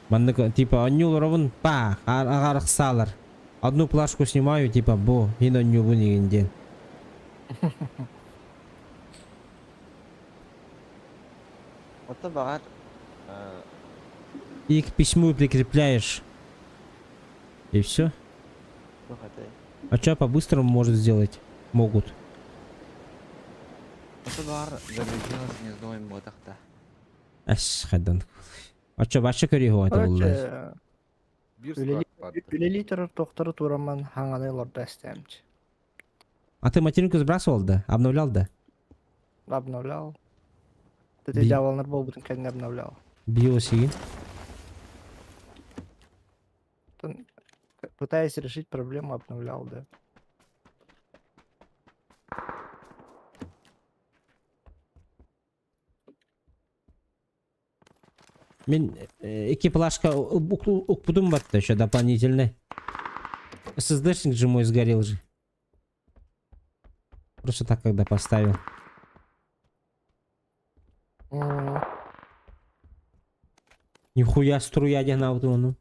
Speaker 1: Мандыка, типа, аннюларовын па, арықсалар. Одну плашку снимаю, типа, бо, и на нюбу ден.
Speaker 2: Ота багат.
Speaker 1: И к письму прикрепляешь И все.
Speaker 2: Выходи.
Speaker 1: А что по-быстрому может сделать? Могут.
Speaker 2: Это бар загрузилось гнездо им вот так-то.
Speaker 1: Аш, хайдан. А что, башы көрігі это болды?
Speaker 6: Короче,
Speaker 3: Bir
Speaker 6: үлели
Speaker 3: squad vardı.
Speaker 6: үлелитер тохтору тураман хаңаны лорда стемч.
Speaker 1: А ты материнку сбрасывал, да? Обновлял, да?
Speaker 6: Обновлял. Ты
Speaker 1: Би-
Speaker 6: дьявол был бы не обновлял.
Speaker 1: Биоси.
Speaker 6: Пытаясь решить проблему, обновлял, да.
Speaker 1: Мен iki плашка укпудум батты еще дополнительно. SSD-шник же мой сгорел же. Просто так когда поставил.
Speaker 6: М,
Speaker 1: Нихуя струя на ну.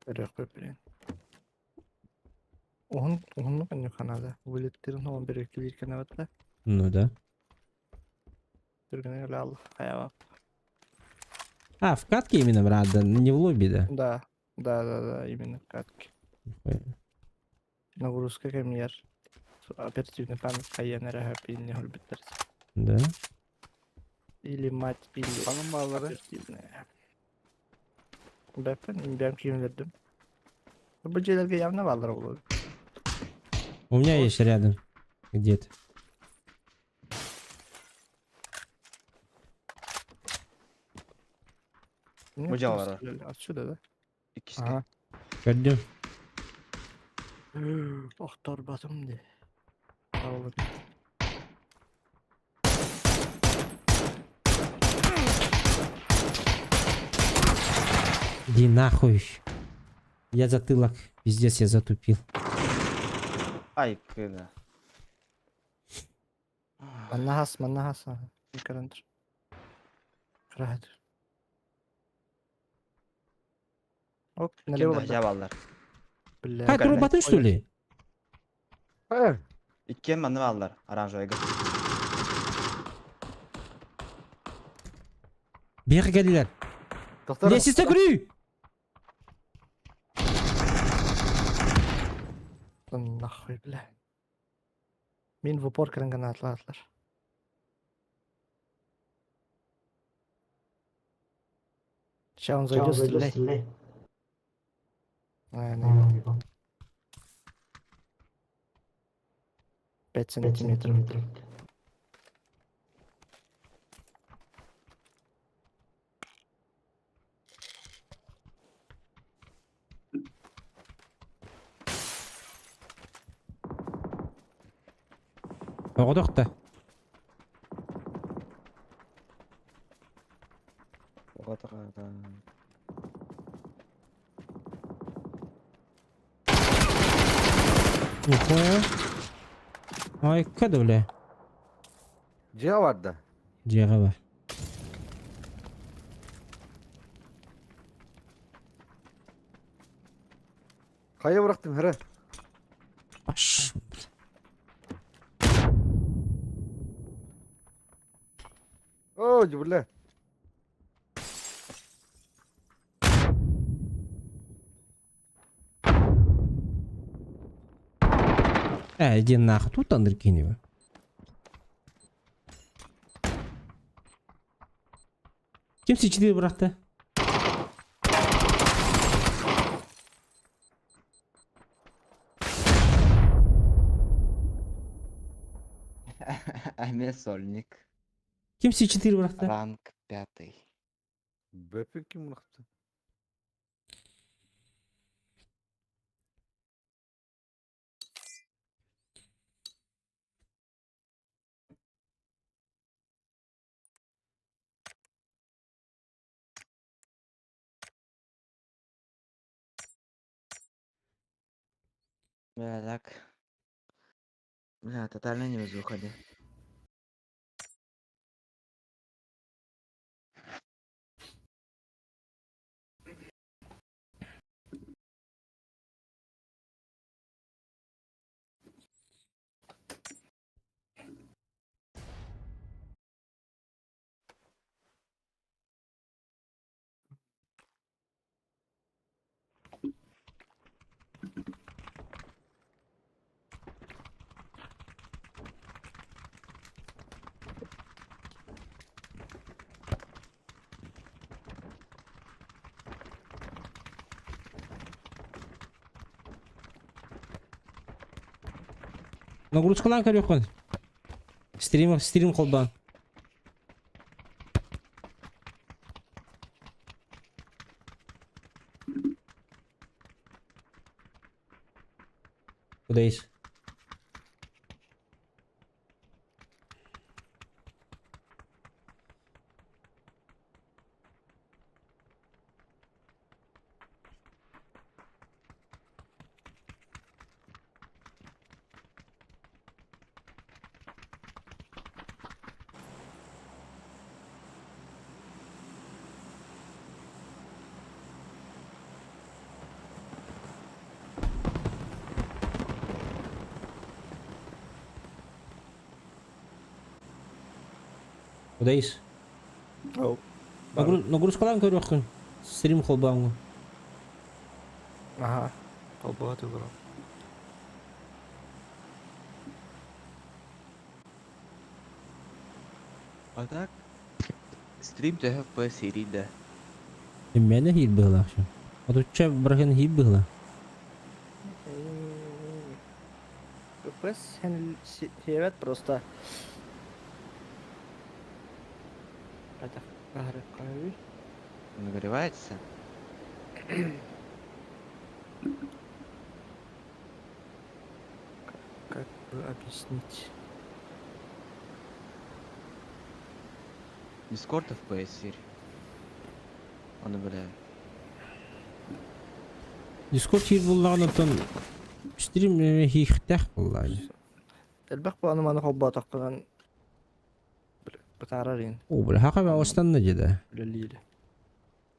Speaker 6: Рөхөй блин. Он не канада. Вылеттерин он бир бир канада.
Speaker 1: Ну да.
Speaker 6: Түргене эле ал. Аяга.
Speaker 1: А, в катке именно, брат, да? Не в лобби, да?
Speaker 6: Да, именно катки. Нагрузка кемер. Оперативный память каянера не хөлбиттер.
Speaker 1: Да.
Speaker 6: Или мать, или
Speaker 3: Tanınmaları.
Speaker 6: оперативная. Ben kimlerdim? Bu şeylerge явно varlar olur.
Speaker 1: У меня есть рядом. Где-то.
Speaker 6: Ne
Speaker 2: Hocalar
Speaker 6: yapıyorsun öyle? Atşuda da.
Speaker 2: İkisi.
Speaker 6: Aha.
Speaker 1: Gördüm.
Speaker 6: Oh torbatım de. Sağ olun.
Speaker 1: Иди нахуй. Я затылок. Пиздец, я затупил.
Speaker 2: Ay kıda.
Speaker 6: Manahas. Karandır. Rahat. Hop, налево
Speaker 2: Kimde cevallar.
Speaker 6: Бля.
Speaker 1: А, дроботы что ли?
Speaker 3: Hayır.
Speaker 2: İki manı varlar. Aranjoya git.
Speaker 1: Бери, Галилер.
Speaker 3: Doktor.
Speaker 1: Лестница крю!
Speaker 6: Нахуй, бля. Мен в упор кірінген атылар. Сейчас он зайдет, стреляй. А, наебал. 5 сантиметров.
Speaker 1: Оғдық та. Нихуя. Ай, кәді бля.
Speaker 3: Ciha vardı.
Speaker 1: Жеға бар.
Speaker 3: Kaya bıraktım here.
Speaker 1: Аш.
Speaker 3: Oo cübürle.
Speaker 1: Иди нахуй. Тут андеркинева. Кем C4 бырақты?
Speaker 2: Ahmet Solnik.
Speaker 1: Кем C4 бырақты?
Speaker 2: Ранг 5.
Speaker 3: Böpük kim bıraktı?
Speaker 2: Так. Бля, тотально не везуха, да?
Speaker 1: Нагрузкалан көрөкөн. Стрим колбан. Кудайс? Кудайс?
Speaker 6: Оу.
Speaker 1: Нагрузкалан көрөкөн. Стрим колбан.
Speaker 6: Ага. Колбаға төгірі.
Speaker 2: А так? Стрим тегә по серии, да.
Speaker 1: Менә хит было акча. А тут че браген хит было.
Speaker 6: Pues, хевет просто. Это гарыкай.
Speaker 2: Нагревается.
Speaker 6: Как бы объяснить?
Speaker 2: Дискорд FPS серии. Оны бля.
Speaker 1: Дискорд хит булгандан стрим хихтах буллай.
Speaker 6: Элбек bu anı kolbağa takılan bitarar yin.
Speaker 1: О, бля, хака ба останна жеде.
Speaker 6: Lülüyle.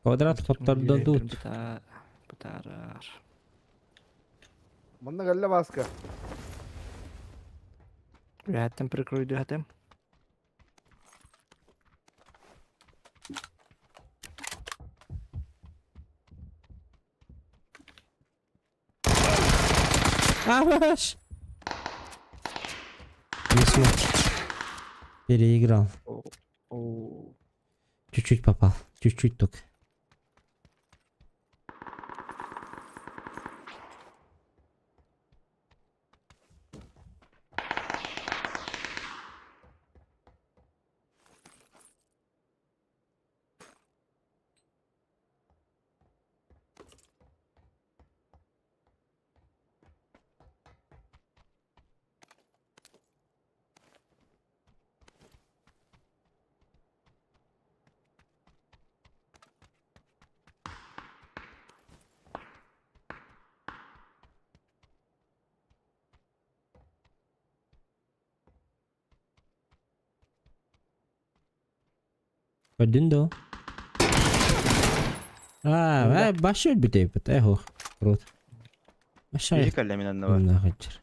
Speaker 1: Квадрат коптардан тут.
Speaker 6: Bitarar.
Speaker 3: Мында галла баска.
Speaker 6: Рядом прикрой рядом.
Speaker 1: Аваш! Не смог. Переиграл.
Speaker 6: Оу.
Speaker 1: Чуть-чуть попал. Чуть-чуть только. Gördün de o. Başlıyor bir de bu. Eho. Rot. Aşağıya.
Speaker 2: Иди каля мен одного.
Speaker 1: Нахачер.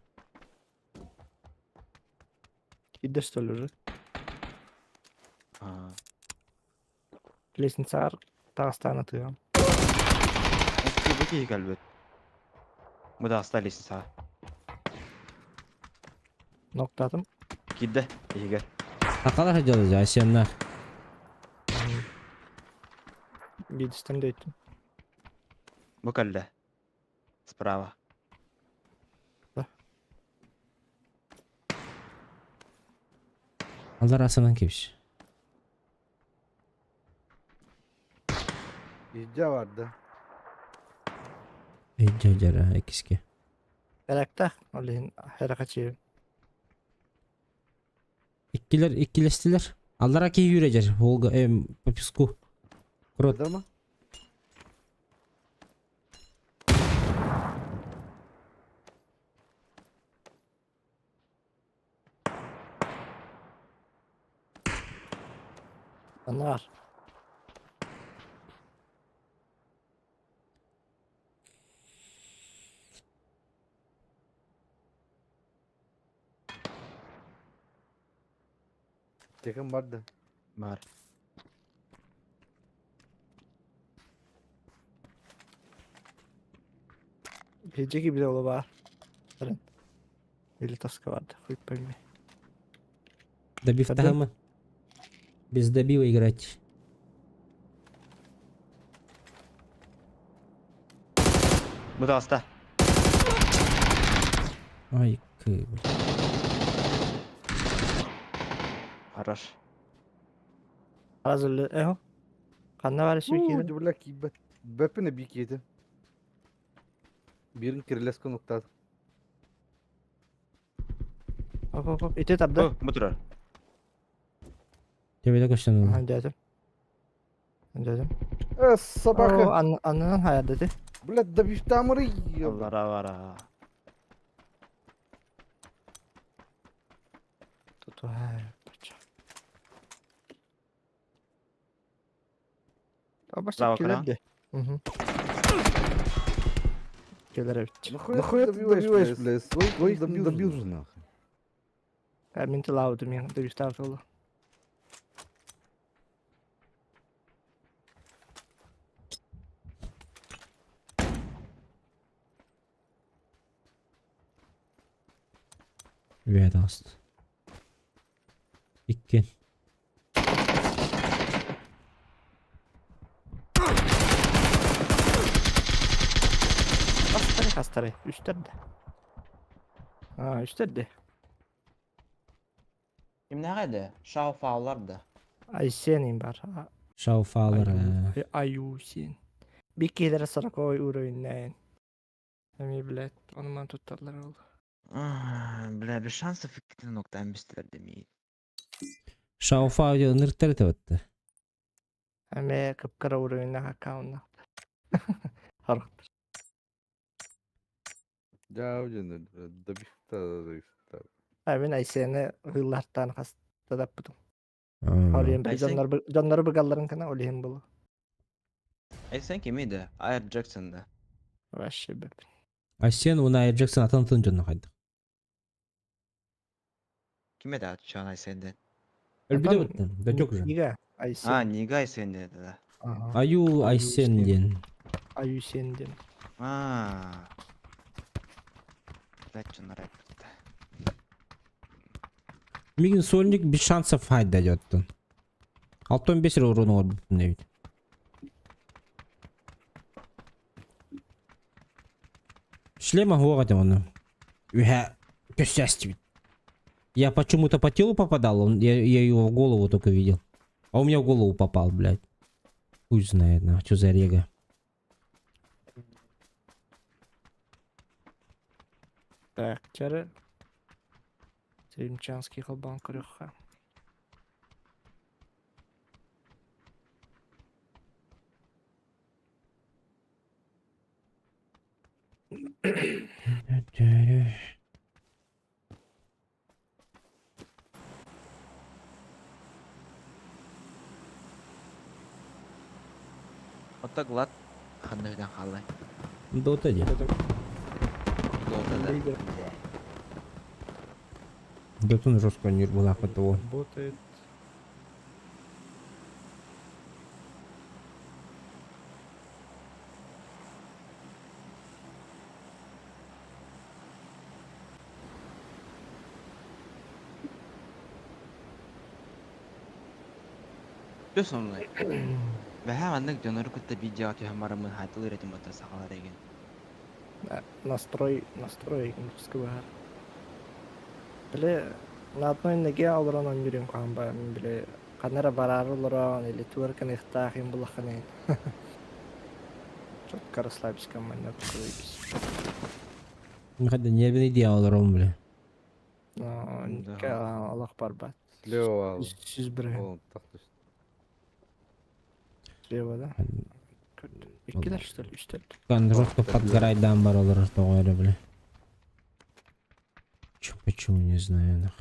Speaker 6: Gider stölürü.
Speaker 2: А.
Speaker 6: Лестница ар. Тағыстан атыгам.
Speaker 2: Бөтей калбет. Мы да остались са.
Speaker 6: Noktaladım.
Speaker 2: Кидде. Иге.
Speaker 1: Takalar hacalız ya Asyanlar.
Speaker 6: Bir sistemde ettim.
Speaker 2: Bu калля. Справа.
Speaker 1: Allah arasından kimmiş?
Speaker 3: İzce vardı.
Speaker 1: Eccacara ekiske.
Speaker 6: Merakta. Alihin harekatçı.
Speaker 1: İkilestiler. Allah raki yürüyecek. Volga papisku. Krot.
Speaker 3: Burada mı?
Speaker 6: Anar.
Speaker 3: Tekin vardı.
Speaker 2: Бар.
Speaker 6: Gelecek bir de ola var. Varın. 50 таска vardı. Koyup payme.
Speaker 1: Добив
Speaker 6: Пойдём?
Speaker 1: тагамы. Без добива играть.
Speaker 2: Bu da hasta.
Speaker 1: Ай, блядь.
Speaker 2: Хорош.
Speaker 6: Hazırlı. Eho. Kanna var işi bir kere.
Speaker 3: Dur la ki bepine bir kedi. Birin kirleska nokta.
Speaker 6: Hop hop hop. İte tabda.
Speaker 2: Bu durar.
Speaker 1: Тебе так что надо?
Speaker 6: Aha dedim. Dedim.
Speaker 3: Sabahı.
Speaker 6: Oo, anlanan hayal dedi.
Speaker 3: Блядь, да биф тамыры.
Speaker 2: Аллара бара.
Speaker 6: Tutu he. Paça. Başta
Speaker 2: Bravo,
Speaker 6: kilerdi. Hı hı. Kiler evet.
Speaker 3: Нахуя ты добиваешь, блядь? Свой добил же нахуй.
Speaker 6: Ben de lavdım yani. Da bir tarafı oldu.
Speaker 1: Ведост. İki.
Speaker 6: Hastane. Üstlerde. Ha üstlerde.
Speaker 2: Kim ne kadar? Şafalar da.
Speaker 6: Ay senin var.
Speaker 1: Şaufalar.
Speaker 6: Ayusin. Bir kere sana koy ürünleyin. Emi bilet. Onu man tuttarlar oldu.
Speaker 2: Бля, без шансов и какие-то нокта мистер демей.
Speaker 1: Şaufa nırtları tabattı.
Speaker 6: Emi kıpkara ürünle haka onunla. Harıktır.
Speaker 3: Ya hocam da bif ta.
Speaker 6: Ben ay seni hıllardan hasta da yaptım.
Speaker 1: Aa.
Speaker 6: Arayayım
Speaker 2: Ay
Speaker 6: bir
Speaker 2: sen-
Speaker 6: canları bıgalların kana olayım bunu.
Speaker 2: Ay sen kimiydi? Air Jackson'da.
Speaker 6: Vaşşe bep.
Speaker 1: Ay sen onu ayıracaksın atan canına haydi.
Speaker 2: Kime de şu an Ay senden?
Speaker 1: Bir de bittin. Ben çok güzel.
Speaker 6: Niga. Ay sen.
Speaker 2: Ha, Niga Ay senden de.
Speaker 6: Aha.
Speaker 1: Ayu ay
Speaker 6: Ayu
Speaker 1: sen diyen.
Speaker 6: Ayu sendin.
Speaker 2: Ha. Блять, что нравится.
Speaker 1: Bir gün Sonic bir şansa fayda ediyordu. 6-15 euro var bütün evi. Шлема города он. К счастью. Я почему-то по телу попадал, я его в голову только видел. А у меня в голову попал, блядь. Хуй знает, на, что за рега.
Speaker 6: Так, чары. Сримчанский холбан крюха.
Speaker 2: Ота глад. Хандырдан халай.
Speaker 1: Дота де.
Speaker 2: Долго, да?
Speaker 1: Дотун жестко не была того.
Speaker 6: Работает.
Speaker 2: Что со мной? Бәһә андык жонору кытта видео атыһа марамын хатыл иретим ота сахалар еген.
Speaker 6: Настрой русский бар. Биле на одной ноге алран он йөрим камба биле канара барары лоран или туркан ихтахим булаханы. Чётко расслабься манна такойбис.
Speaker 1: Хада не бен идеал ром, бля.
Speaker 6: Ну,
Speaker 2: Да.
Speaker 6: ка Аллах барбат.
Speaker 3: Слева al.
Speaker 6: Сүз бир.
Speaker 3: Oğlum taktı.
Speaker 6: Слева, да? Иккилер что ли? Үчтер.
Speaker 1: Кан жестко подгорать дамбар олар тоғыры, бля. Чё, почему, не знаю, нах.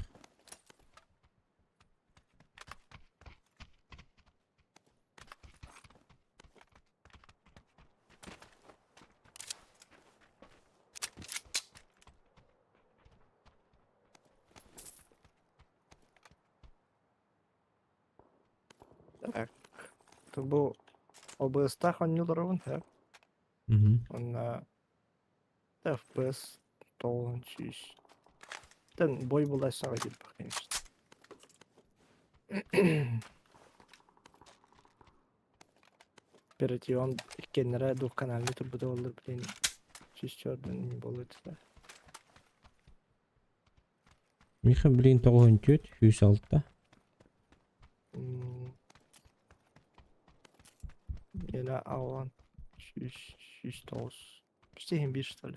Speaker 6: Так. То бу ОБС-та хоннюлар он, так?
Speaker 1: Мгм.
Speaker 6: Онна FPS толын чиш. Тен бой булайсаға деп бақ, конечно. Оперативон иккеннере дух каналны турбуда олар билен. Чиш чордан не болует.
Speaker 1: Миха блин 94 106.
Speaker 6: Yine avan. Şiş toz. İşte hem bir şey.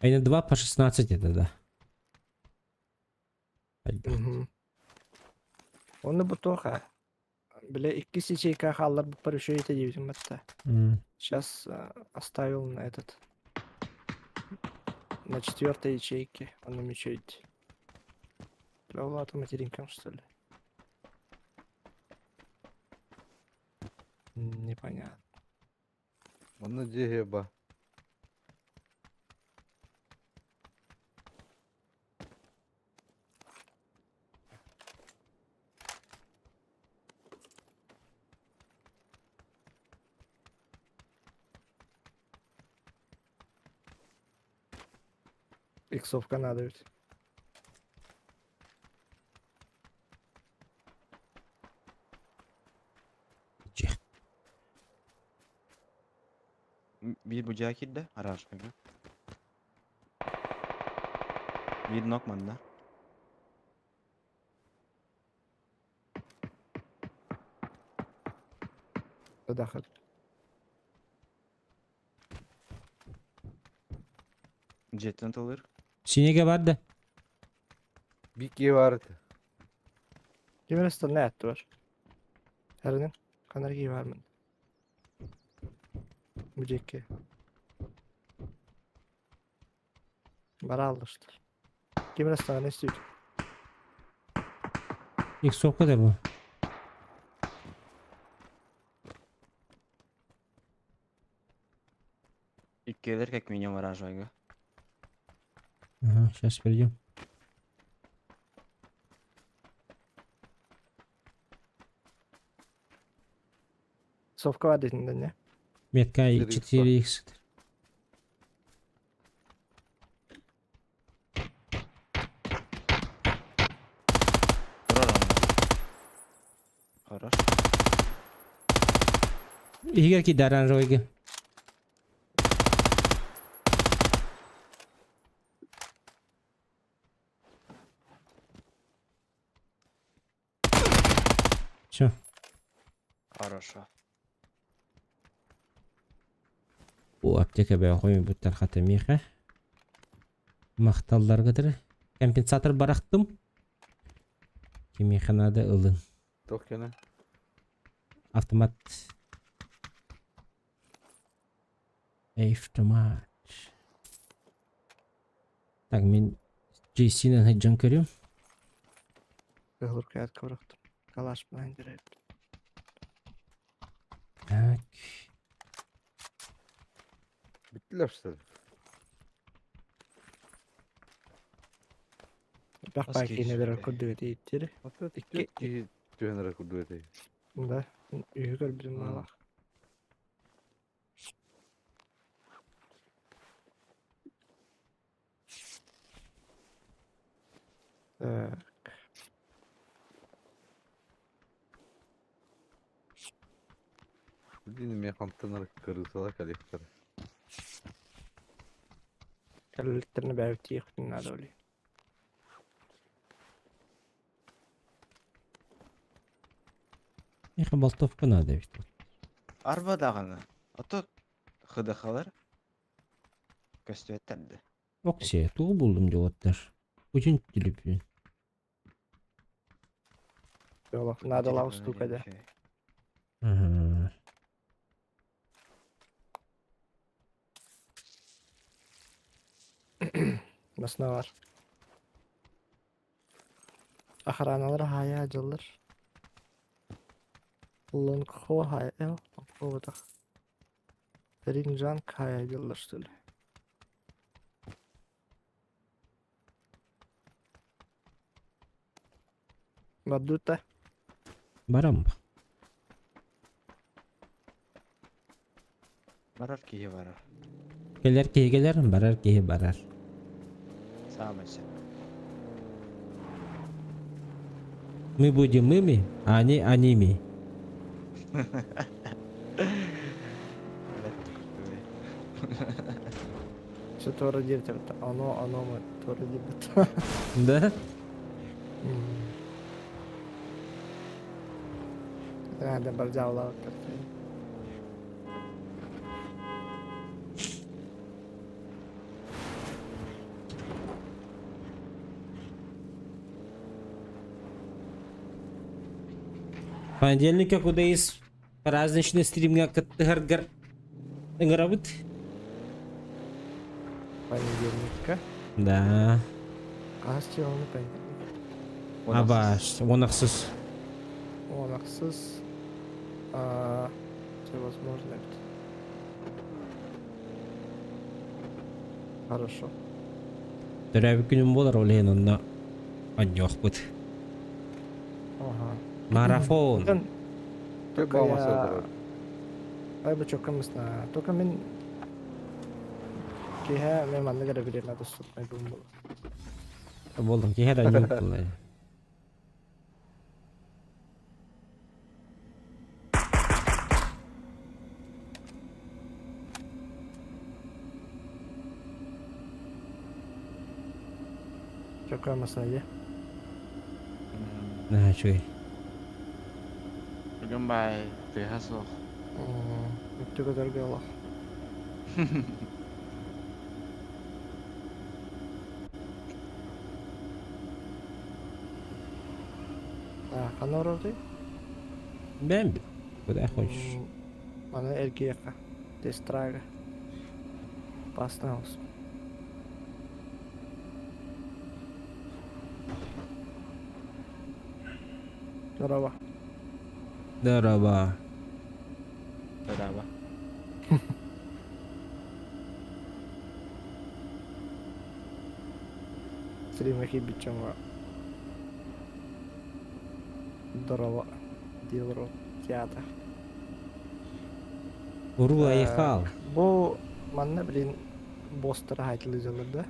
Speaker 1: Айна 2 по 16 это да.
Speaker 6: Onu bu toha. Бля, iki сечейка халлар bu парашюте дивизим hatta. Сейчас оставил на этот. На 4-й ячейке. Он на мечете. Бля, ладно, материнкам что ли? Непонятно.
Speaker 3: Onu diye bak.
Speaker 6: Иксовка надо ведь.
Speaker 2: Bir bucağı kilde arar gibi. Bir nokman da.
Speaker 6: Тадахат.
Speaker 2: Jetten alır.
Speaker 1: Синеге барды.
Speaker 3: Bir ki vardı.
Speaker 6: Kimresta ne etti var? Herinin kanar giy var mı? Mücekke. Bara alıştır. Kimresta ne istiyor?
Speaker 1: Их сколько да bu?
Speaker 2: İlk gelir как minimum arar gibi.
Speaker 1: Ага, сейчас придем.
Speaker 6: Sofka var dediğinde ne?
Speaker 1: Метка
Speaker 3: 4x.
Speaker 1: 4x.
Speaker 2: Vurar ama. Arar.
Speaker 1: Игорь ки оранжевый. Все.
Speaker 2: Хорошо.
Speaker 1: Bu аптека бә қоймай бүттер хаты миха. Мақталдар кадыр. Компенсатор барақтым. Кемеханада ылын.
Speaker 3: Tok yana.
Speaker 1: Автомат. Автомат. Так, мен JC'нен хаджан көрем.
Speaker 6: Kıhılır kıyat kıvırıktım. Kalaş bilen direkt.
Speaker 1: Так.
Speaker 3: Bittiler işte.
Speaker 6: Bak
Speaker 2: Nasıl
Speaker 6: belki
Speaker 2: geçiyor
Speaker 6: neler
Speaker 2: be?
Speaker 6: kurdu ve deyitleri.
Speaker 3: Hatta
Speaker 6: İki-
Speaker 3: ki düğünlere kurdu ödeyi.
Speaker 6: Bunda üyügör bizim
Speaker 3: Hı.
Speaker 6: var.
Speaker 3: Bildiğin mekantanlar kırılsalar kalifler.
Speaker 6: Kaloriklerini belki yıktın da öyle.
Speaker 1: Миха болтовка надо ведь.
Speaker 2: Арбадағыны. Ото хыдықалар. Көстөттерді.
Speaker 1: Оксе, туğu buldum cevaplar. Bugün dilip.
Speaker 6: Yola nada la уступка.
Speaker 1: Ага.
Speaker 6: Nasıl ne var? Охраналар хая жылыр. Лонхо хая. Лонхо да. Ринжан хая жылыр что ли? Бардута.
Speaker 1: Барам.
Speaker 2: Барар кие барар.
Speaker 1: Келер кие келер, барар кие барар.
Speaker 2: Самайся.
Speaker 1: Мы будем мыми, а они аними.
Speaker 6: Все тоже делать. Оно мы тоже делать.
Speaker 1: Да?
Speaker 6: Ada berjauh ke
Speaker 1: Понедельника кудайс праздничный стримге каттыгаргар ыңырабыт.
Speaker 6: понедельника.
Speaker 1: Да.
Speaker 6: Касте он понедельник.
Speaker 1: Абаш, онақсыз.
Speaker 6: Онаксыз. Все возможно. Хорошо.
Speaker 1: Төрәбі күнім болар олейін онна аньоқ бұд.
Speaker 6: Ага.
Speaker 1: Марафон.
Speaker 6: Только
Speaker 3: Только
Speaker 6: я... Ай бы чё камысна. Только мен... Киха мен манны гара билем надо сутмай бумбул.
Speaker 1: Болдың, кейхеді аньоқ болай.
Speaker 6: Чё камысна е?
Speaker 1: Nah, cuy.
Speaker 2: Бүгін бай тыйға соқ.
Speaker 6: Үтті көтерге Allah. Қаны орады?
Speaker 1: Ben bil. Куда хочешь.
Speaker 6: Аны эргияқа. Тестрага. Басна olsun. Здорово.
Speaker 1: Здорово.
Speaker 2: Здорово.
Speaker 6: Стримахи бичонга. Здорово. Дилро. Театр.
Speaker 1: Уру айхал.
Speaker 6: Бу манна билин бостер хайтылы жылырда.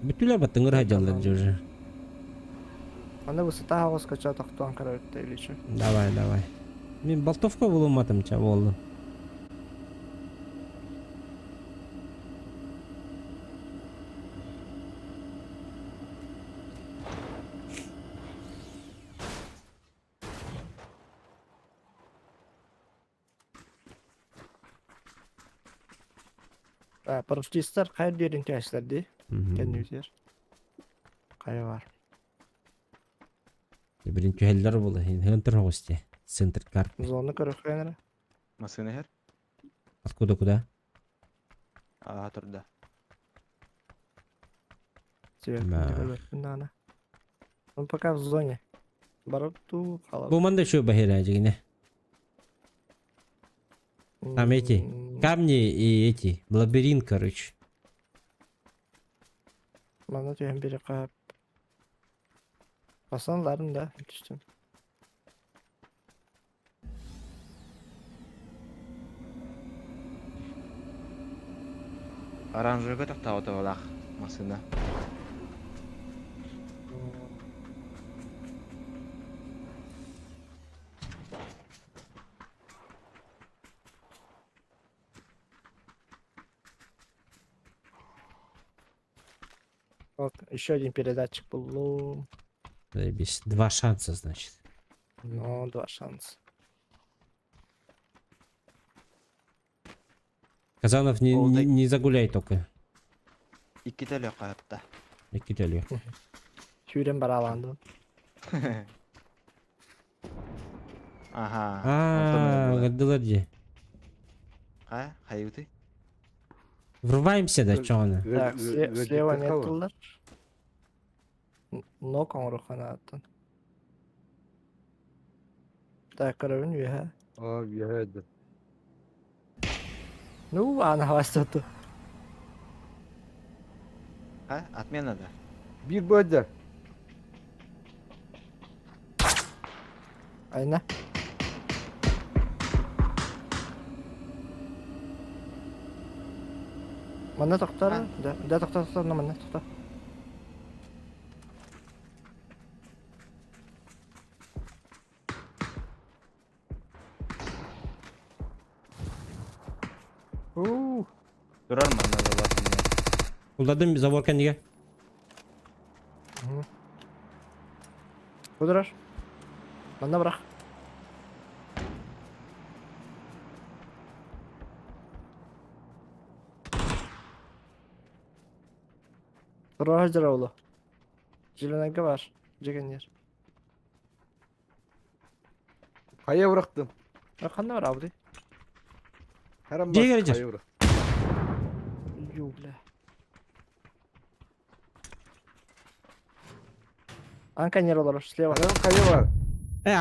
Speaker 1: Бүтүлөр баттыңыр хажалдар жоже.
Speaker 6: Аны бу сыта хавас кача тактуан кара өттө илечи.
Speaker 1: Давай, давай. Мен болтовка булматымча болдум.
Speaker 6: Парашютистер кайер дерин кәшләрди. Кәнүзер. Кайы бар.
Speaker 1: Биринчи хеллер болду. Хентер хосте. Центр карт.
Speaker 6: Зоны көрөккәнер.
Speaker 2: Масыны хер?
Speaker 1: Откуда куда?
Speaker 2: Тұрда.
Speaker 6: Ана. Он пока в зоне. Барату халат.
Speaker 1: Бу манда что бахера жигине? Там эти камни и эти лабиринт, короче.
Speaker 6: Мана тем бери кап. Басанларын да түстүм.
Speaker 2: Оранжевый тақтауы олақ масына.
Speaker 6: Вот, еще один передатчик был.
Speaker 1: Заебись. 2 шанса, значит.
Speaker 6: Ну, 2 шанса.
Speaker 1: Казанов, не загуляй только.
Speaker 2: Икі төлі қайыпта.
Speaker 1: Екі төлі.
Speaker 6: Тюрем бараланды.
Speaker 2: Ага.
Speaker 1: Гаддылар же.
Speaker 2: Қайыпты?
Speaker 1: Врываемся, да, чё она?
Speaker 6: Так, слева нет кулар. Ног он руханаттан. Так, карабин веха.
Speaker 3: Ебеді.
Speaker 6: Ну, ана хвастату.
Speaker 2: Отмена да.
Speaker 3: Bir böldü.
Speaker 6: Айна. Мана тоқтар. Да, тоқта, мана тоқта.
Speaker 2: Durur mu anladın ya?
Speaker 1: Kuldadım zavorkan diye.
Speaker 6: Kudurar. Manda bırak. Durar Hacer oğlu. Jilenenge var. Jegen yer.
Speaker 3: Kaya bıraktım.
Speaker 6: Arkanda var abi.
Speaker 3: Her an
Speaker 1: Diye
Speaker 3: bas
Speaker 1: gelecek.
Speaker 3: kaya bırak.
Speaker 6: Юбля. Анка не роллер, слева.
Speaker 3: Her an kaya var.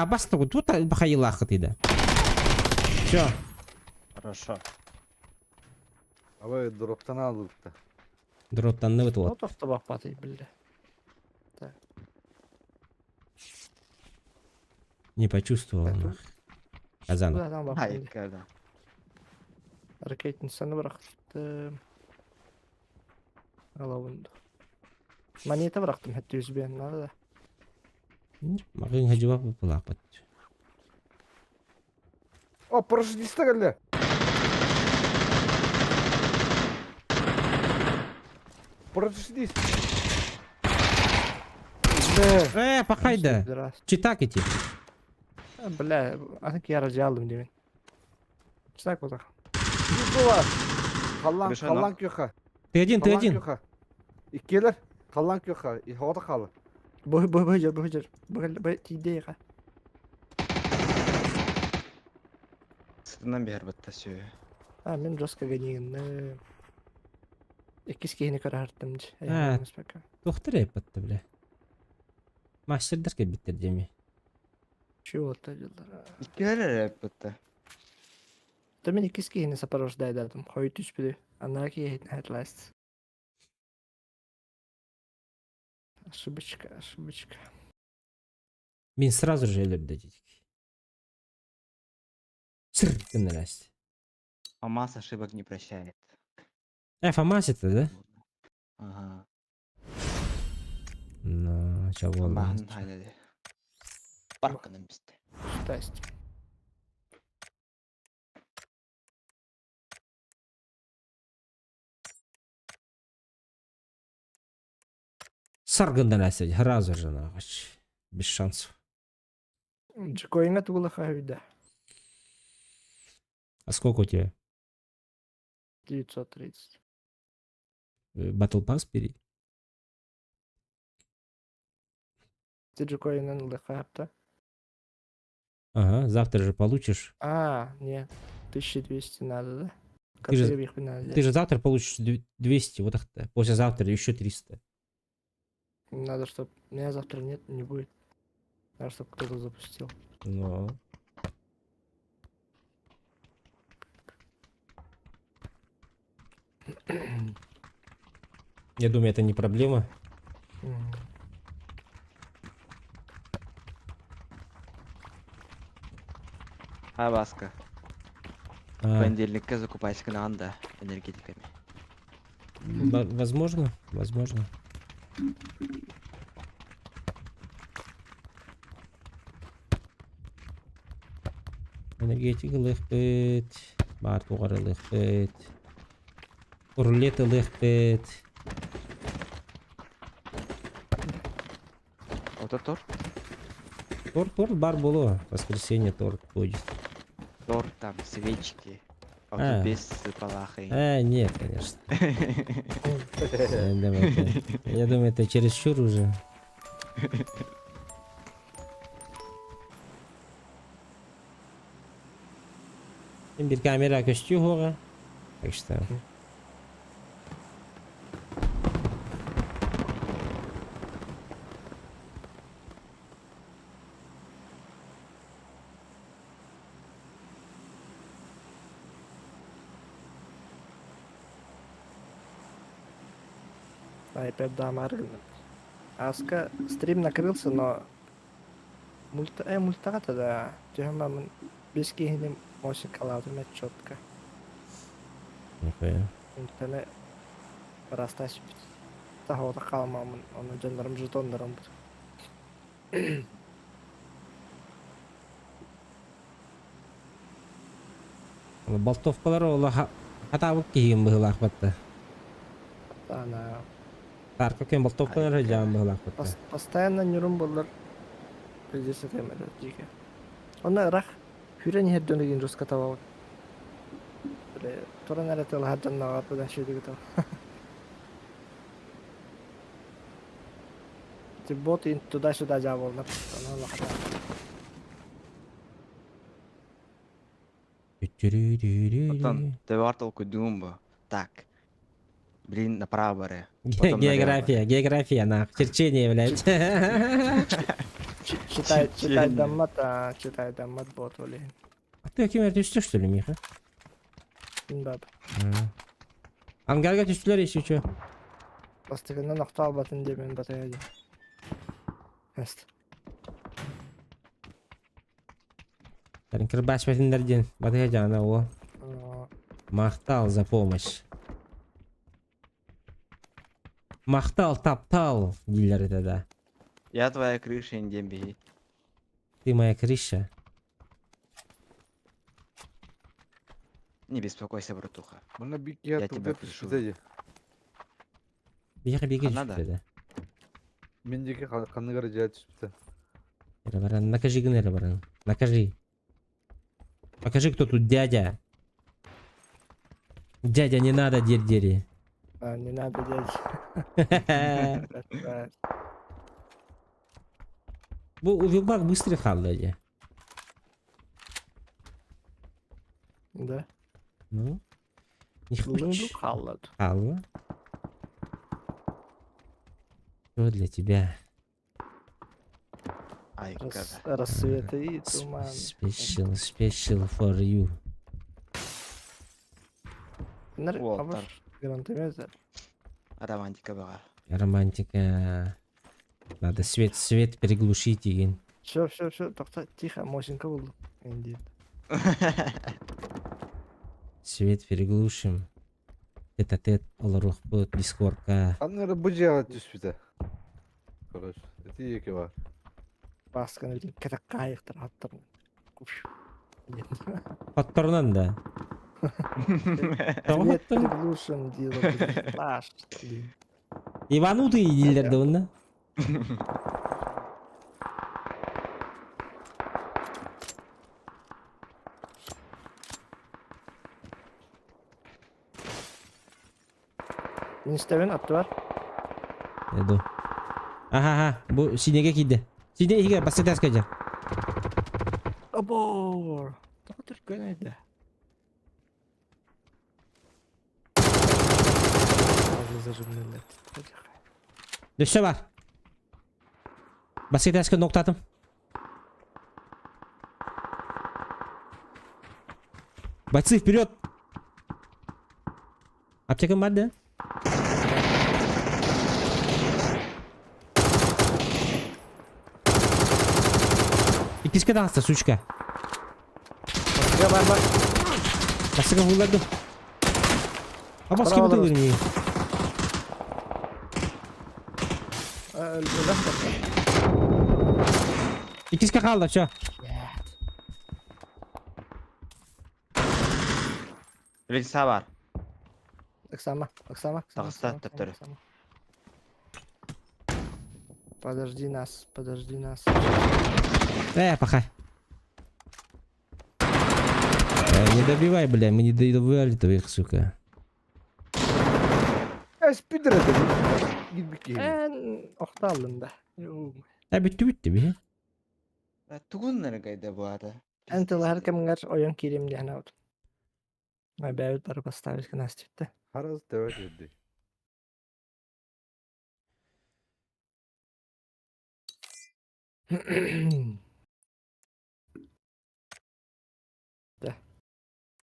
Speaker 1: Абас тут бахайла ахтыда. Все.
Speaker 2: Хорошо.
Speaker 3: Ama drop'tan aldık da.
Speaker 1: Дроптан не
Speaker 6: Ну,
Speaker 1: вытвод.
Speaker 6: тоқта бақпаты, бля.
Speaker 1: Не почувствовал. нах. Казан.
Speaker 6: Бұдан бақпаты.
Speaker 2: Hayır kardeşim.
Speaker 6: Ракетін саны бұрақтым. Алауынды. Монета бұрақтым, хәтті үзбен, надо да.
Speaker 1: Мағын хажуақ бұлақ бат.
Speaker 3: О, парашютиста geldi. Парашютист. Бля.
Speaker 1: Пахайда.
Speaker 6: Раз.
Speaker 1: Читак эти.
Speaker 6: Бля, анки я разжалдым демен. Читак вот так.
Speaker 3: Var. Kallan,
Speaker 2: Düşen
Speaker 3: kallan
Speaker 2: lan.
Speaker 3: köka.
Speaker 1: Ты один, ты
Speaker 3: Kallan
Speaker 1: один.
Speaker 3: köka. İkiler. Kallan köka. Havada kalı.
Speaker 6: Бөжір. Тидейға.
Speaker 2: Сыртынан бер бітті сүйі.
Speaker 6: Мен жосқа генегін. Екіс кейіні кара арттым.
Speaker 1: Тоқтыр еппатты, бля. Мастердер кәбіттер деме.
Speaker 6: Чего то жылдар.
Speaker 2: İkilere rap bitti.
Speaker 6: Да мен екіс кейіні сапарождайдадым. Хой түспіді. Ана кейін әрләс. Ошибочка.
Speaker 1: Мен сразу же өлірді дедік. Сыр, кімді рәсті.
Speaker 2: Амаз ошибок не прощает.
Speaker 1: Фамас это, да?
Speaker 2: Ага.
Speaker 1: Ну, чего было?
Speaker 2: Амағын хайлады. Паркының бізді.
Speaker 6: Счастье.
Speaker 1: Саргында рәсті, сразу же, нағыш. Без шансов.
Speaker 6: Джекоинга тугла хайда.
Speaker 1: А сколько у тебя?
Speaker 6: 930.
Speaker 1: Battle Pass бери.
Speaker 6: Ты Джекоинга лыхапта?
Speaker 1: Ага, завтра же получишь.
Speaker 6: Нет. 1200 надо, да?
Speaker 1: Ты же-
Speaker 6: Кошелек надо.
Speaker 1: Ты же завтра получишь 200, вот так-то. Послезавтра еще 300.
Speaker 6: Надо, чтоб... Меня завтра нет, не будет. Надо, чтоб кто-то запустил.
Speaker 1: Ну. Я думаю, это не проблема.
Speaker 6: Мгм.
Speaker 2: Абаска.
Speaker 1: А,
Speaker 2: Понедельникке закупайся анда энергетиками.
Speaker 1: возможно, возможно. Энергетика лыхпет, бар тугары лыхпет, урлеты лыхпет.
Speaker 2: Вот это
Speaker 1: Торт бар боло, воскресенье торт будет.
Speaker 2: торт, там свечки. А
Speaker 1: А.
Speaker 2: вот без палахи.
Speaker 1: Нет, конечно. Я думаю, это чересчур уже. Bir kamera köşkü hoğa. Так что.
Speaker 6: iPad да, Марган. Аска, стрим накрылся, но Мультага да. Тема мен без кихинем музыкаларды мет чётко.
Speaker 1: Нихуя.
Speaker 6: Интернет растащит. Тахота калмамын. Оны жандарым жетондарым.
Speaker 1: Болтовкалар ола хатабык киген быһылаах батта.
Speaker 6: Ана
Speaker 1: Тарка кен болтовкалар жаан быһылаах батта.
Speaker 6: постоянно нюрум болар. Придется темелер диге. Оны рах хүрен хеддөнеген руска табау. Биле торан аратыл хаддан нагар да шедиге тав. Ти бот ин туда-сюда жаболнар. Оны лахата.
Speaker 2: Потом ты вартал кудумбу. Так. Блин, направо бери. Потом налево.
Speaker 1: География, на черчение, блядь.
Speaker 6: Читай даммат бот оли.
Speaker 1: А ты кем düştü что ли, Миха?
Speaker 6: Бинбаб.
Speaker 1: Ангарга düştüler еще что?
Speaker 6: Пластиканна нокта албатын демен батаяды. Эст.
Speaker 1: Sen kırbaç metinlerden batacağına o. Мақтал за помощь. Мақтал, таптал, дилер это да.
Speaker 2: Я твоя крыша, индем беги.
Speaker 1: Ты моя крыша.
Speaker 2: Не беспокойся, братуха.
Speaker 3: Bana bir
Speaker 2: Я
Speaker 3: kıyat
Speaker 2: тебя
Speaker 3: tutup
Speaker 2: пишу.
Speaker 3: bitecek.
Speaker 1: Bir беги
Speaker 2: Надо.
Speaker 1: düştü.
Speaker 3: Mendeki kanı karacağı çıktı.
Speaker 1: Баран, накажи гнера, баран. Накажи. Покажи, кто тут дядя. Дядя, не надо дерь-дери.
Speaker 6: Не надо делать.
Speaker 1: Bu Wilbak быстро kaldı ya.
Speaker 6: Да.
Speaker 1: Ну. Не
Speaker 6: Лунду
Speaker 1: хочешь?
Speaker 6: халлад.
Speaker 1: Халва? Что для тебя?
Speaker 2: Ай, когда.
Speaker 6: Рассветы и туман.
Speaker 1: Special for you.
Speaker 2: Уолтер.
Speaker 6: Гарантимезер.
Speaker 2: Романтика была.
Speaker 1: Романтика. Надо свет приглушить и...
Speaker 6: Все, тоқта, тихо, мощенько болды. Енді.
Speaker 1: Свет приглушим. Тет-а-тет, оларухпы, дискордка.
Speaker 3: Kanları bıcağı düştü. Konuş. Eti yeki var.
Speaker 6: Басқаны білген кәтік қайықтыр аттыр.
Speaker 1: Потторнан да.
Speaker 6: Свет приглушен дейді. Флаш.
Speaker 1: Иванутый дилерді оны.
Speaker 6: Не істеуін атты бар.
Speaker 1: Еду. Аха, bu sinege kide. Sine иге басыта скажа.
Speaker 6: Абор. Тоқ түркен еді. Зажимнелер.
Speaker 1: Düşse var. Басыта ска ноктатым. Бойцы вперед! Аптека бар да? İkisi de hasta suçka.
Speaker 6: Бар.
Speaker 1: Басыга вулады. Абас
Speaker 6: Bravo,
Speaker 1: кибіті
Speaker 6: bravo.
Speaker 1: өрмейі. İkisi kaldı şu.
Speaker 2: Лиса бар.
Speaker 6: Оксама.
Speaker 2: Тағыста, тәптірі.
Speaker 6: Подожди нас.
Speaker 1: Пахай. Не добивай, бля, мы не добивали твоих, сука.
Speaker 3: Spider edelim. Git bir kere.
Speaker 6: Оқты алдым да.
Speaker 1: Bitti bir.
Speaker 2: Тугуннары кайда бары.
Speaker 6: Әнтілі әркімгер ойын керемде әне ауды. Бәуіт бары поставить кінас тіпті.
Speaker 3: Haraz devam edildi.
Speaker 6: Да.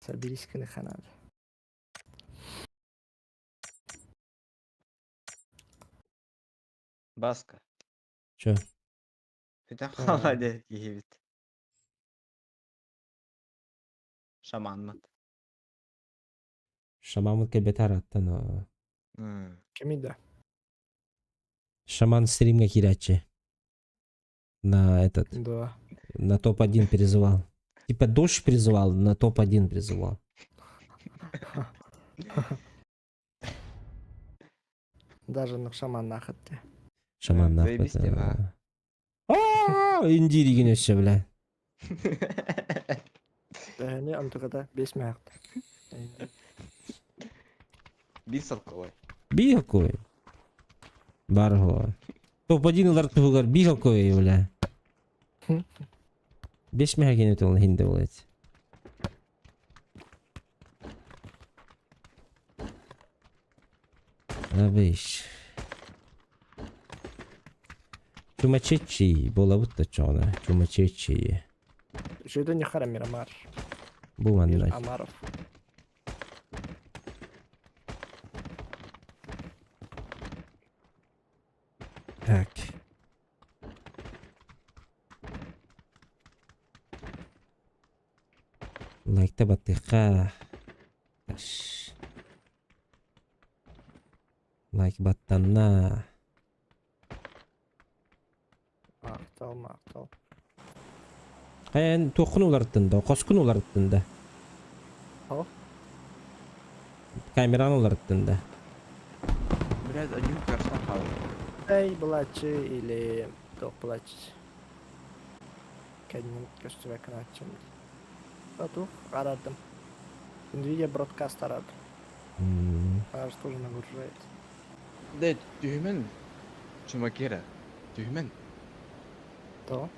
Speaker 6: Соберись кіні қанады.
Speaker 2: Баска.
Speaker 1: Что?
Speaker 2: Күтә кала де киһибит. Шаманмыт.
Speaker 1: Шаман кебетар аттан.
Speaker 6: Kim idi?
Speaker 1: Шаман стримга кирячи. На этот,
Speaker 6: Да.
Speaker 1: на топ-1 призывал. Типа дождь призывал, на топ-1 призывал.
Speaker 6: Даже на шаман нахатты.
Speaker 1: Шаман
Speaker 2: Заебись
Speaker 1: нахуй.
Speaker 2: тебе, а?
Speaker 1: Инди деген өссе, бля.
Speaker 6: Не, антығада 5 мәғді.
Speaker 2: Бир салкылай.
Speaker 1: Би какой? Барго. Топ-1 олар тугар би какой, бля. 5 мәға кен өте ол хинде болады. Абиш. Чумачечи бола бутта чона. Чумачечи.
Speaker 6: Жөйді не қара Мирамар.
Speaker 1: Бу
Speaker 6: Мир
Speaker 1: мандаш.
Speaker 6: Амаров.
Speaker 1: Так. Лайкта баттыха. Таш. Лайк баттанна.
Speaker 6: Мақтал.
Speaker 1: Каян тоқын олардында, қоскын олардында.
Speaker 6: Ау?
Speaker 1: Камеран олардында.
Speaker 2: Biraz acım karşıdan kaldı.
Speaker 6: Эй, Булачы или Тоқ Булачы. Кәдімін көстігі канатчым. Тух, арадым. Nvidia бродкаст арадым. Аж тоже нагружает.
Speaker 2: Да, düğmen. Çumakera. Düğmen.
Speaker 6: То?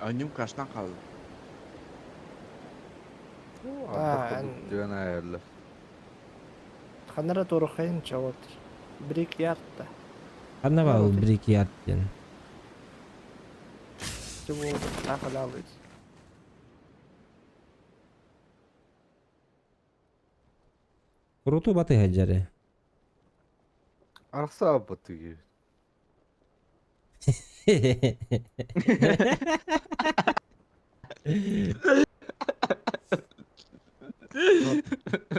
Speaker 2: Acım karşıdan kaldı.
Speaker 3: Düğün ayarlı.
Speaker 6: Ханара торухайын чават. Брик ятта.
Speaker 1: Қана бал брик ярттен.
Speaker 6: Чего тахалалыз.
Speaker 1: Құруту баты хаджары.
Speaker 3: Арса абы түгі.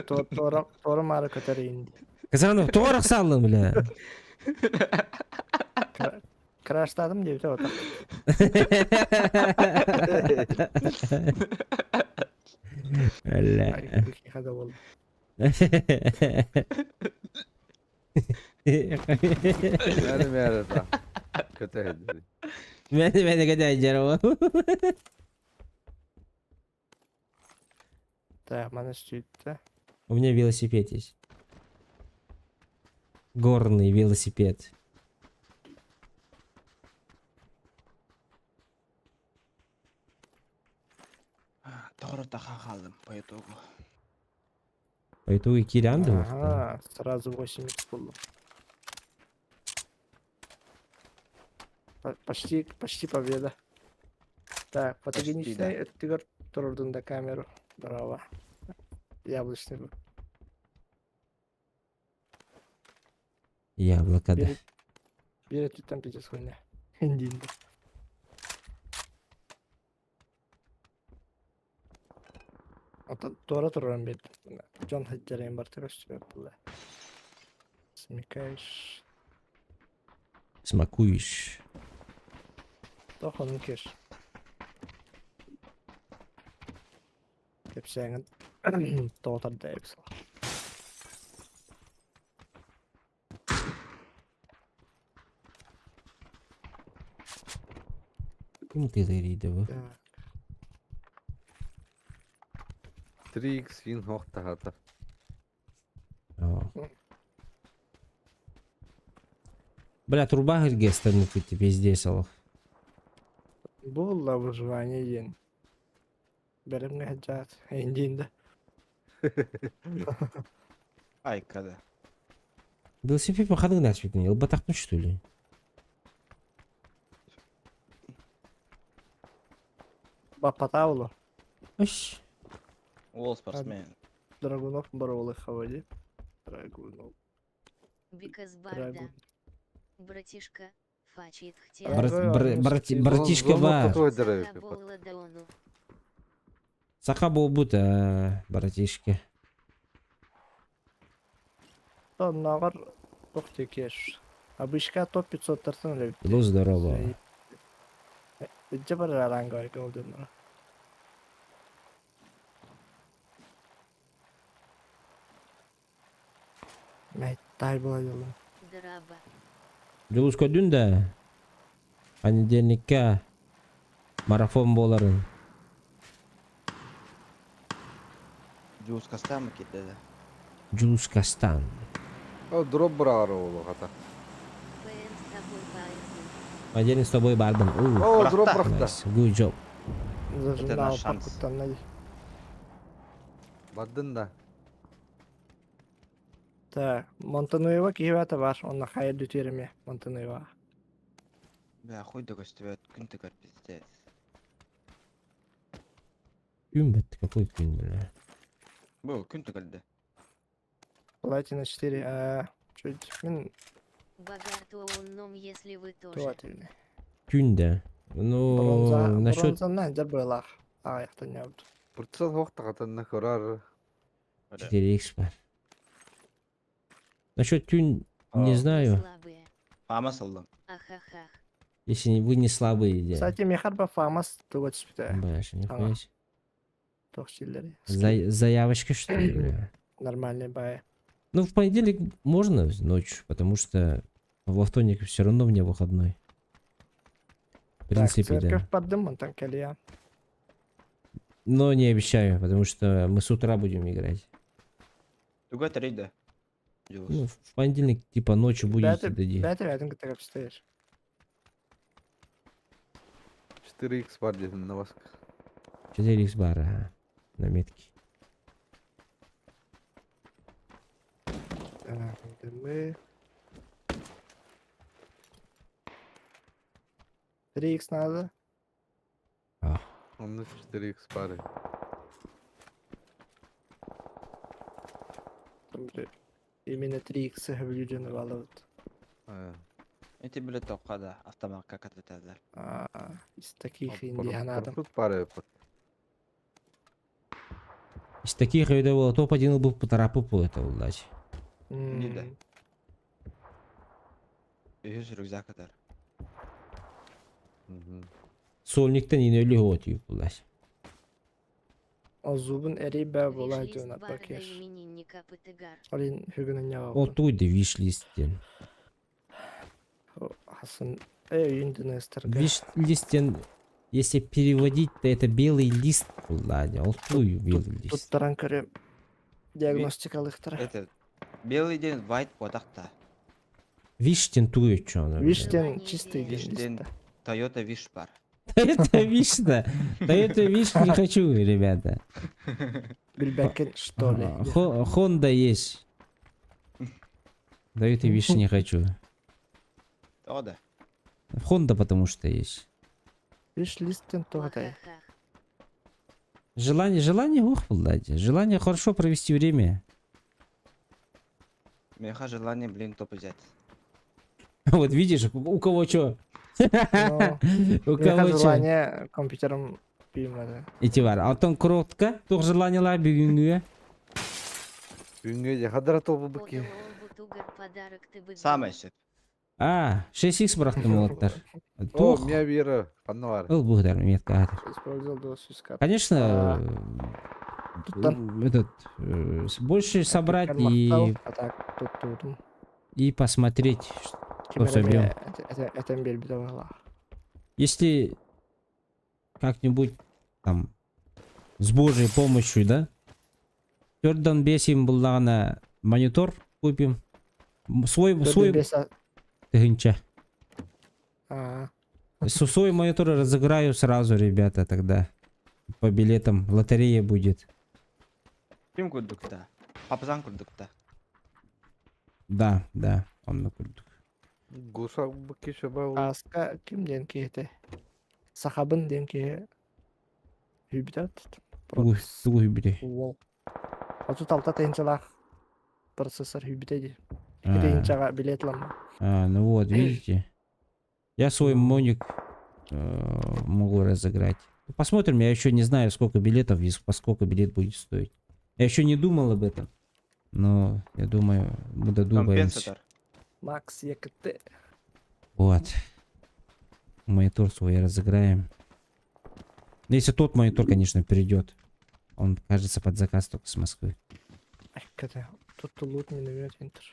Speaker 6: Торы мары көтерейін.
Speaker 1: Кызаны тоғырық салдың, бля.
Speaker 6: Краштадым деп отақ.
Speaker 1: Бля.
Speaker 6: Хада болды.
Speaker 3: Benim yarıda. Kötü hediydi.
Speaker 1: Beni kadar haджары ол.
Speaker 6: Так, мана сөйтті.
Speaker 1: У меня велосипед есть. Горный велосипед.
Speaker 2: Doğru takan kaldım по итогу.
Speaker 1: По итогу Кириан думал.
Speaker 6: Ага, сразу 8х было. Почти победа. Так, фотогеничный өттігір тұрырдың да камеру. Браво. Яблочный был.
Speaker 1: Яблоко, да.
Speaker 6: Берет там пиздец хуйня. Индинді. Тора тұрған бет. Джон хаджарайын бар тірі үстібе бұл. Смекаешь.
Speaker 1: Смакуешь.
Speaker 6: Тоқының кеш. Кепсеңін тоғытар дәйіп сала.
Speaker 1: Кім тылырыйды бұл?
Speaker 3: 3x вин хоқта хата.
Speaker 1: Бля, труба гергестен күтті пизде салық.
Speaker 6: Бұл да выживание ен. Бәрімге хаджат. Индинді.
Speaker 2: Ай, когда.
Speaker 1: Велосипед походу нас видно, елбатахнуть что ли?
Speaker 6: Бапатаулу.
Speaker 1: Ось.
Speaker 2: Ол спортсмен.
Speaker 6: Драгунов боровали хавади. Драгунов.
Speaker 4: Because Барда.
Speaker 6: Драгун.
Speaker 4: Братишка, фачит
Speaker 1: Братишка бар. Сака болбут, братишка.
Speaker 6: Нагар тохтекеш. Обычка топ 500 тарсан эле.
Speaker 1: Ну, здорово.
Speaker 6: Иджа бар ранга голден. Тай была дело.
Speaker 4: Драба.
Speaker 1: Julus kodun da понедельника марафон боларын.
Speaker 2: Juice кастамы кетеді.
Speaker 1: Julus Кастан.
Speaker 3: О, дроп брағары олу қата.
Speaker 4: ПН с тобой поехал.
Speaker 1: Понедельник с тобой бардым.
Speaker 3: О, дроп
Speaker 2: Брахта.
Speaker 3: брақта.
Speaker 1: Nice. Good job.
Speaker 6: Зажимал
Speaker 2: наш шанс.
Speaker 6: покуттан.
Speaker 3: Баддын да.
Speaker 6: Так, Монтануева киевата бар, онна хайыр дүтереме, Монтануева.
Speaker 2: Бля, хуй дөгөстүбөт, күн төгөр пиздец.
Speaker 1: Күн бітті, какой күн, бля.
Speaker 2: Бұл күн төгөлдү.
Speaker 6: Платина 4, чуть, мен
Speaker 4: Богату умном, если вы тоже.
Speaker 6: туательный.
Speaker 1: Күн да. Ну, насчет...
Speaker 6: Бронзаннан жар бойлақ, аяқтан яуды.
Speaker 3: Бұртсал хоқта қатанна көрар.
Speaker 1: 4х бар. Насчет күн, не
Speaker 2: О.
Speaker 1: знаю.
Speaker 4: Слабые.
Speaker 2: Фама сылдың.
Speaker 4: Ахахах.
Speaker 1: Если вы не слабые, да.
Speaker 6: Кстати, мехар ба фамас тугот спита,
Speaker 1: Баша, не
Speaker 6: Ага.
Speaker 1: понимаешь?
Speaker 6: тохчиллери.
Speaker 1: Заявочка, что ли, бля?
Speaker 6: Нормальный бай.
Speaker 1: Ну, в понедельник можно ночью, потому что во вторник все равно мне выходной. В принципе,
Speaker 6: Так,
Speaker 1: да.
Speaker 6: церковь поддым, он там калья.
Speaker 1: Но не обещаю, потому что мы с утра будем играть.
Speaker 2: Түгө тірейді.
Speaker 1: Ну, в понедельник, типа, ночью будете дойти.
Speaker 6: Бәті бәтін кітігіп стоишь.
Speaker 3: 4х бар дедім на басқа.
Speaker 1: 4х бар, ага, на метке.
Speaker 6: Так, енді мы... 3х надо.
Speaker 3: Onun 4х бар.
Speaker 6: Там бір именно 3х хөвілудені балауд.
Speaker 2: Эти билет тоққада автоматқа кататазар.
Speaker 6: Из таких инди анадам.
Speaker 3: Тут бар.
Speaker 1: Из таких я было топ-1 был поторопу это удачи.
Speaker 2: Ниде. Үйіз рюкзак атар.
Speaker 1: Сольниктен yine öyle отıyor удачи.
Speaker 6: О зубын әрей бә болай
Speaker 4: Вишлист
Speaker 6: дөнат
Speaker 4: барда
Speaker 6: бакеш.
Speaker 4: именинника Патыгар.
Speaker 6: Олин хүгінін ява
Speaker 1: Вот туйды виш-листен.
Speaker 6: Хасын үйіндіні стырға.
Speaker 1: Виш-листен, если переводить, то это белый лист Владя. Вот туй белый лист.
Speaker 6: Туттаран көрі диагностикалықтыр.
Speaker 2: Это белый ден white потақта.
Speaker 1: Виштен туй что она.
Speaker 6: Виштен чистый
Speaker 2: Виштен.
Speaker 6: лист.
Speaker 2: Toyota Wish бар.
Speaker 1: Это виш, да. Да это виш не хочу, ребята.
Speaker 6: Гүлбәкен, что ли?
Speaker 1: Honda есть. Да это виш не хочу.
Speaker 2: О да.
Speaker 1: Honda потому что есть.
Speaker 6: Виш листен тоғытай.
Speaker 4: Ахахах.
Speaker 1: Желание ух, Владя. Желание хорошо провести время.
Speaker 2: Меха желание, блин, топ взять.
Speaker 1: Вот видишь, у кого что. У кого
Speaker 6: Меха
Speaker 1: что.
Speaker 6: желание компьютером büyümedi.
Speaker 1: Эти var. Алтын кротка. Тух желаниялар бүгүнгү.
Speaker 3: Бүгінге де қадыра тобы
Speaker 4: Подал
Speaker 3: бүке.
Speaker 4: Олбутугар подарок ты бы.
Speaker 2: Самый сөп.
Speaker 1: 6х бырактым олоттар.
Speaker 3: О,
Speaker 1: Тух.
Speaker 3: мия бері. Қанна бар.
Speaker 1: Ыл бугдар метка.
Speaker 6: Использовал досыска.
Speaker 1: Конечно, этот больше собрать
Speaker 6: А так, тут тут.
Speaker 1: и посмотреть, что соберем.
Speaker 6: Это бельбі давала.
Speaker 1: Если как-нибудь там с Божьей помощью, да, Jordan бесим на монитор купим. Свой тыгынча. Свой монитор разыграю сразу, ребята, тогда по билетам лотерея будет.
Speaker 2: Ким күрдікті? Папазан күрдікті.
Speaker 1: Да, он накурдук.
Speaker 3: Гушақ бүке шаба ол.
Speaker 6: Аска кимден кейті? Сахабын ден кей. Хүбітат.
Speaker 1: Тугу бире.
Speaker 6: Уол. Отут алта тейнчалақ. Процессор хүбітеді. Тейнчаға билет ламма.
Speaker 1: Ну вот, видите. Я свой моник могу разыграть. Посмотрим, я еще не знаю, сколько билетов и по сколько билет будет стоить. Я еще не думал об этом. Но я думаю, мы додумаемся.
Speaker 2: Компенсатор.
Speaker 6: Макс ЕКТ.
Speaker 1: Вот. Монитор свой разыграем. Если тот монитор, конечно, перейдет. Он, кажется, под заказ только с Москвы.
Speaker 6: ЕКТ. Тут лут не наверное, интер.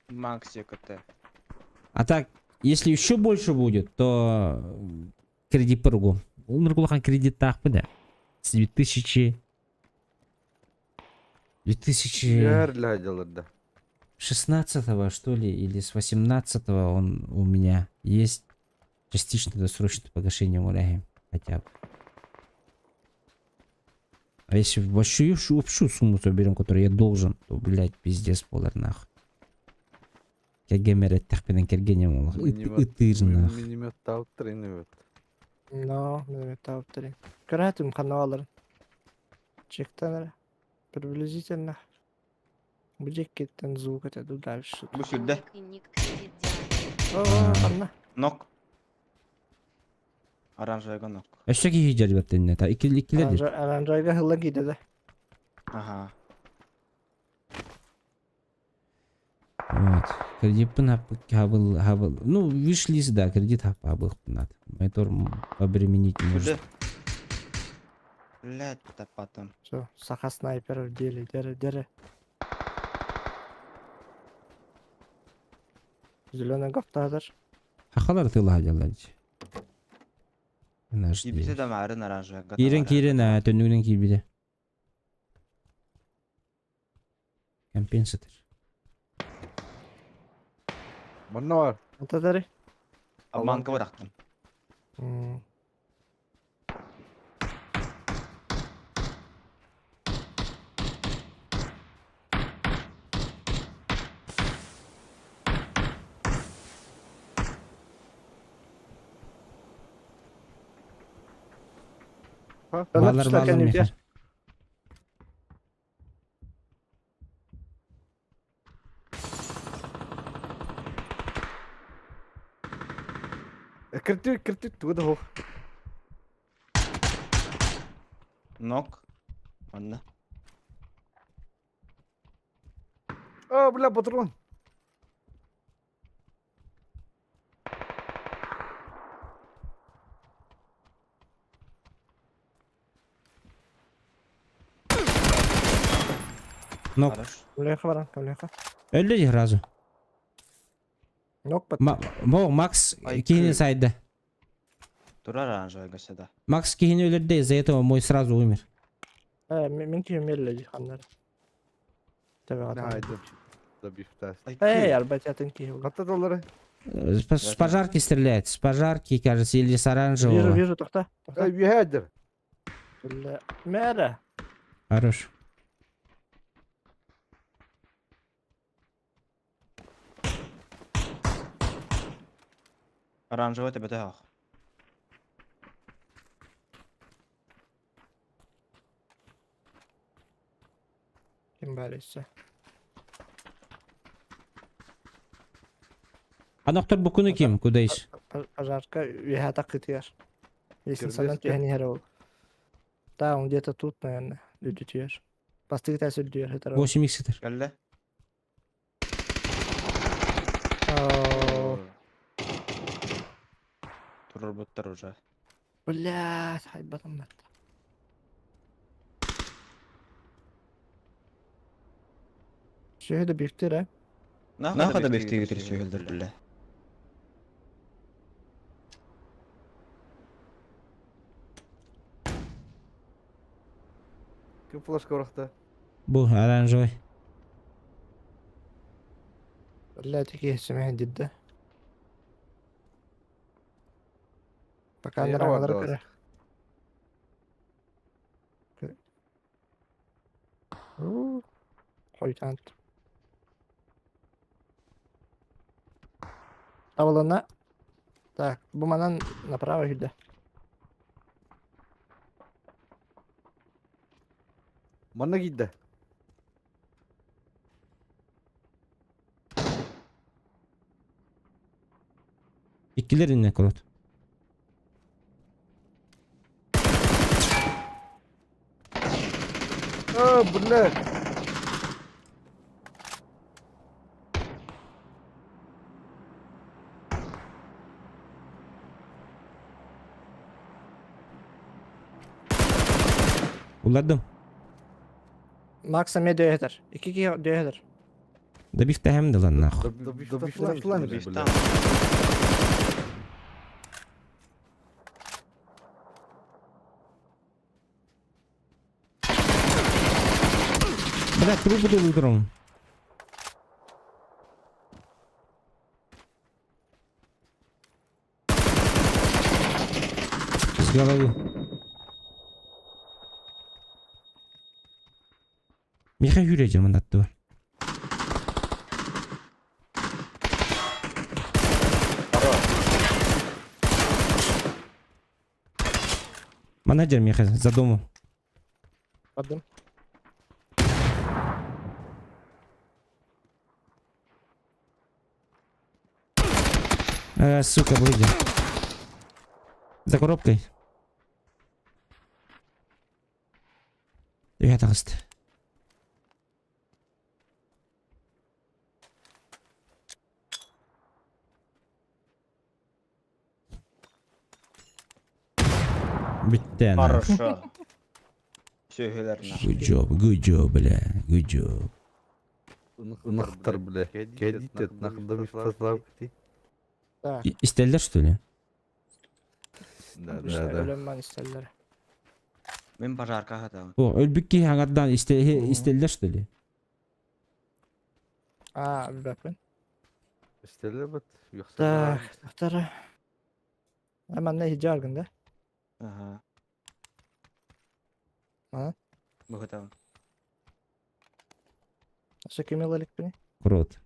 Speaker 2: Макс ЕКТ.
Speaker 1: А так, если еще больше будет, то кредит пыргу. Умер кулахан кредит так да. С 2000... 2016
Speaker 3: Герлядаларда.
Speaker 1: что ли, или с 18 он у меня есть частично досрочное погашение мурахи. Хотя бы. А если вообще общую сумму заберем, которую я должен, то, блядь, пиздец полар нахуй. Кегемерет тахпенен кергенем олах. Итыр нахуй.
Speaker 3: Минимет таутрин.
Speaker 6: Но, наверное, тавтори. Каратым каналар. Чектанер. Приблизительно. Будет кеттен звук это дальше.
Speaker 2: Бу сюда.
Speaker 4: Ник и ник кредит диагноз.
Speaker 6: О, канна.
Speaker 2: Нок. Оранжевый нок.
Speaker 1: А что такие гидер баттен та? Ikilidir.
Speaker 6: Аранжайга хылла гиде да.
Speaker 2: Ага.
Speaker 1: Вот. Кредит хабыл. Ну, виш-лист, да, кредит хабыл. Надо. Монитор обременить может.
Speaker 2: Сюда. Блядь, это потом.
Speaker 6: Все, саха снайпер в деле. Дере. Зеленый гафтадыр.
Speaker 1: Хахалар тыла хадяллади. Наш
Speaker 2: Кибисе
Speaker 1: değil.
Speaker 2: да марын оранжевый.
Speaker 1: Кирен, а тönüğünün кибиде. Компенсатор.
Speaker 3: Манна бар.
Speaker 6: Это дари.
Speaker 2: Обманка бырақтым.
Speaker 1: Балар мехер.
Speaker 3: Киртик, туда хо.
Speaker 2: Нок. Ладно.
Speaker 3: А, бля, патрон.
Speaker 1: Нок.
Speaker 2: Хорош.
Speaker 6: Кулеха баран, кулеха.
Speaker 1: Öldü разу.
Speaker 6: Нок бат.
Speaker 1: Макс
Speaker 2: Ай,
Speaker 1: кихини
Speaker 2: кы.
Speaker 1: сайда.
Speaker 2: Тур оранжевый сюда.
Speaker 1: Макс кихини өлерде, из-за этого мой сразу умер.
Speaker 6: Мен ким мелледи ханнар. Тебе
Speaker 3: Ne
Speaker 6: гата.
Speaker 3: haydi. Da biftas.
Speaker 6: Эй, арбатятын ки.
Speaker 3: Hatta doları.
Speaker 1: С пожарки стреляет. С пожарки, кажется, или с оранжевого.
Speaker 6: Вижу, тохта.
Speaker 3: Ay bir haydir.
Speaker 6: Мэра.
Speaker 1: Хорош.
Speaker 2: Оранжевый тебе тах.
Speaker 6: Ким барысы.
Speaker 1: Аноқтар бүкіні кем, кудайш?
Speaker 6: Пожарка, я так кытыяр. Если
Speaker 3: Кирбес
Speaker 6: санан
Speaker 3: кем?
Speaker 6: тихо не херол. Да, он где-то тут, наверное, лютитер. Постык та сюльдер, это
Speaker 1: 8 икситер.
Speaker 2: Geldi. Турur буттар уже.
Speaker 6: Блядь, хайбатым бат. Şöyle biriktir ha.
Speaker 2: Нахуй да бегти götürüsü öldürdüler.
Speaker 3: Kim flaşka bıraktı?
Speaker 1: Bu оранжевый.
Speaker 6: Блядь, такие семьи дидда. Пока
Speaker 3: Я
Speaker 6: не
Speaker 3: рад
Speaker 6: равно
Speaker 3: вас.
Speaker 6: Хуй тант. Тавлана. Так, буманан направо иди.
Speaker 3: Manna gitti.
Speaker 1: İkkiler inne kolot.
Speaker 6: Bu ne?
Speaker 1: Uladım.
Speaker 6: Maksimum döyheder. 2 döyheder.
Speaker 1: Da bir hem de lan nah.
Speaker 3: Da bir
Speaker 2: Bir
Speaker 3: falan
Speaker 2: tam.
Speaker 1: Бля, трубу долдырым. С головы. Миха yürüyeceğim anlattı var. Менеджер Миха за домом.
Speaker 6: Adım.
Speaker 1: Сука, выйди. За коробкой. Я таст. Bitti ana.
Speaker 2: Хорошо. Söylерler.
Speaker 1: Good job, бля. Good job.
Speaker 3: Нахтар, бля. Кедит, нахда ми втаславки.
Speaker 6: Da.
Speaker 1: İsterler что ли?
Speaker 3: Да,
Speaker 6: İşte
Speaker 3: да, да.
Speaker 6: ölen isterler.
Speaker 2: Ben пожарка хатам.
Speaker 1: О, ölbükki hangardan isterler что ли?
Speaker 6: Bir bakın.
Speaker 3: İsterler bak. Yoksa
Speaker 6: Da. Daktara. Hemen ne jargında?
Speaker 2: Ага.
Speaker 6: Ha?
Speaker 2: Bu хатам.
Speaker 6: Nasıl kimyalık beni?
Speaker 1: Крот.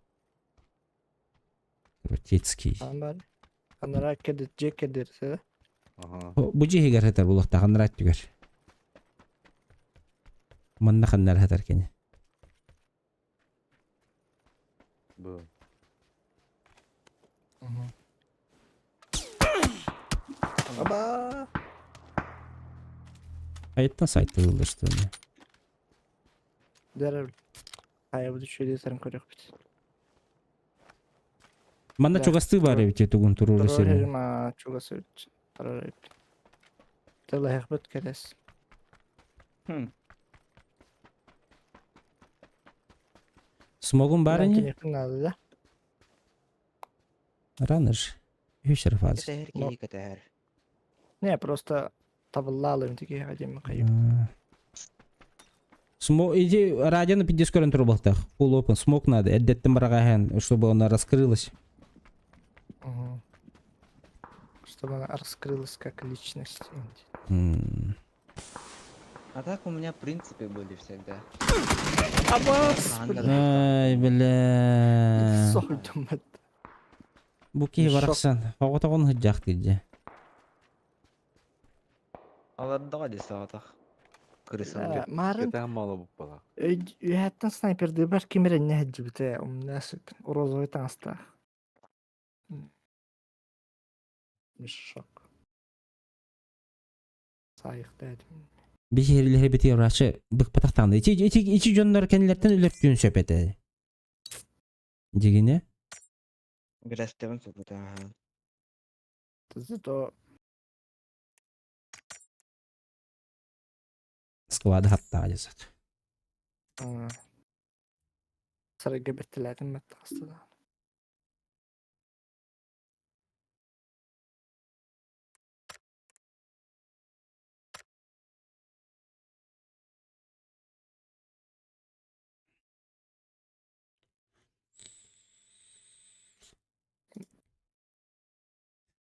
Speaker 1: Кротецкий.
Speaker 6: Tamam bari. Kanara kedi, cek kedirse.
Speaker 3: Ага.
Speaker 1: Bu jihigar hatar bulakta kanrat tüger. Manna kannar hatar kene.
Speaker 3: Bu.
Speaker 6: Aba.
Speaker 1: Ayettan saytta yollaştı öyle.
Speaker 6: Derer. Hayır bu düşüyor sen koruyup bit.
Speaker 1: Manna
Speaker 6: Да.
Speaker 1: çok astı var evi tugun tururu seri.
Speaker 6: Terörüm çok asıl. Terörüm. Tela hekbet keres.
Speaker 1: Smogun bari
Speaker 6: Belki
Speaker 1: ne?
Speaker 6: yakın aldı da.
Speaker 1: Runner. Hüşer faz.
Speaker 2: Кетер
Speaker 6: Но-
Speaker 2: ки кетер.
Speaker 6: Не, просто табыллалым тики hadим кайып.
Speaker 1: Смок, иди, радио на 50 скорен трубалтах. Full open. Смок надо. Эддеттен барагахан, чтобы она раскрылась.
Speaker 6: Чтобы она раскрылась как личность.
Speaker 2: А так у меня принципы были всегда.
Speaker 6: Абас!
Speaker 1: Ай, бля.
Speaker 6: Сойдum ben.
Speaker 1: Bu ki
Speaker 6: Şok.
Speaker 1: varaksan. Hawata onu hıcak dedi.
Speaker 2: Аларда да сагатах. Крыса.
Speaker 6: Марын
Speaker 3: Кетен малы буп бала.
Speaker 6: üyhätten sniperdi bir kimere ne hacı bite. Nasıl rozovay tanısta. Şok. Sayık dedim.
Speaker 1: Bir şehirleri biti yavraşı bık pataktandı. İçi jonlar kendilerden ölüp gün söpete. Degine?
Speaker 2: Biraz devam sokuta.
Speaker 6: Zато
Speaker 1: Skvada hatta acısat.
Speaker 6: sıra gebettilerdim ben hasta.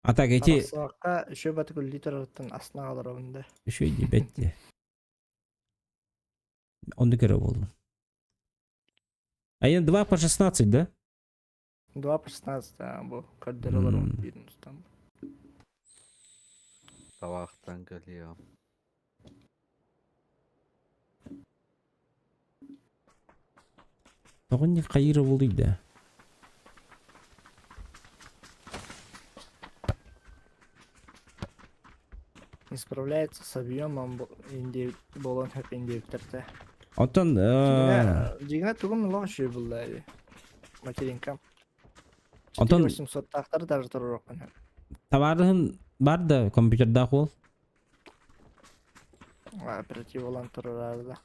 Speaker 1: Ata geçi
Speaker 6: Arasaka şu batık literatın asna alır onda.
Speaker 1: şu dibetti. Onu göre oldum. Ayın 2 по 16, да?
Speaker 6: 2 по 16 bu kadrolar
Speaker 1: Hmm.
Speaker 6: birini tutam.
Speaker 3: Sabahtan geliyor.
Speaker 1: Тоғын не қайыры болдыйды.
Speaker 6: справляется с объемом болон хэп индивидуальте.
Speaker 1: Отон
Speaker 6: Дигна тугум лоши буллари. Материнкам.
Speaker 1: Отон
Speaker 6: 800 тахтар даже турурокан.
Speaker 1: товарың бар да компьютерда ол.
Speaker 6: Оператив olan турурарда.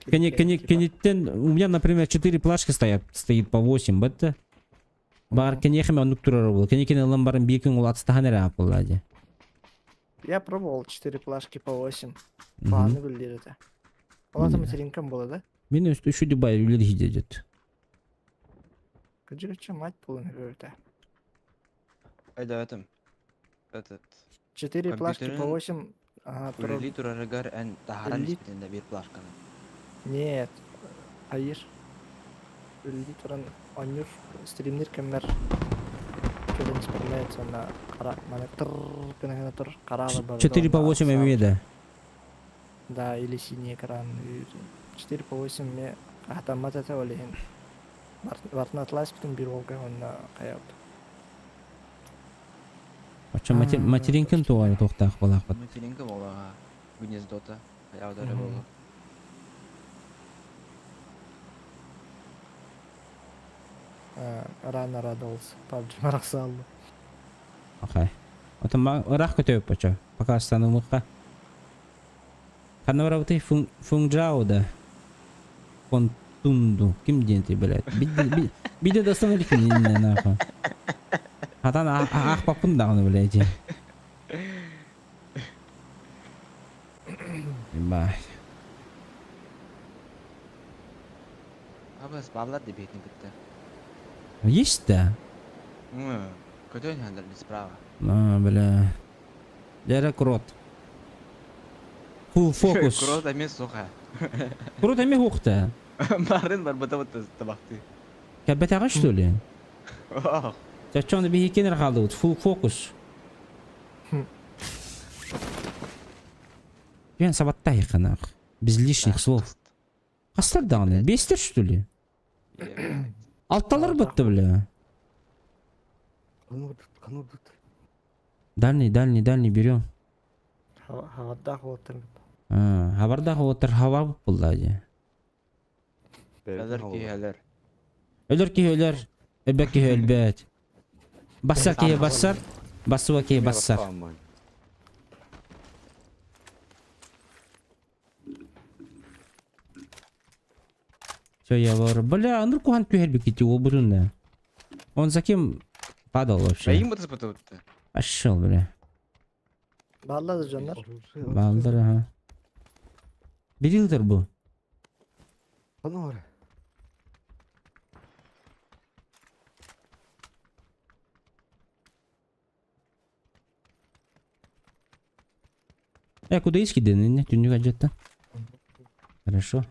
Speaker 1: Кенеттен у меня, например, 4 плашки стоит по 8, бітті. Бар кенехіме онук турар бол. Кенекен алам барын бекін ол атыстаған әрі апылады.
Speaker 6: Я пробовал 4 плашки по 8. Планы были это. Олата материнкам было, да?
Speaker 1: Мен өсті үші дебай үйлер жидедет.
Speaker 6: Каджи мать полын это.
Speaker 2: Айда этим. Этот.
Speaker 6: 4 плашки по
Speaker 2: Компьютерин
Speaker 6: 8. Ага, турар.
Speaker 2: Үлли турарыгар ән тахаран
Speaker 6: Үлли.
Speaker 2: испитінде бір плашканы.
Speaker 6: Нет. Hayır. Ölü turan anjur streamler kemer. Keden справляется на кара, на кена тур карава бар.
Speaker 1: 4 по 8 эмеде.
Speaker 6: Да, или синий экран. 4 по 8 ме автомат это олеген. Вартна атлас битен бир волга онна каяп.
Speaker 1: Очо материнкен туганы тоқтақ болақ бат.
Speaker 2: Материнка болаға. Гнездота. Аудары болу.
Speaker 6: Рано радовался. PUBG марақсалды.
Speaker 1: Окей. Отон рақ көтөп очо. Пока стану мыққа. Қаны барабытай фунжао да. Фонтунду. Ким денті білет. Биде достан өркен еніне нақы. Атан ақ папын дағыны білет. Бай.
Speaker 2: Абас баллар дебетін бітті.
Speaker 1: Есть да?
Speaker 2: Көтөн хәндір справа.
Speaker 1: Бля. Дәрі крот. Full focus.
Speaker 2: Крот әмес соға.
Speaker 1: Крот әме хоқты.
Speaker 2: Барын бар бұта табақты.
Speaker 1: Кәббет аға что ли?
Speaker 2: Ох.
Speaker 1: Чачоны бі екенер қалды вот. Full focus. Ben сабаттай қанақ. Без лишних слов. Қастар дағыны? Бестер что ли? Алтталар бітті бля. Дальний берем.
Speaker 6: Havada отыр.
Speaker 1: Хабардағы отыр хава бұллады.
Speaker 2: Әлер кейелер.
Speaker 1: Өлір кей өлір. Өбәк кей өлбәт. Басар кей басар. Басуа кей басар. Все, я вор. Бля, а ну кухан кюхерби кити обрунна. Он за кем падал вообще?
Speaker 2: Әйін бұтыз бұты бұтты.
Speaker 1: Ашшыл, бля.
Speaker 6: Баллады жандар.
Speaker 1: Балдыр, ага. Берилдер bu. Куда есть киданы? Тюню гаджета. Хорошо.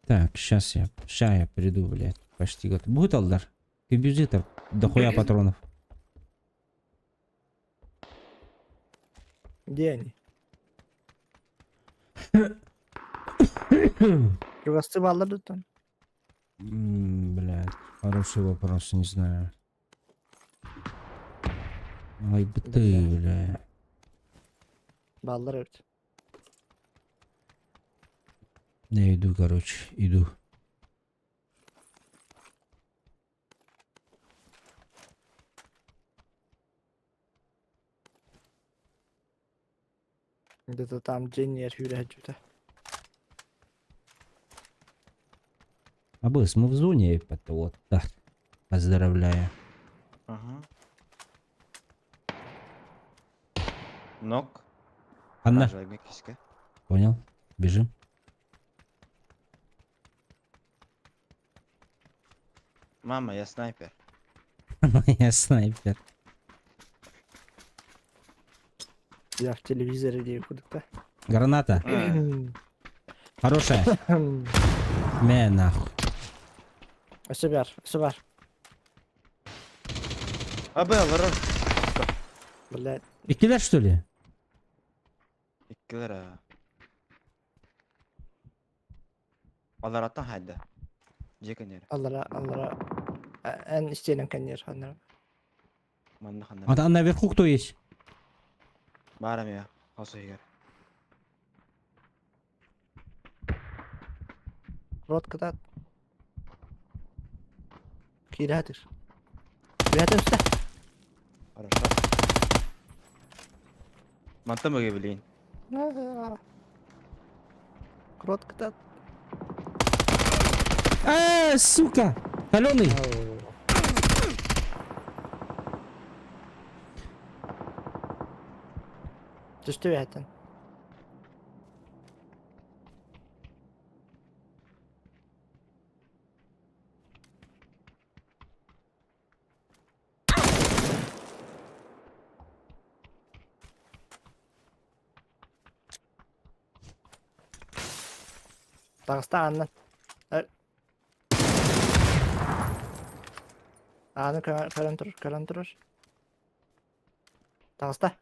Speaker 1: Так, сейчас я приду, блядь. Почти готов. Будет алдар? Кибюзитор. Дохуя патронов.
Speaker 6: Где они? Кривосты баллады там.
Speaker 1: Блядь, хороший вопрос, не знаю. Ай, бы ты, бля.
Speaker 6: Баллар өрт.
Speaker 1: Я иду, короче, иду.
Speaker 6: Где-то там Дженнер юряджута.
Speaker 1: Абыс, мы в зоне, это вот, да. Поздравляю.
Speaker 2: Ага. Нок.
Speaker 1: Анна,
Speaker 2: Жайме киске.
Speaker 1: понял, бежим.
Speaker 2: Мама, я снайпер.
Speaker 1: Я снайпер.
Speaker 6: Я в телевизоре где куда-то.
Speaker 1: Граната. Хорошая. Мэ нахуй.
Speaker 6: Асыбар.
Speaker 2: Абы, алырыр.
Speaker 6: Блядь.
Speaker 1: Икилер что ли?
Speaker 2: Келер. Алар аттан хайда. Жекенер.
Speaker 6: Аллара, en istenen kenyer hanlar.
Speaker 2: Манна ханна.
Speaker 1: А наверху кто есть?
Speaker 2: Барам я. Хасу егер.
Speaker 6: Rot kadat. Kiradır. Beyat üstte.
Speaker 2: Хорошо. Манта мөге билейин.
Speaker 6: Rot kadat.
Speaker 1: Сука! Каленый!
Speaker 6: Düştü beyatın. Dağısta anlan. Anı karan durur. Dağısta.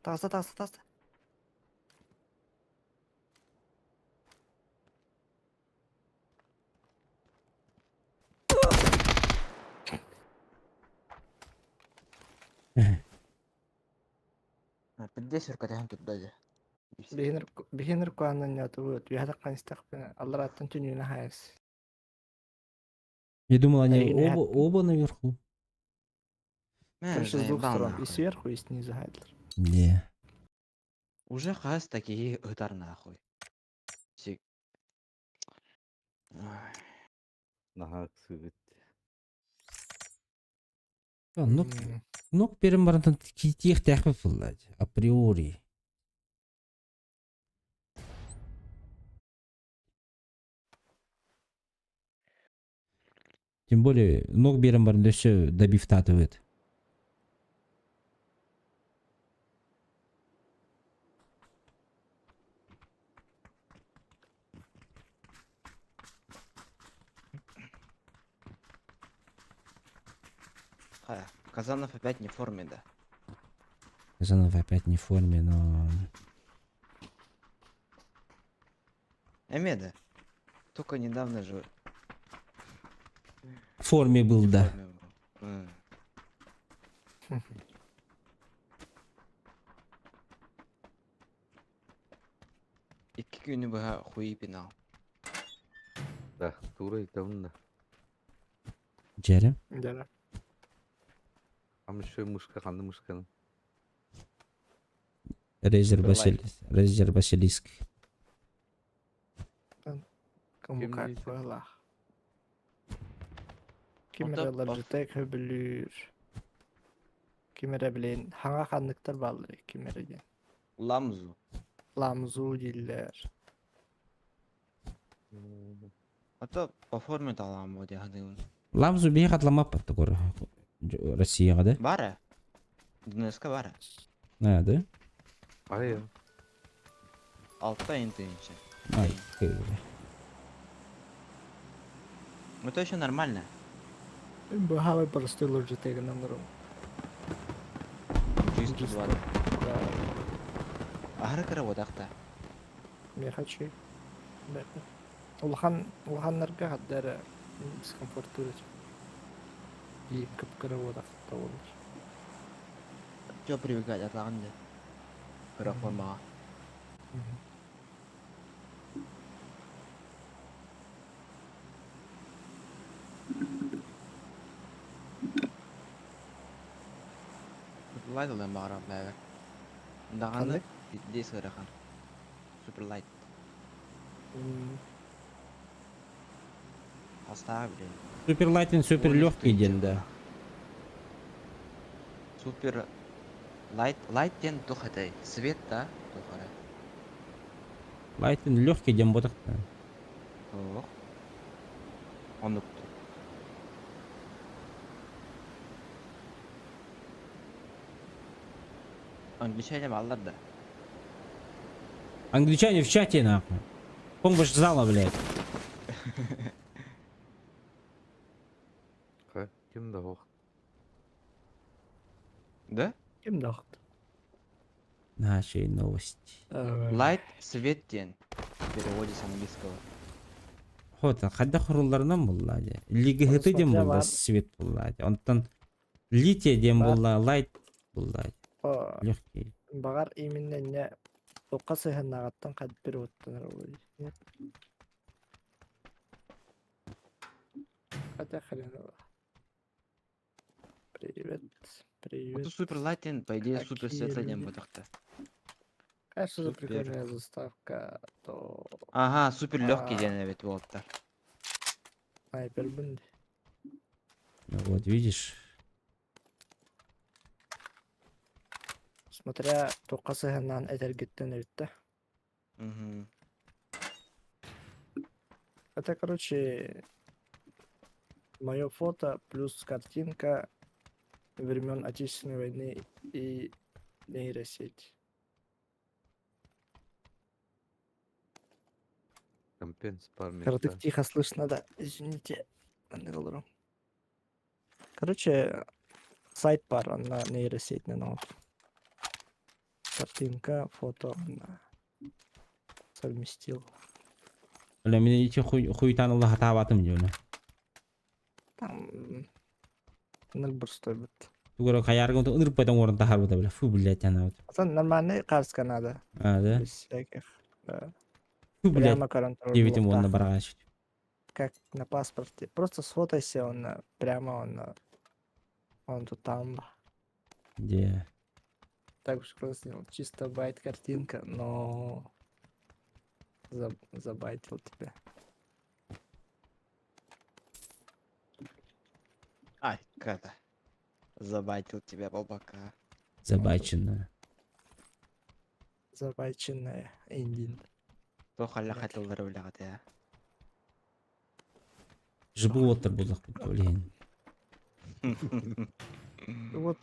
Speaker 2: Пидде сөркәтәһен тутты да.
Speaker 6: Beginner kuandan yatı bu. Beyat kan istakpına. Allah attın tünüğüne hayas.
Speaker 1: Я думал, они
Speaker 6: Оригинал.
Speaker 1: оба наверху.
Speaker 6: Короче, с двух сторон. И сверху, и снизу хайдлер.
Speaker 1: Не.
Speaker 2: Уже хас такие гитар нахуй. Сик. Ой.
Speaker 3: Наһаа сүгит.
Speaker 1: Ну, перем барантан китих тяхпы фыллать. Априори. Тем более, ног берем баран все добив татывает.
Speaker 2: Казанов опять не в форме, да.
Speaker 1: Казанов опять не в форме, но...
Speaker 2: Эмеда. Только недавно же
Speaker 1: В форме был,
Speaker 2: в
Speaker 1: да.
Speaker 2: форме был. Икки күнү быха хуй пинал.
Speaker 3: Да, тура итәвен да.
Speaker 1: Джерем?
Speaker 6: Дара.
Speaker 3: Ам еще мышка, ханды мышканы.
Speaker 1: Резер
Speaker 2: Суперлайт.
Speaker 1: Резер Басилиск.
Speaker 6: Кому
Speaker 3: Kim
Speaker 6: как
Speaker 3: diyecek?
Speaker 6: valla.
Speaker 2: Onda
Speaker 6: Kimere
Speaker 2: bak-
Speaker 6: tek höbülür. Kimere bilen hanga kanlıktır ballı. Kimere den.
Speaker 2: Ламзу.
Speaker 6: Lamzu diller.
Speaker 2: Это по форме талам вот я говорю.
Speaker 1: Ламзу бейхат ламап такой Россия, да?
Speaker 2: Бара. Днеска бара.
Speaker 1: А, да?
Speaker 3: Ай,
Speaker 2: Алтта интенче.
Speaker 1: Ай,
Speaker 2: Это еще нормально.
Speaker 6: Bu hava простыл tek номером.
Speaker 2: Чисто два. Агрекара вот ахта.
Speaker 6: Я хочу. Улханнарга хаддара дискомфорт турыч. И кыпкыры вот ахта olur.
Speaker 2: Че привыкать от лаганды? Форма. Light olan bağıram bәгір. Дағаны
Speaker 6: Қандай?
Speaker 2: дес ғырақан. Супер лайт. Астаға білейін.
Speaker 1: Супер лайтен супер легкий день, да.
Speaker 2: Супер лайт. Лайттен тұқыдай. Свет та тұқырай.
Speaker 1: Лайтен легкий день ботак.
Speaker 2: Оқ. Оны күтті. Англичане балдар да.
Speaker 1: Англичане в чате, нахуй. Помощь зала, блядь.
Speaker 3: Ха, ким да вақт.
Speaker 2: Да?
Speaker 6: Kim dağıt?
Speaker 1: Наши новости.
Speaker 2: Light свет день. В переводе с английского.
Speaker 1: Хота, кайда курулларынан буллади. Лигихити дем
Speaker 6: смотря
Speaker 1: булда,
Speaker 6: бар.
Speaker 1: свет буллади. Онтан лития дем
Speaker 6: Бар.
Speaker 1: булда, лайт буллади.
Speaker 6: О,
Speaker 1: Легкий.
Speaker 6: багар именно не тоққа сыйханнагаттан кайып берип оттанар ой. Хотя хрен его. Привет.
Speaker 2: Вот
Speaker 6: Привет.
Speaker 2: супер лайтен, по идее, супер
Speaker 6: Какие
Speaker 2: светлый день
Speaker 6: люди.
Speaker 2: будет.
Speaker 6: Конечно же,
Speaker 2: Супер.
Speaker 6: прикольная заставка. То
Speaker 2: Ага, супер легкий
Speaker 6: А.
Speaker 2: день ведь вот.
Speaker 6: снайпер бинди.
Speaker 1: Ну вот, видишь.
Speaker 6: Смотря тоққа сыйханнан этергеттен өтті.
Speaker 2: Угу.
Speaker 6: Это, короче, мое фото плюс картинка времен Отечественной войны и нейросеть.
Speaker 3: Компенс бар
Speaker 6: Коротко,
Speaker 3: места.
Speaker 6: тихо слышно, да. Извините. Андерлором. Короче, сайт пар на нейросеть на нот. Картинка, фото на совместил.
Speaker 1: Оля, мен ичи хуйтан Аллах атабатым жөні.
Speaker 6: Там 0,1 стоит.
Speaker 1: Тугара каяргын то ынырып пайтан орын тахар бота бля. Фу, блядь, она вот.
Speaker 6: Это нормальный карска надо.
Speaker 1: А, да?
Speaker 6: Без всяких. Да.
Speaker 1: Фу, блядь,
Speaker 6: Прямо контроль
Speaker 1: девятим
Speaker 6: блока.
Speaker 1: он на барагаш.
Speaker 6: Как на паспорте. Просто сфотайся, он прямо он тут там.
Speaker 1: Где?
Speaker 6: Так уж просто сделал. Чисто байт картинка, но забайтил тебя.
Speaker 2: Ай, как-то. Забайтил тебя, бабака.
Speaker 1: Забачено.
Speaker 6: Забайченная индин.
Speaker 2: Кто халя хотел зарывлять, я?
Speaker 1: Жибу отыр болдық, блин.
Speaker 6: Ну вот,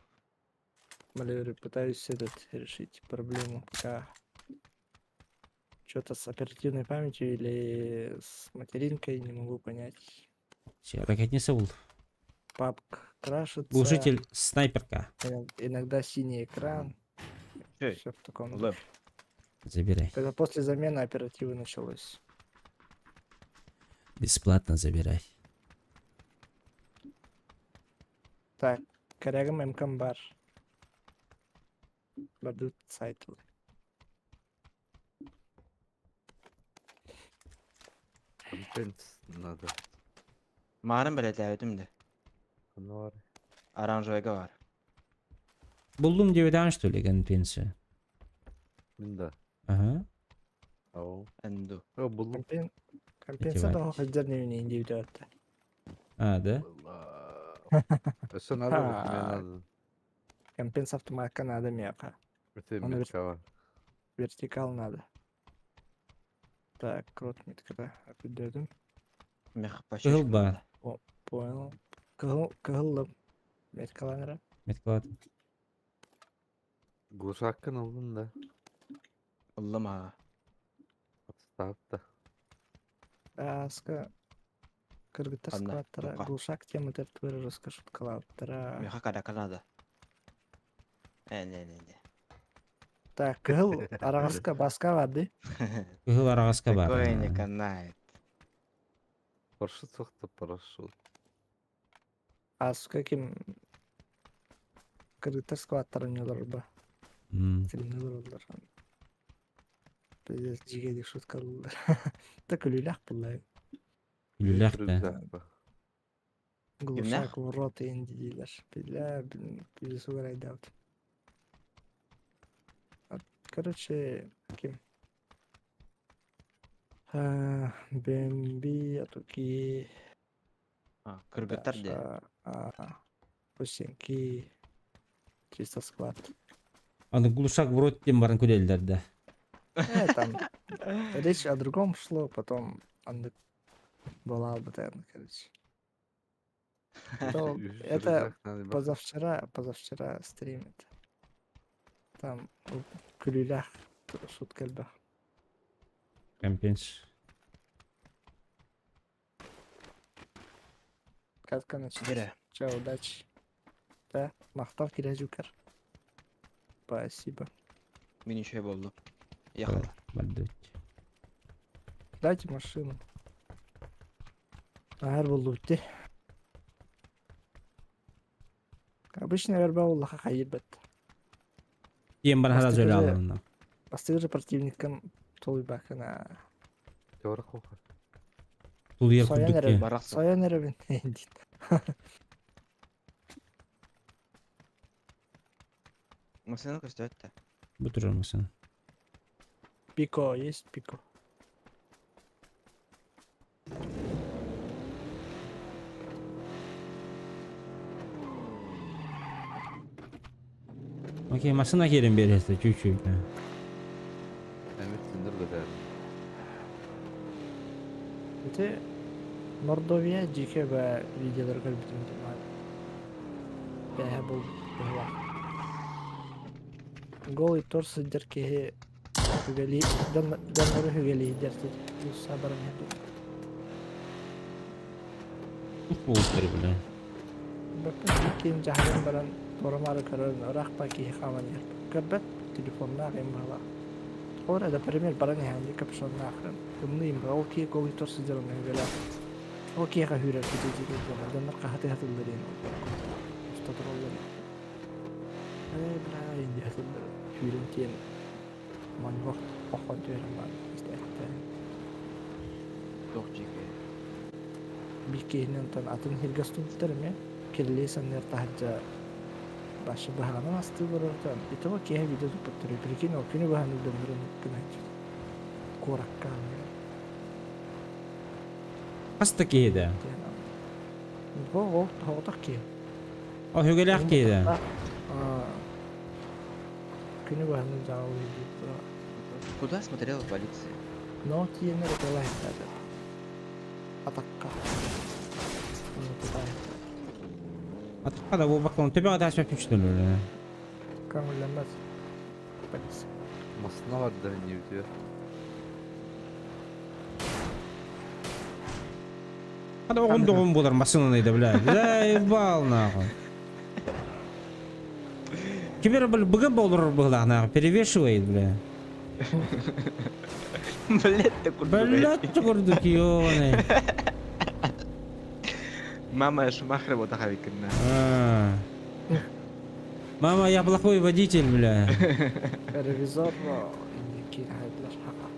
Speaker 6: маляры, пытаюсь решить проблему, пока что-то с оперативной памятью или с материнкой, не могу понять.
Speaker 1: Ракетница был.
Speaker 6: Папка крашится.
Speaker 1: Глушитель снайперка.
Speaker 6: Иногда синий экран.
Speaker 2: Эй,
Speaker 6: Все в таком
Speaker 2: Лэп.
Speaker 6: духе.
Speaker 1: Забирай.
Speaker 6: Когда после замены оперативы началось.
Speaker 1: Бесплатно забирай.
Speaker 6: Так, корягам мкам бар. Бадут сайту.
Speaker 3: Компенс надо.
Speaker 2: Мағырым білет әуетімді.
Speaker 3: Каны бар.
Speaker 2: Оранжевыйға бар.
Speaker 1: Buldum diye öden что ли, конпенсию?
Speaker 3: Минда.
Speaker 1: Ага.
Speaker 3: Ау.
Speaker 2: Әнду.
Speaker 3: О, булдым.
Speaker 6: Компенсация
Speaker 1: Эти
Speaker 6: ходжар не индивидуально.
Speaker 1: А, да?
Speaker 3: Өсі надо
Speaker 6: А.
Speaker 3: вот, мне надо.
Speaker 6: Компенс автоматка надо мека.
Speaker 3: Өте
Speaker 6: Он
Speaker 3: метка бар.
Speaker 6: Вертикал надо. Так, крот метка. Определим.
Speaker 2: Мех
Speaker 1: Кығыл бар.
Speaker 6: Понял. Кығылым. Меткаланра.
Speaker 1: Метклад.
Speaker 3: Глушаккын алдым да.
Speaker 2: Ұлым аға.
Speaker 3: Отставта.
Speaker 6: Аска. Кыргыттар
Speaker 2: Ладно,
Speaker 6: складтара.
Speaker 2: тупо.
Speaker 6: Глушак тема тертвері расскажут калаптара.
Speaker 2: Меха када канада. Не.
Speaker 6: Так, кығыл арагаска баска барды.
Speaker 1: Кығыл арағасқа бар.
Speaker 2: Такое не канает.
Speaker 3: Парашют соқты, парашют.
Speaker 6: Аска ким кыргыттар складтара не олар ба. Силинер олар. Пиздец жигедик шутка булдар. Так үлүлак булдар.
Speaker 1: Үліләк та.
Speaker 3: Рюкзак.
Speaker 6: Глушак в рот инди дейлер. Пиздец угорай даут. Короче, ким? Бэмби, Атуки,
Speaker 2: Кыргыттар де.
Speaker 6: Пусенки, чисто склад.
Speaker 1: Аны глушак в рот тем барын көделдерді.
Speaker 6: Там речь о другом шло, потом андык была бы, наверное, короче. То это позавчера стримит. Там в Кулюлях шутка льба.
Speaker 1: Компенс.
Speaker 6: Катка началась.
Speaker 2: Бере.
Speaker 6: Чао, удачи. Да, махтал киряжукар. Спасибо.
Speaker 2: Мені ще було. Їхала.
Speaker 1: Бардуть.
Speaker 6: Дайте машину. Ağır buldu bitti. Обычно верба Аллаха хайыр бет.
Speaker 1: Ем бар хараз öyle
Speaker 6: Бастыгы-
Speaker 1: алынна.
Speaker 6: Бастыгы противниккан толуй бакына.
Speaker 3: Теория хохар.
Speaker 1: Тул ер
Speaker 6: Соян
Speaker 1: курдук
Speaker 6: эре,
Speaker 1: ке.
Speaker 2: Барақ
Speaker 6: соян эре мен дейт.
Speaker 2: Машина көстөтті.
Speaker 1: Бу турмасын.
Speaker 6: Пико есть, пико.
Speaker 1: Okey, masına gelin beresi çüçük.
Speaker 3: Evet sindir kadar.
Speaker 6: Эти Мордовия жеке ба видеолар көрбүтүм деп бар. Бәһә бул бәһә. Голый торс дерке хүгели даннары хүгели дерте. Бу сабарым еді.
Speaker 1: Futboldur bile.
Speaker 6: Bakın dikin jahren baran toramары көрөрүн ырак баки хаман ер. Көрбөт телефонна гем бала. Ora da пример баран ханди капшон нахрын. Умны им бау ки голый торс дерен хүгели. Окей, я хюрер кидeci gibi. Adamlar kahate hatırları yani. Ustadır oluyor. Bla indi hatırları. Hürün tiyen. Man vakt okon diyorum ben. İşte hatta.
Speaker 2: Жоқ жеке.
Speaker 6: Bir kehinen tan atın hirgastun tutarım ya. Kirli sanır tahca. Başı bahana astı vururdan. İşte o kehe video tutuyor. Prikin o günü bahane döndürün kınayç. Korakka.
Speaker 1: Hasta kiydi.
Speaker 6: Bu tak ki.
Speaker 1: O hügelak kiydi.
Speaker 6: Günü bahane cağı uyudu.
Speaker 2: Куда смотрела полиция?
Speaker 6: Но tiene lo que va a estar. Атакка.
Speaker 1: Atıkka da bu bakalım tepeye kadar açmak güçlü öyle.
Speaker 6: Kanılmaz. Polis.
Speaker 3: Masına var da ne diyor.
Speaker 1: Hadi oğun doğum bular masınınıydı bile. Zey bal nahı. Kibir bugün olur buğlak nahı. Перевешивает bile.
Speaker 2: Блять, ты куда?
Speaker 1: Блять kurduk yoni.
Speaker 2: Мама Шумахера вот такая викна.
Speaker 1: Мама, я плохой водитель, бля.
Speaker 6: Ревизор индики хайдлар хака.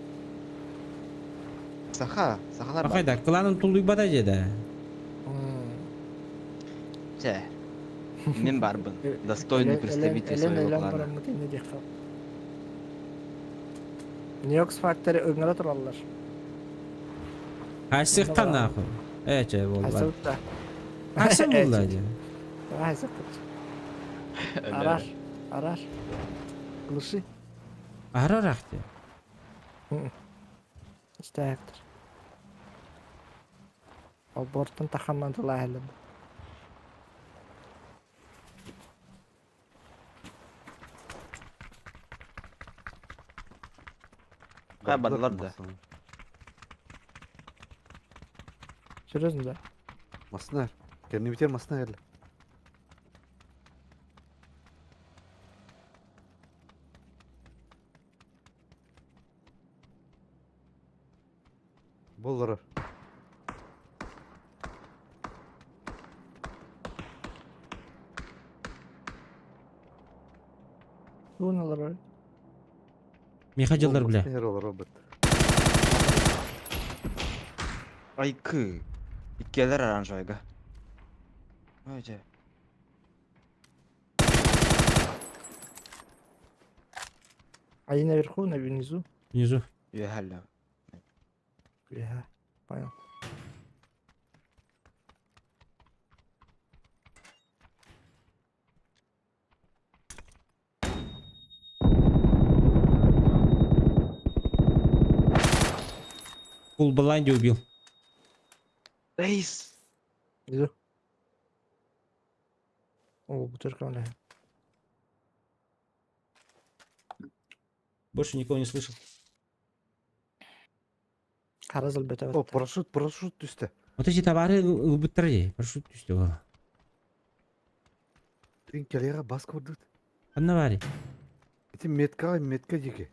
Speaker 2: Сахалар бар.
Speaker 1: Bakayda, kılanın tuluy bada jeda.
Speaker 2: Че? Мен барбын. Достойный представитель своего клана.
Speaker 6: Нью-Йорк фактори өңгөрө туралар.
Speaker 1: Haysıktan nahı. Evet, bol var.
Speaker 6: Hasılda.
Speaker 1: Haysın bulladı.
Speaker 6: Hasılda. Arar. Kılışı.
Speaker 1: Ara raktı.
Speaker 6: İşte ayakdır. O bortun taxamdan dolayı.
Speaker 2: Kayboldular da.
Speaker 6: Sürüyorsun da.
Speaker 3: Masına. Kendini bitir masına gel. Bollar.
Speaker 6: Bu ne olur?
Speaker 1: Mihacıllar bile.
Speaker 3: Yer olur Robert.
Speaker 2: Айкы. Иккелер оранжевыйга. Öyle.
Speaker 6: Один наверху, на внизу.
Speaker 1: Внизу.
Speaker 2: Юхалля.
Speaker 6: Я понял.
Speaker 1: Пул Баланди убил.
Speaker 2: Рейс.
Speaker 6: Внизу. О, бутырка у меня.
Speaker 1: Больше никого не слышал.
Speaker 6: Karazıl bete
Speaker 3: O paraşüt düştü.
Speaker 1: Вот эти товары ылбыттыры. Парашют düştü o.
Speaker 3: Тин келеге бас көрдүк.
Speaker 1: Anna var.
Speaker 3: Ити метка жеке.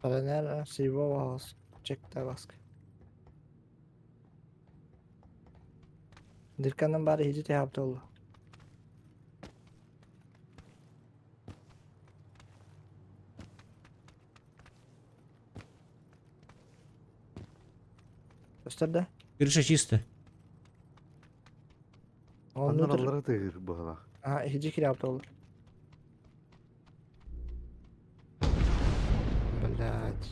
Speaker 6: Paranera, Sivo, Vahos. Çekte baskı. Dirkan'ın bari hici yaptı oldu. Göster de.
Speaker 1: Крыша чисто.
Speaker 3: Onlar
Speaker 6: Onu dur.
Speaker 3: allara da bağla.
Speaker 6: Aha hici kil yaptı oldu. Блядь.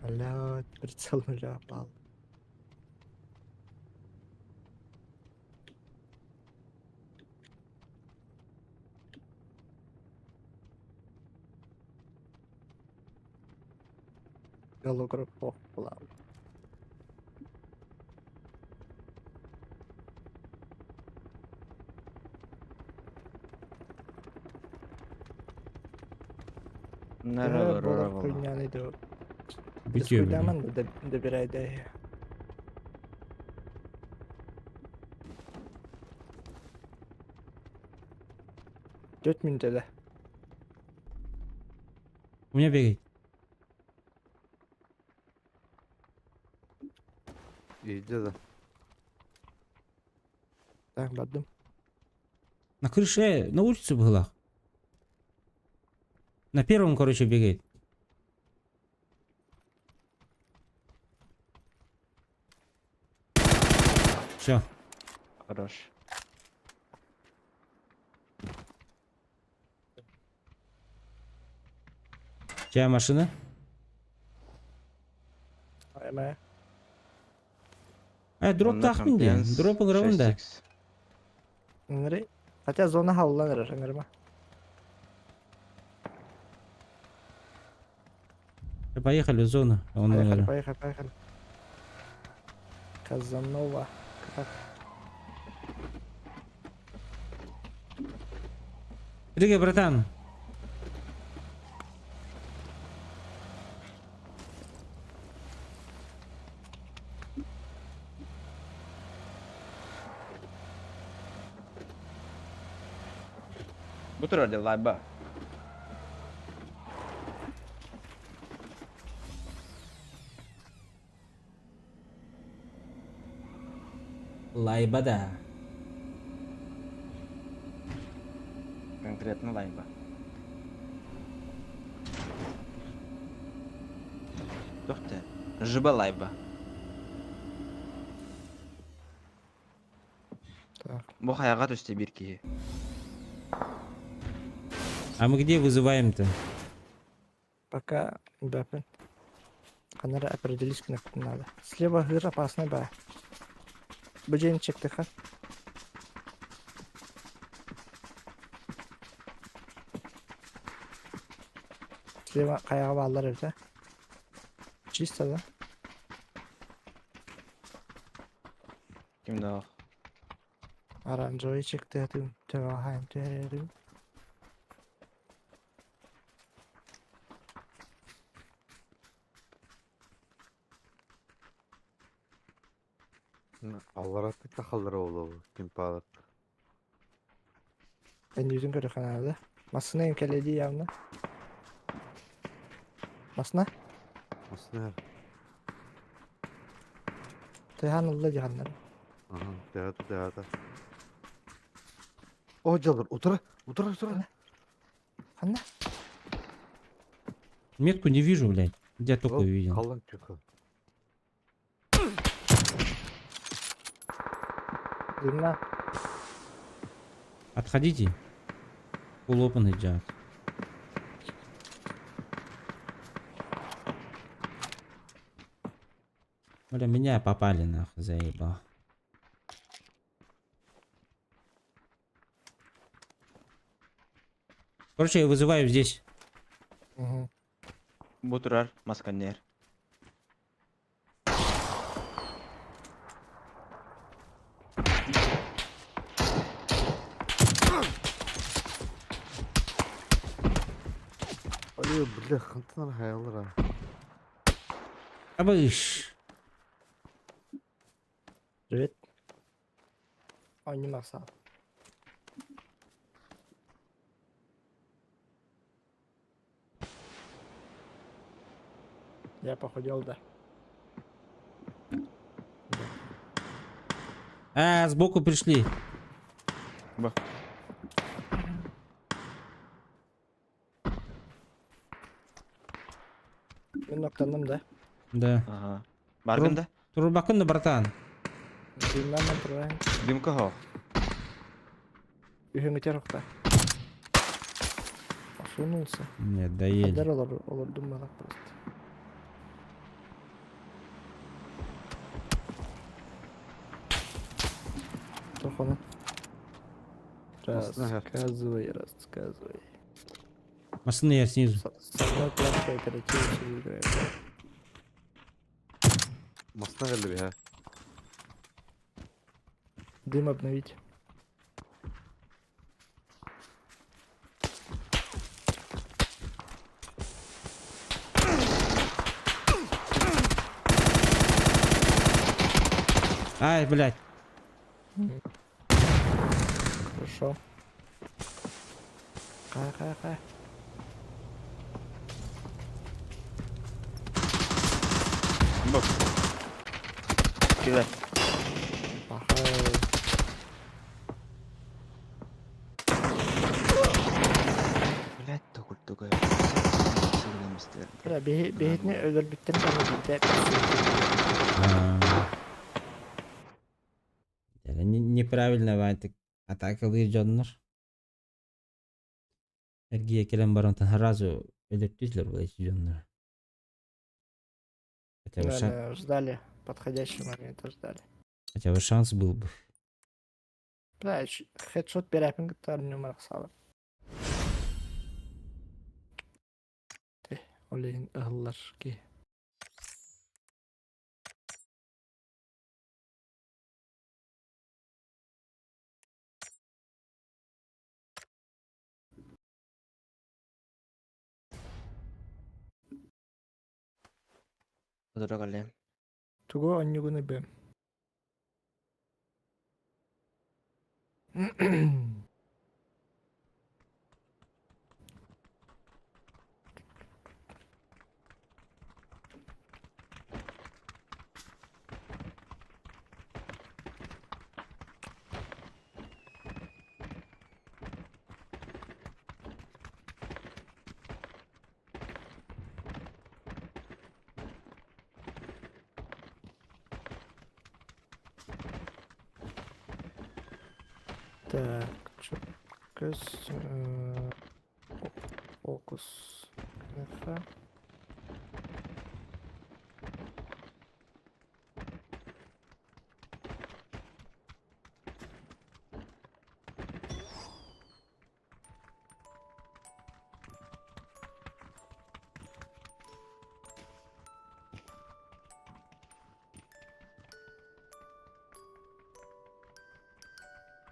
Speaker 6: Блядь, прицел нуля опал. Голограф плав.
Speaker 2: Nerede
Speaker 6: Болар
Speaker 2: valla.
Speaker 6: хуйнянıydı o. Biz
Speaker 1: Битье, блин.
Speaker 6: хуйламан da bir ayda. Dört minütte.
Speaker 1: У меня бегает.
Speaker 3: İyice de.
Speaker 6: Так, бадым.
Speaker 1: На крыше, на улице была. На первом, короче, бегает. Все.
Speaker 2: Хорош.
Speaker 1: Чья машина?
Speaker 6: Ayma.
Speaker 1: Дроп
Speaker 2: Онда
Speaker 1: тахминде.
Speaker 2: компьенс
Speaker 1: Дроп игровында.
Speaker 2: 6x.
Speaker 6: Ыңыры. Хотя зона хавланыр, ыңырма.
Speaker 1: Поехали в зону. Он
Speaker 6: Поехали,
Speaker 1: умер.
Speaker 6: поехали, поехали. Казанова. Как?
Speaker 1: Рига, братан.
Speaker 2: Bu tur hadi layba.
Speaker 1: Лайбада.
Speaker 2: Конкретно layba. To'xta. Jiba layba.
Speaker 6: Так.
Speaker 2: Bu hayagat üstü bir ki.
Speaker 1: А мы где вызываем-то?
Speaker 6: Пока бэпен. Канара определись кнопку надо. Слева гыр опасный ба. Бджейн чекты ха. Слева каяга баллар evde. Чисто да?
Speaker 2: Kimde o?
Speaker 6: Оранжевый чекты атым. Тевахайм терерим.
Speaker 3: Allara tıkla kaldıra oğlu. Kim pahalı.
Speaker 6: Ben yüzün görü kanalda. Masına imkeledi явно. Masına?
Speaker 3: Aslında.
Speaker 6: Teyhanullah cihanlar.
Speaker 3: Aha. Değerli. Hocalar otur. Otur.
Speaker 6: Hanna?
Speaker 1: Метку не вижу, блядь. Где только увидел.
Speaker 3: Kalın çökü.
Speaker 6: Дымна.
Speaker 1: Отходите. Full open идет. Бля, меня попали нахуй, заебал. Короче, я вызываю здесь.
Speaker 6: Угу.
Speaker 2: Bu turar maskaner.
Speaker 3: Alo bile hıntılar hayaller ha.
Speaker 1: Абыш.
Speaker 6: Привет. Oynamasa. Я походил, да.
Speaker 1: Сбоку пришли.
Speaker 2: Ба.
Speaker 6: Мен ноктандым, да.
Speaker 1: Да.
Speaker 2: Ага. Баргын да?
Speaker 1: Туруп бакын да, братан.
Speaker 6: Дымнан мен турайын.
Speaker 2: Дымка хоқ.
Speaker 6: Үйіңі терокта. Осунулся.
Speaker 1: Нет, доели.
Speaker 6: Кадар олар думмадак просто. Тохона.
Speaker 3: Аслага.
Speaker 6: Рассказывай.
Speaker 1: Машина я снизу.
Speaker 6: С одной планкой оперативно играет.
Speaker 3: Масна geldi bir ha.
Speaker 6: Дым обновить.
Speaker 1: Ай, блядь.
Speaker 6: Хорошо. Кай.
Speaker 2: Бak. Güzel.
Speaker 6: Пахай.
Speaker 2: Блять, только.
Speaker 6: Бля, бегетне өлөрбүттен бара
Speaker 1: Неправильно вантик. Атакалый жоннор. Эргие келен баронтан сразу өлөттүзлөр бұл эти жоннор.
Speaker 6: Ждали. Подходящий момент ждали.
Speaker 1: Хотя бы шанс был бы.
Speaker 6: Бля, хедшот берәпін кіттар нөмір салып. Олейін ұғылар ки.
Speaker 2: Odura kalli.
Speaker 6: Туго оннюгуны бем. Так, чё? Фокус. Ага.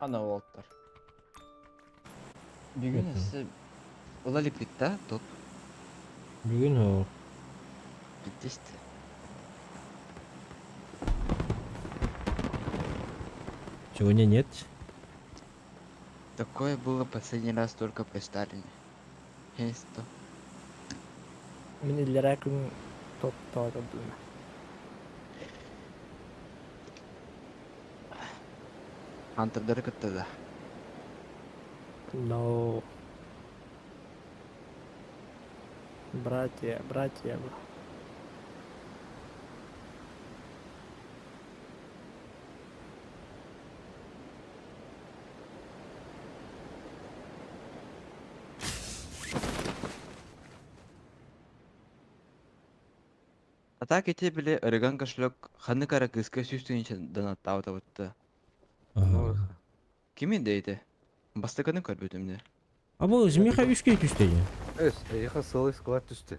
Speaker 2: Ana voltlar. Бүгін ісі олалып бітті, топ.
Speaker 1: Бүгін ол.
Speaker 2: Бітті.
Speaker 1: Сегодня нет.
Speaker 2: Такое было последний раз только при Сталине. Есть то.
Speaker 6: Мен иллерә күн топ тагы булма.
Speaker 2: Хантердары кітті да.
Speaker 6: Но... Братья.
Speaker 2: Атак ете біле ырыган кашылық ханы кара кыска сүйістігінші данаттауыта бұтты. Кемен дейді? Бастықаны көрбетімді.
Speaker 1: А бұл жмеха үшке түшті.
Speaker 3: Evet, Eha sığlı squat düştü.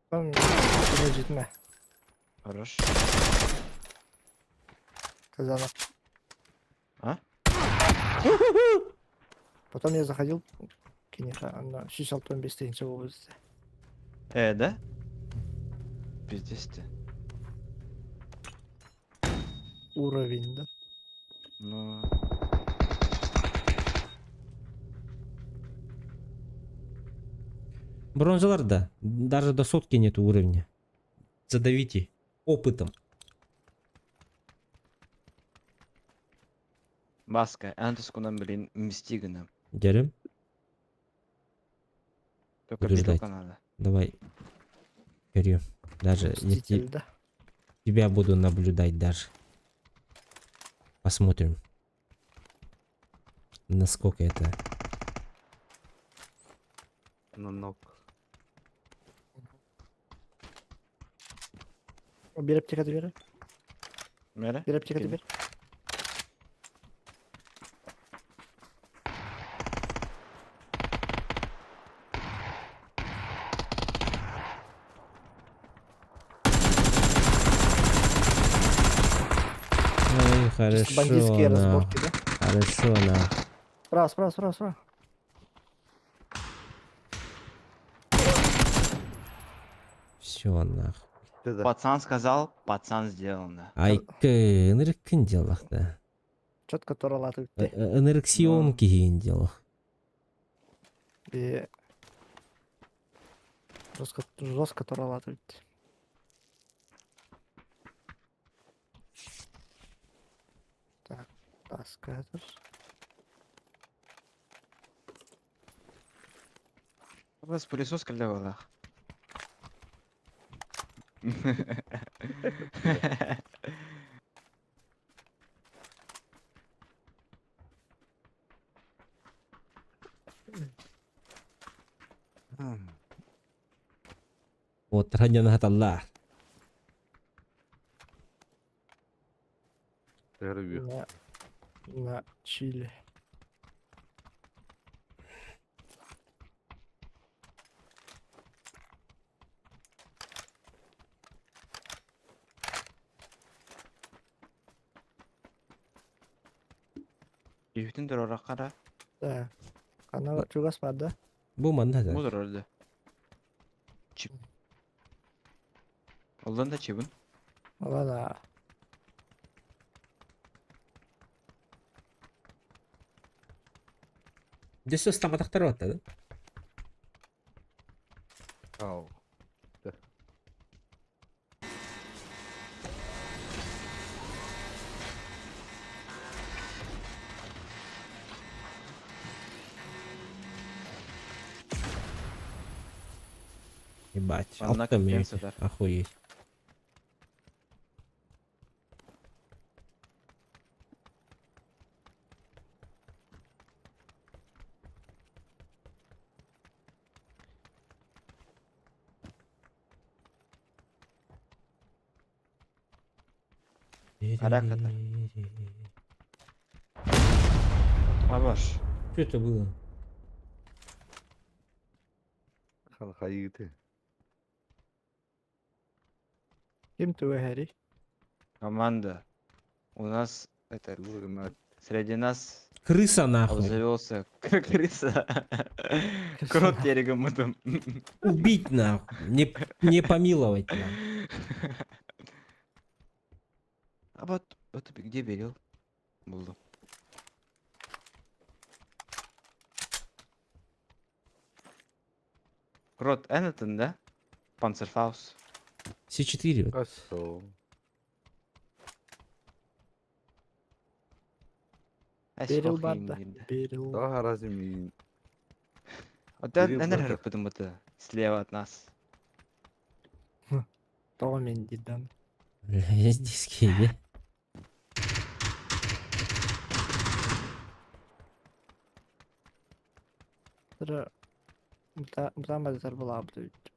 Speaker 6: Там не жетме.
Speaker 2: Хорош.
Speaker 6: Казанов.
Speaker 2: А?
Speaker 6: Потом я заходил, Кениха, на 665 тысяч области.
Speaker 2: Да? Пиздец-то.
Speaker 6: Уровень, да?
Speaker 2: Ну,
Speaker 1: Бронзаларда даже до сотки нет уровня. Задавите опытом.
Speaker 2: Маска, Антискунан, блин, Мистигана.
Speaker 1: Дерем.
Speaker 2: Только
Speaker 1: Буду ждать.
Speaker 2: битулка надо.
Speaker 1: Давай. Горю. Даже не
Speaker 6: Мститель, да?
Speaker 1: тебя буду наблюдать даже. Посмотрим. Насколько это.
Speaker 3: На ног.
Speaker 6: Bir aптека двери.
Speaker 2: Мере?
Speaker 6: Bir aптека
Speaker 2: Кинь.
Speaker 6: двери.
Speaker 1: Ой,
Speaker 6: Чисто
Speaker 1: хорошо.
Speaker 6: бандитские
Speaker 1: на.
Speaker 6: разборки, да?
Speaker 1: Хорошо, на.
Speaker 6: Справа, справа, справа, справа.
Speaker 1: Все, нахуй.
Speaker 2: Пацан сказал, пацан сделано.
Speaker 1: Айкы, энергин делах, да.
Speaker 6: Четко торалат
Speaker 1: Э,
Speaker 6: үтті.
Speaker 1: Энергион
Speaker 2: Ну.
Speaker 1: кейін делах.
Speaker 6: И жестко торалат үтті. Так, таскадыр.
Speaker 2: Бас пылесос кілді олақ.
Speaker 1: Вот, ранен хаталла.
Speaker 3: Тервих.
Speaker 6: На чили.
Speaker 2: Үйіктін дұр орақ қара.
Speaker 6: Да. Она чугас бар, да?
Speaker 1: Бу манда да.
Speaker 2: Мұдыр орды. Чип. Олдан да чебін.
Speaker 6: Ладно.
Speaker 1: Здесь все стаматахтар ватта, да?
Speaker 3: Ау.
Speaker 1: Ебать.
Speaker 2: Ладно,
Speaker 1: Автом
Speaker 2: компенсатор.
Speaker 1: охуеть.
Speaker 2: Араката. Абаш.
Speaker 1: Что это было?
Speaker 3: Хан хайыты.
Speaker 6: Ким ты, Гэри?
Speaker 2: Команда. У нас, это, среди нас
Speaker 1: Крыса нахуй.
Speaker 2: обзавелся крыса. Крот берегом этом.
Speaker 1: Убить нахуй. Не помиловать нахуй.
Speaker 2: А вот где берел? Булду. Крот Эннетон, да? Панцерфаус.
Speaker 1: С4. вот.
Speaker 3: Касо.
Speaker 6: Берил бар, да? Берил.
Speaker 3: Да, разве ми...
Speaker 2: Вот
Speaker 3: Берил
Speaker 2: Эннер
Speaker 3: бар.
Speaker 2: почему-то слева от нас.
Speaker 6: Томен дидан.
Speaker 1: Бля, здесь кейде.
Speaker 6: Тірі... Мұтамаздар бұл абды өйтті.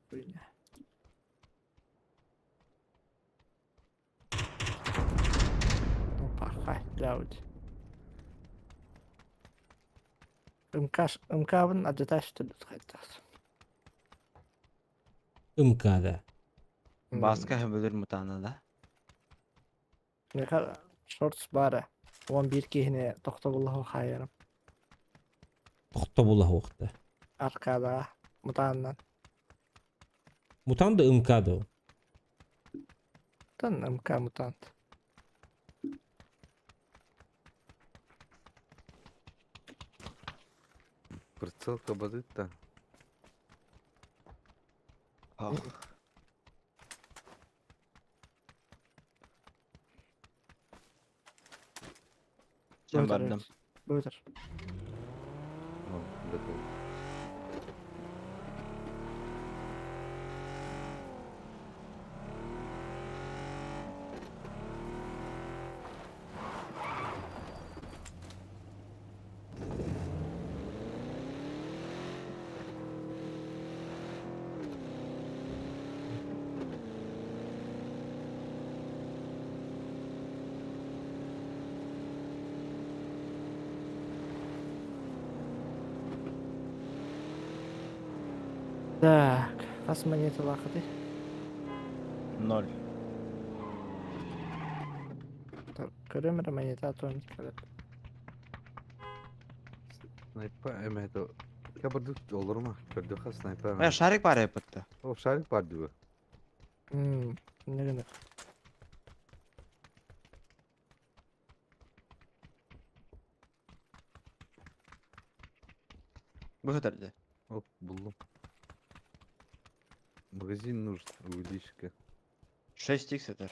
Speaker 6: Опа, хай, дәуді. Үмкабын адеташ түлді қайттас.
Speaker 1: МК,
Speaker 2: Басқа хөбөлөр мутаны да.
Speaker 6: Меха шортс бары. 11 кейіне тоқта бұлығы қайырым.
Speaker 1: Тоқта була уақытта.
Speaker 6: Аркада мұтанынан.
Speaker 1: Мутанды МК да.
Speaker 6: Отан МК мутант.
Speaker 3: Прицелка бадит да.
Speaker 2: Ох. Sen vardım.
Speaker 6: Бөтер.
Speaker 3: Ну, готов.
Speaker 6: Так, қас монета вақыты.
Speaker 2: 0.
Speaker 6: Көрөмөр монета атон келет.
Speaker 3: Снайпа эмето. Кабардык olur mu? Körдөка снайпа.
Speaker 2: Ya şarik var ya pıttı.
Speaker 3: О, шарик бар дибы.
Speaker 6: Не
Speaker 2: Bu kadardı.
Speaker 3: Оп, buldum. Магазин нужен, увеличка.
Speaker 2: 6x yeter.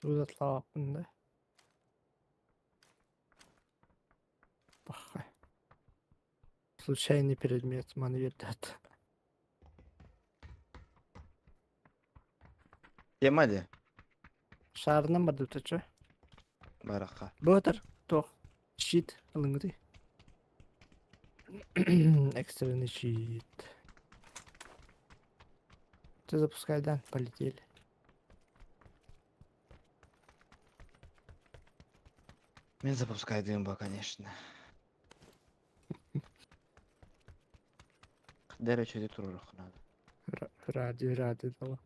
Speaker 6: Uzatla bunda. Бах. Случайный предмет манвердат.
Speaker 2: Yem hadi.
Speaker 6: Шарынан бар деп тұрчу.
Speaker 2: Baraka.
Speaker 6: Бөтер. Тоқ. Щит. Алыңды. Экстренный щит. Ты запускай, да? Полетели.
Speaker 2: Мен запускаю бы, конечно. Дәрі чөйде тұрырық надо.
Speaker 6: Ради дала.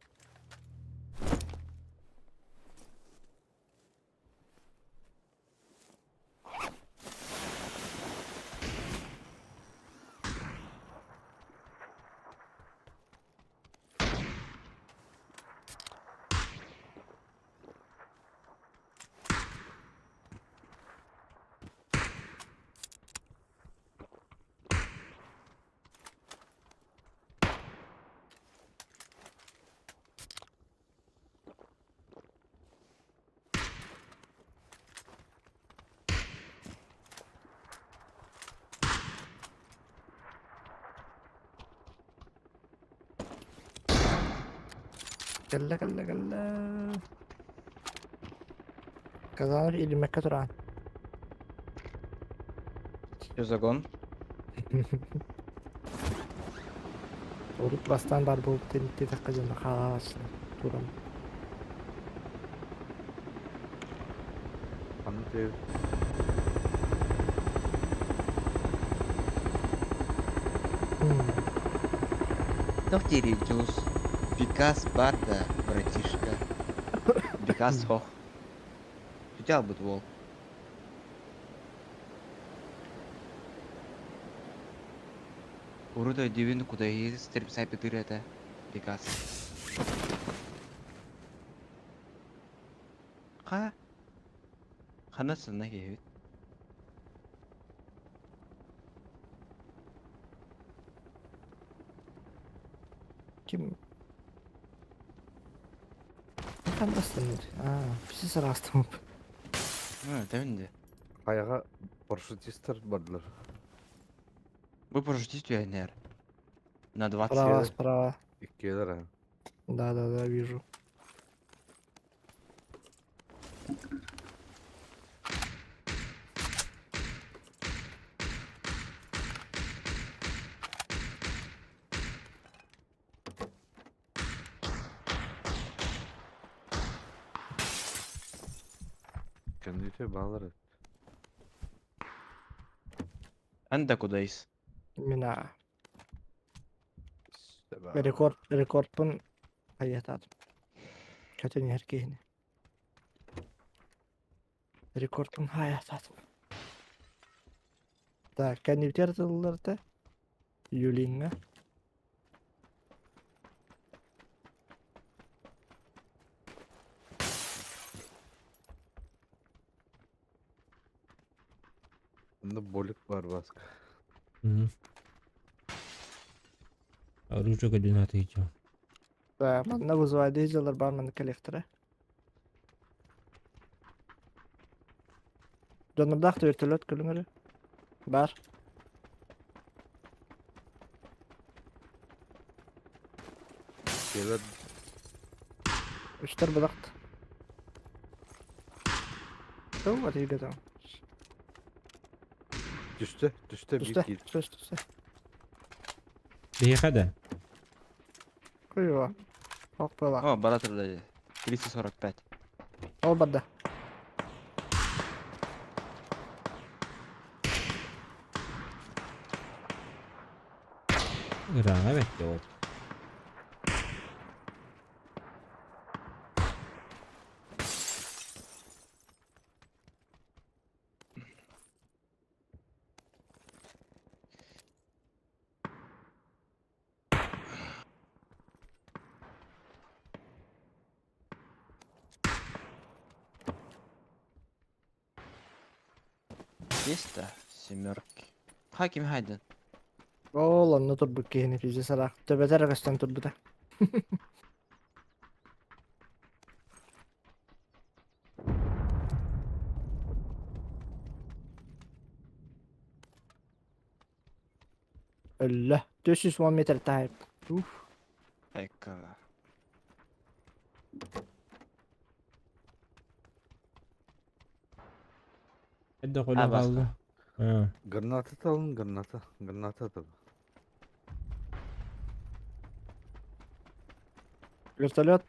Speaker 6: Galla. Kazanır ilmek katuran.
Speaker 2: Що загон?
Speaker 6: Урут бастан бар болып тенітте таққа жана қаласын. Турам.
Speaker 3: Anlatıyor.
Speaker 2: Тоқтери джуз. Пикас барда, братишка. Пикас хох. Хотел бы волк. Уруда дивин куда есть стрип сайпетыр это. Пикас. Ха? Ханасın ne gibi?
Speaker 6: Kim? Tam bastırmadı. Bizi sarastım.
Speaker 2: Ha, demin de.
Speaker 3: Ayağa парашютистер бардылар.
Speaker 2: Вы прождите НР. На 20
Speaker 6: Справа,
Speaker 2: лет.
Speaker 6: справа.
Speaker 3: Иккелер ha.
Speaker 6: Да, вижу.
Speaker 3: Kendisi bağları.
Speaker 2: Анда кудайс?
Speaker 6: Mina.
Speaker 3: İşte bağları.
Speaker 6: Rekord pun hayat atım. Kötü herkeyini. Рекордтың hayat atım. Так, кондитер тылларды. Юлинга.
Speaker 3: Bunda bolik var baskı.
Speaker 1: Оружие один ответил.
Speaker 6: Да, манна вызывает дизелер бармен коллектора. Донордақ вертолет көліңірі. Бар.
Speaker 3: Şeyler
Speaker 6: Үштер бұдақты. Сол бар үйге там.
Speaker 3: düştü. Düştü.
Speaker 6: Түсті,
Speaker 3: Bir
Speaker 6: түсті.
Speaker 1: Бейхада.
Speaker 6: Қой его. Оқ была.
Speaker 2: О, Баратор дали. 345.
Speaker 6: Ол барды.
Speaker 1: Ирана bekle o.
Speaker 2: Есть, да? Семерки. Хаким Хайден.
Speaker 6: Ол, онны тұрдық кейіні пизе сарақ. Төбетер ағыстан тұрды да. Öllə. 410 metr tayip. Uf.
Speaker 2: Айкага.
Speaker 1: Hadi
Speaker 2: Ha,
Speaker 1: kolun
Speaker 2: başka.
Speaker 1: kaldı. Ha.
Speaker 3: granatı alın granatı. Granatı atalım.
Speaker 6: Вертолет.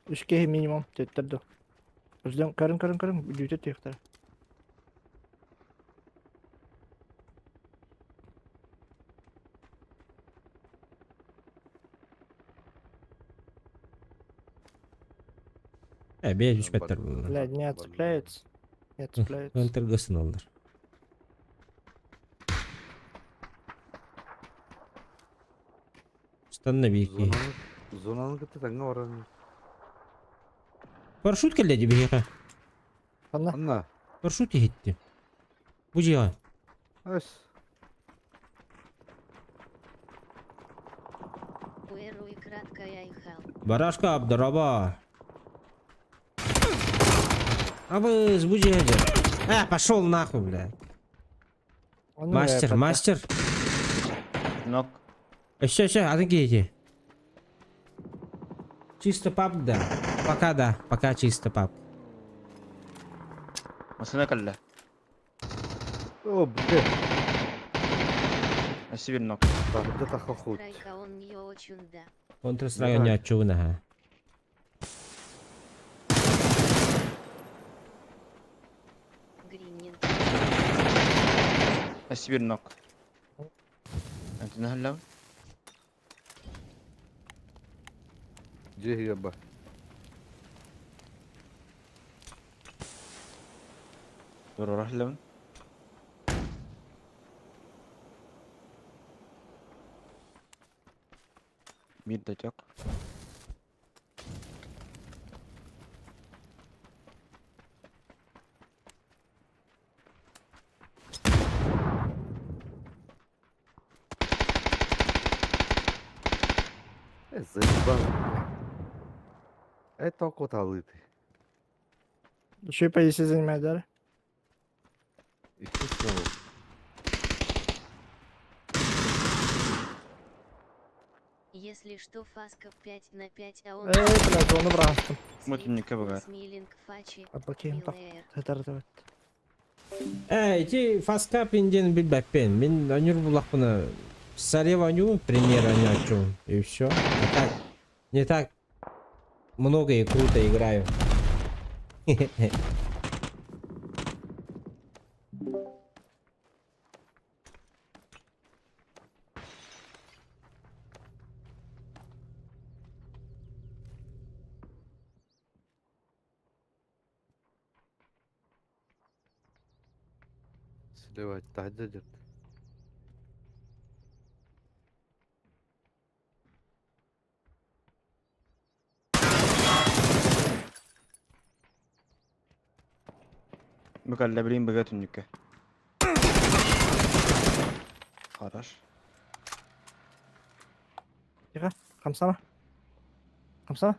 Speaker 6: 3 кейі минимум. Теттерді. Өзден кырын. Үйті түйіктер.
Speaker 1: Бей düşmetler bunlar.
Speaker 6: Блядь, не отцепляется. Не отцепляется.
Speaker 1: Контргасın alır. Stanna bir iki.
Speaker 3: Zonanın kıtı tanga oranı.
Speaker 1: Парашют келеді бейха.
Speaker 6: Анна.
Speaker 3: Anla.
Speaker 1: Парашют gitti. Bu cihan.
Speaker 3: Öz.
Speaker 4: Уэруй краткая айхал.
Speaker 1: Барашка Абдараба. Абыз, bu cihan. Пошел нахуй, блядь. Мастер.
Speaker 2: Нок.
Speaker 1: Еще, один кейти. Чисто пап, да. Пока чисто пап.
Speaker 2: Масына калла.
Speaker 3: O bir
Speaker 2: Асибир нок.
Speaker 3: de taka hut.
Speaker 4: Страйка он не очень да.
Speaker 1: Контрстрага не отчувана, ха.
Speaker 4: Гринин.
Speaker 2: Асибир нок. أنت نهلا؟
Speaker 3: Cih yaba.
Speaker 2: دور راح لون. ميت دجاج.
Speaker 3: Zırhban. Это коталыты.
Speaker 6: Еще и позиции занимает, да?
Speaker 3: İki sınav.
Speaker 4: Если что, фаска 5 на 5, а он...
Speaker 6: Блядь, onu bıraktım.
Speaker 2: Мутинника бывает.
Speaker 4: Смилинг фачи.
Speaker 6: At bakayım bak.
Speaker 4: Филэр.
Speaker 6: Evet.
Speaker 1: Эти фаска пинден билбеппен. Мен анюр булак буна соревнованию, пример анячу. И все. Не так много и круто играю.
Speaker 3: Слева тахта жат.
Speaker 2: Mükellebeliğin bıga tünlükü. Karar.
Speaker 6: Kamsana. Kamsana.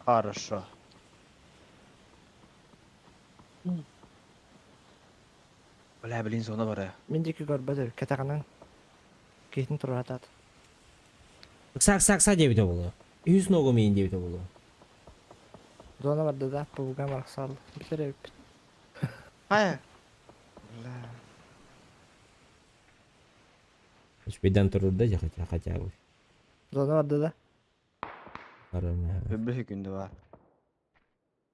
Speaker 2: Хорошо. Mükellebeliğin sonu var ya.
Speaker 6: Мендики көрбөдүр. Кетаганан. Кейтин туруп атат.
Speaker 1: Кса дебите болу. Үз ногу мейин дебите болу.
Speaker 6: Зона барды да, пулга марсал. Битереп.
Speaker 2: Hayır.
Speaker 1: Шпидан турурда же хотя бы.
Speaker 6: Зона барды да.
Speaker 1: Карана.
Speaker 2: Öbür günde var.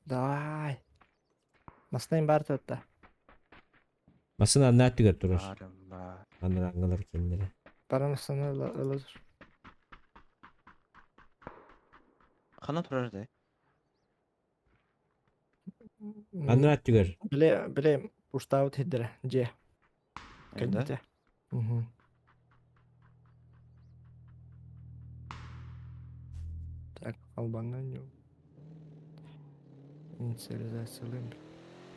Speaker 6: Давай. Настайын бар төтті.
Speaker 1: Масын анна түгөр турар.
Speaker 2: Varım var.
Speaker 1: Аныр аңылар кендери.
Speaker 6: Барамасыны ылыдыр.
Speaker 2: Kanat turar de.
Speaker 1: Аныр түгөр.
Speaker 6: Білем, уштау теддірі. Же.
Speaker 2: Ende.
Speaker 6: Кәнді. Так, албаннан yok. Инициализациялаем.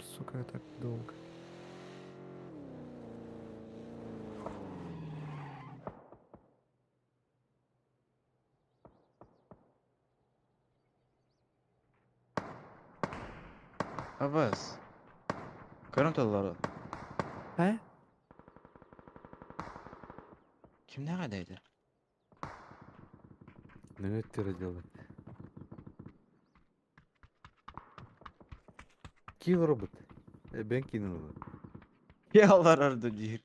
Speaker 6: Сука, так долго.
Speaker 2: Avaz. Görüntüleri.
Speaker 6: He?
Speaker 2: Kim ne kadaydı?
Speaker 3: Ne ettire делать? Ки робот? Ben кинул.
Speaker 2: Ya Allah ardı diyor.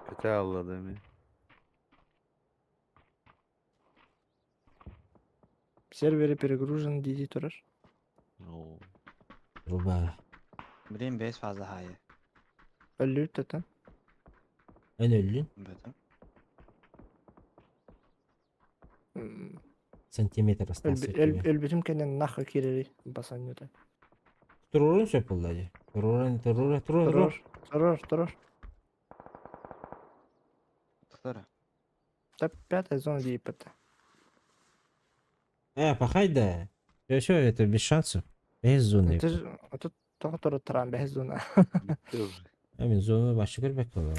Speaker 3: Kötü avladı mı?
Speaker 6: Сервері перегружен дейді тұрар.
Speaker 3: Oo.
Speaker 1: Руба.
Speaker 2: Bileyim bez fazla hayır.
Speaker 6: Өлі өттетін.
Speaker 1: Ön öllün.
Speaker 2: Betim.
Speaker 1: Сантиметр остался.
Speaker 6: Өлбітім кенен нақы керері басан өті.
Speaker 1: Турурун сөпілді. Турурун.
Speaker 6: Тұрар.
Speaker 2: Tıklara.
Speaker 6: Тап пятая зона дейіп бітті.
Speaker 1: Пахай да. Все, это без шансов. Без зоны.
Speaker 6: Тут тоғы тұры тұран бәз зона.
Speaker 3: Bitti уже.
Speaker 1: Мен зоны башы көрбек болам.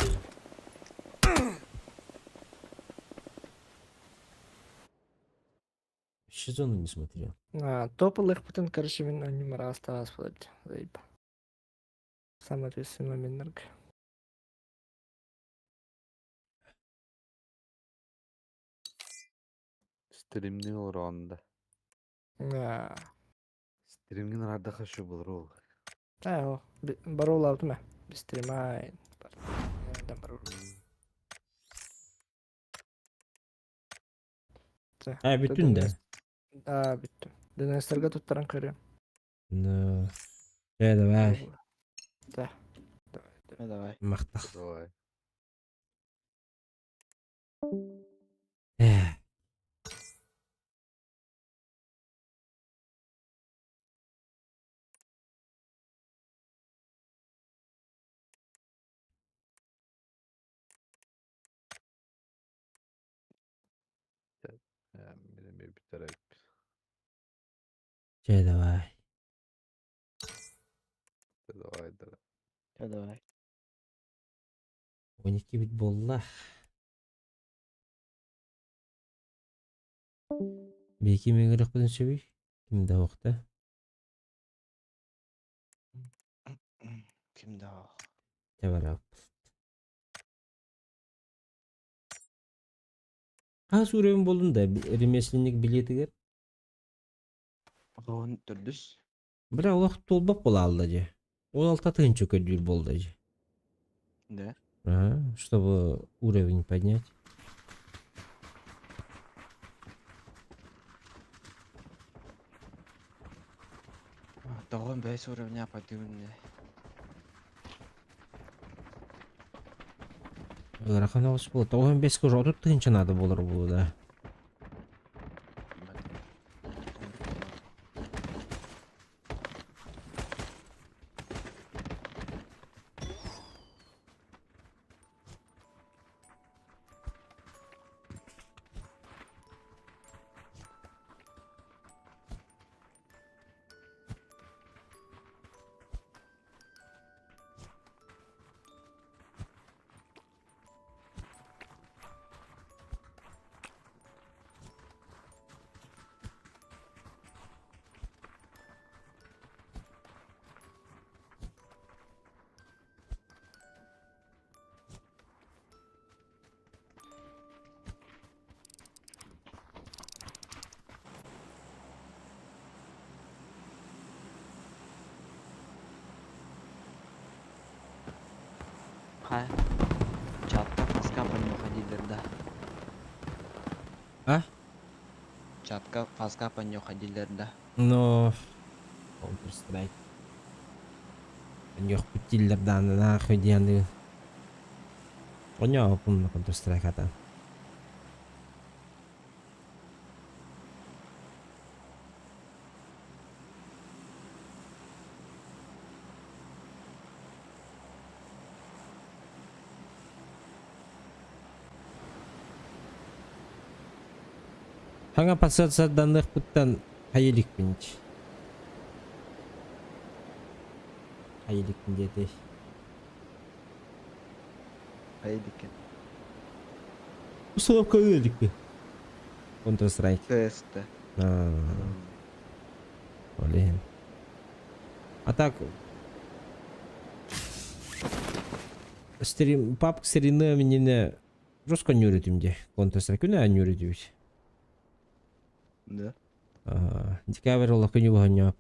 Speaker 1: Вообще зону не смотрел.
Speaker 6: Топлых бүтін короче мен анимара оставас болады. Заеб. Самый ответственный момент.
Speaker 3: Стримнің орағында. Стримнің арда қашу болыр ол.
Speaker 6: Барол алды ма? Бістіремай.
Speaker 1: Бүтін да.
Speaker 6: Бүтті. Дінестерге тұттаран көрем.
Speaker 1: Ну. Давай.
Speaker 6: Да.
Speaker 2: Давай.
Speaker 1: Мақтақ.
Speaker 3: Давай. Benim bir taraf.
Speaker 1: Давай.
Speaker 3: Давай.
Speaker 2: Давай.
Speaker 1: 12 бит болла. Беки меңірек бұдын сөбей. Кімді оқты?
Speaker 2: Kimde o?
Speaker 1: Тәбар ап. Қас өрем болдың да ремесленник билетігер.
Speaker 2: Oğlun dürdüz.
Speaker 1: Бірақ уақыт толбап бола алды же. 16 тыгынча көдүр болду.
Speaker 2: Да?
Speaker 1: Ага, чтобы уровень поднять.
Speaker 2: Тоғын 5 уровня подъемный.
Speaker 1: Рахан алыс болот. 15 уже отут тыгынча надо болор бул да.
Speaker 2: Хай. Чатка фаска по нему ходили, да.
Speaker 1: А?
Speaker 2: Чатка фаска по нему ходили, да.
Speaker 1: Но Counter Strike. Yok bitillerden nahı diyendi. Oynuyor bununla Counter Strike hatta. Hangi pasatsadan nıkbıttan hayelik binç. Hayelik binç.
Speaker 2: Haydi ki.
Speaker 1: Установка велика. Counter Strike.
Speaker 2: Тесты.
Speaker 1: Блин. А так... Стрим... Папка стрімне мені не... Жорстко нюритим де. Counter Strike не нюритився.
Speaker 2: Да.
Speaker 1: Декабрь олақ күні бұғаньяп.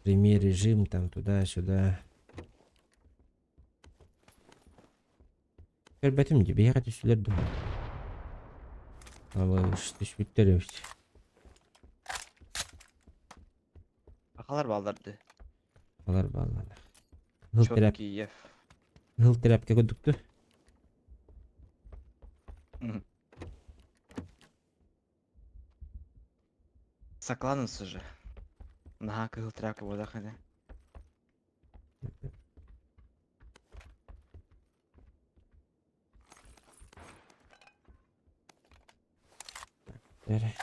Speaker 1: Прямой режим там туда-сюда. Көрбәтім де бейға түсілер дұм. Алы түспіттер өз.
Speaker 2: Ақалар балдарды.
Speaker 1: Алар бағалар. Ғыл
Speaker 2: Ев.
Speaker 1: терапке көдікті.
Speaker 2: Сакланысы же. Наға кығыл трапы бода қане.
Speaker 1: Бәрі.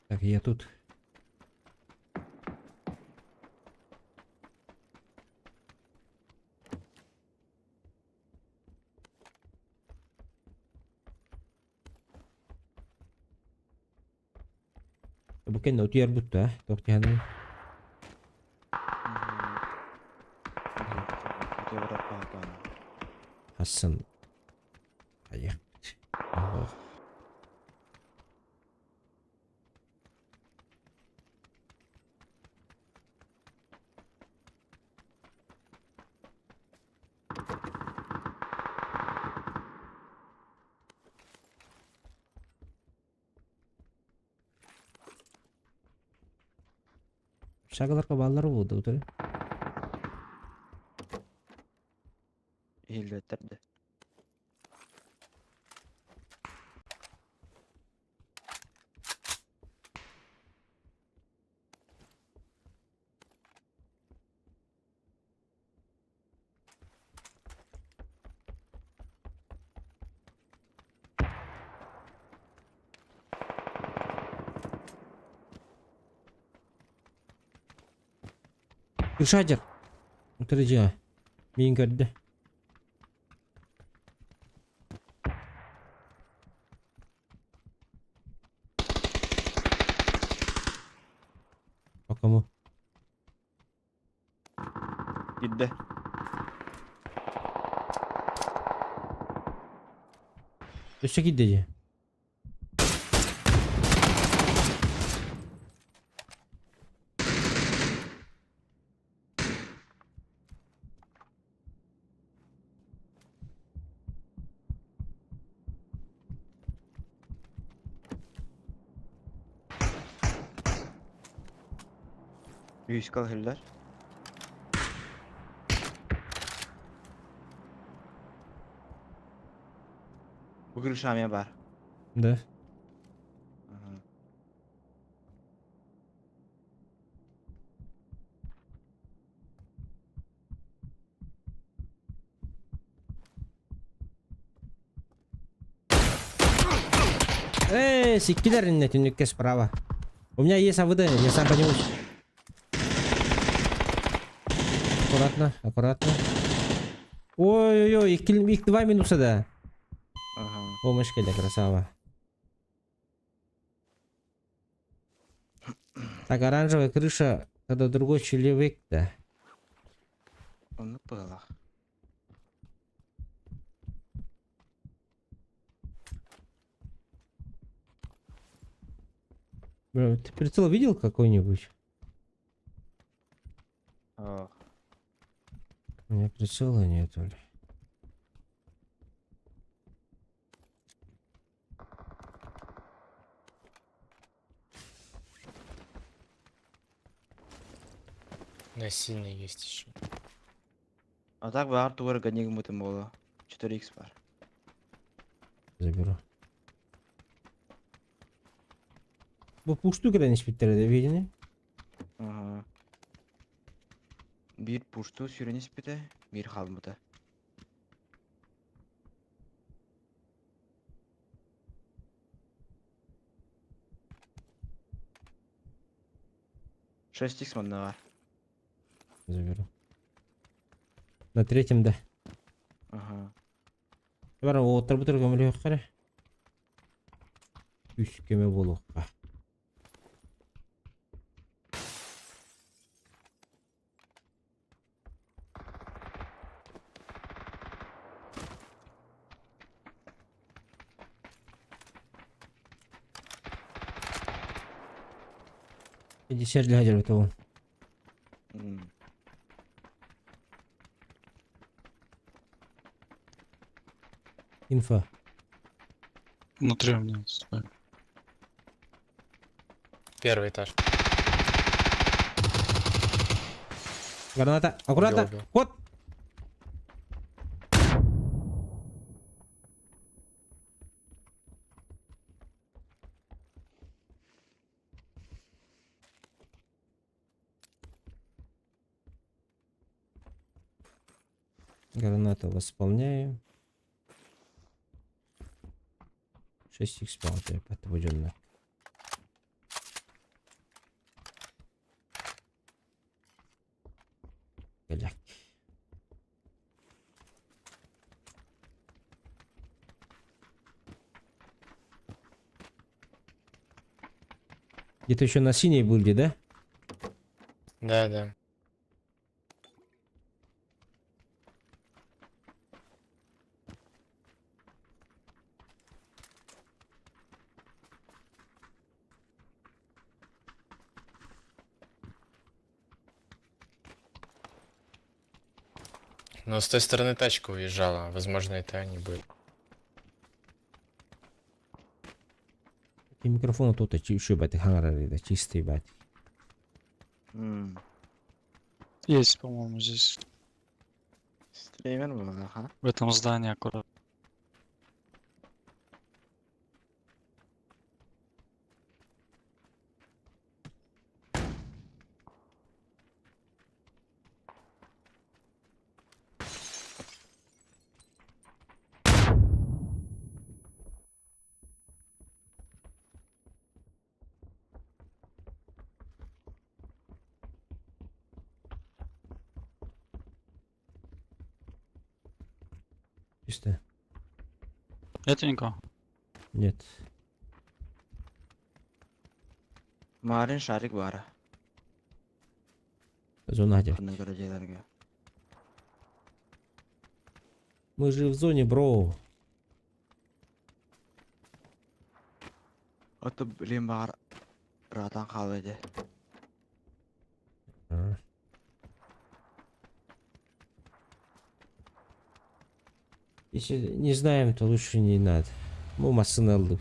Speaker 1: Так, я тут. Bukan nak tiar buta, tok tiar ni. Hasan. Ayah. Allah. Шагаларга баллар болду отур.
Speaker 2: Ийлеттерди.
Speaker 1: Irşajer. Отур жа. Мен көрдү. Акаму.
Speaker 2: Giddi.
Speaker 1: Өсө кидди.
Speaker 2: Yüzkal hiller. Bugün şamiye var.
Speaker 1: Да.
Speaker 2: Aha.
Speaker 1: Сиккилер инне түнүкке справа. У меня есть АВД, я сам поднимусь. Аккуратно, аккуратно. Ой-ой-ой, 2 минуса да.
Speaker 2: Aha.
Speaker 1: Помощь келе, красава. Так, оранжевая крыша, это другой человек, да.
Speaker 2: Onu bırak.
Speaker 1: Бля, ты прицел видел какой-нибудь?
Speaker 2: Oh.
Speaker 1: У меня прицела нету ли.
Speaker 8: На сильный есть еще.
Speaker 2: А так var duvarı ganyak mutum oldu. 4x var.
Speaker 1: Заберу. Bu puştu granit bitleri видели?
Speaker 2: Aha. Bir puştu süreniz bir de bir halmıdı. Шесть икс модно var.
Speaker 1: Заберу. На третьем, да.
Speaker 2: Aha.
Speaker 1: Бар отыр бутыр көмөлөк кара. Үч кеме болокка. Иди сержли хажар бутабын.
Speaker 2: Hmm.
Speaker 1: Инфа.
Speaker 9: Внутри у меня стой.
Speaker 8: Первый этаж.
Speaker 1: Граната. Аккуратно.
Speaker 8: убил.
Speaker 1: Ход. Гранату восполняю. 6х палаты подводим. Голяк. Где-то еще на синей были, да?
Speaker 8: Да, да. Но с той стороны тачка уезжала. Возможно, это они были.
Speaker 1: И микрофон тут еще бать хангар чистый бать.
Speaker 9: Есть, по-моему, здесь.
Speaker 2: Стример был, ага.
Speaker 9: В этом здании аккурат.
Speaker 1: Чисто.
Speaker 9: Нет никого?
Speaker 1: Нет.
Speaker 2: Марин шарик бар.
Speaker 1: Зона где?
Speaker 2: Кырны көрөжелерге.
Speaker 1: Мы же в зоне, бро.
Speaker 2: Ото билим бар. Ратан калды.
Speaker 1: А. Если не знаем, то лучше не надо. Мы массаны алдык.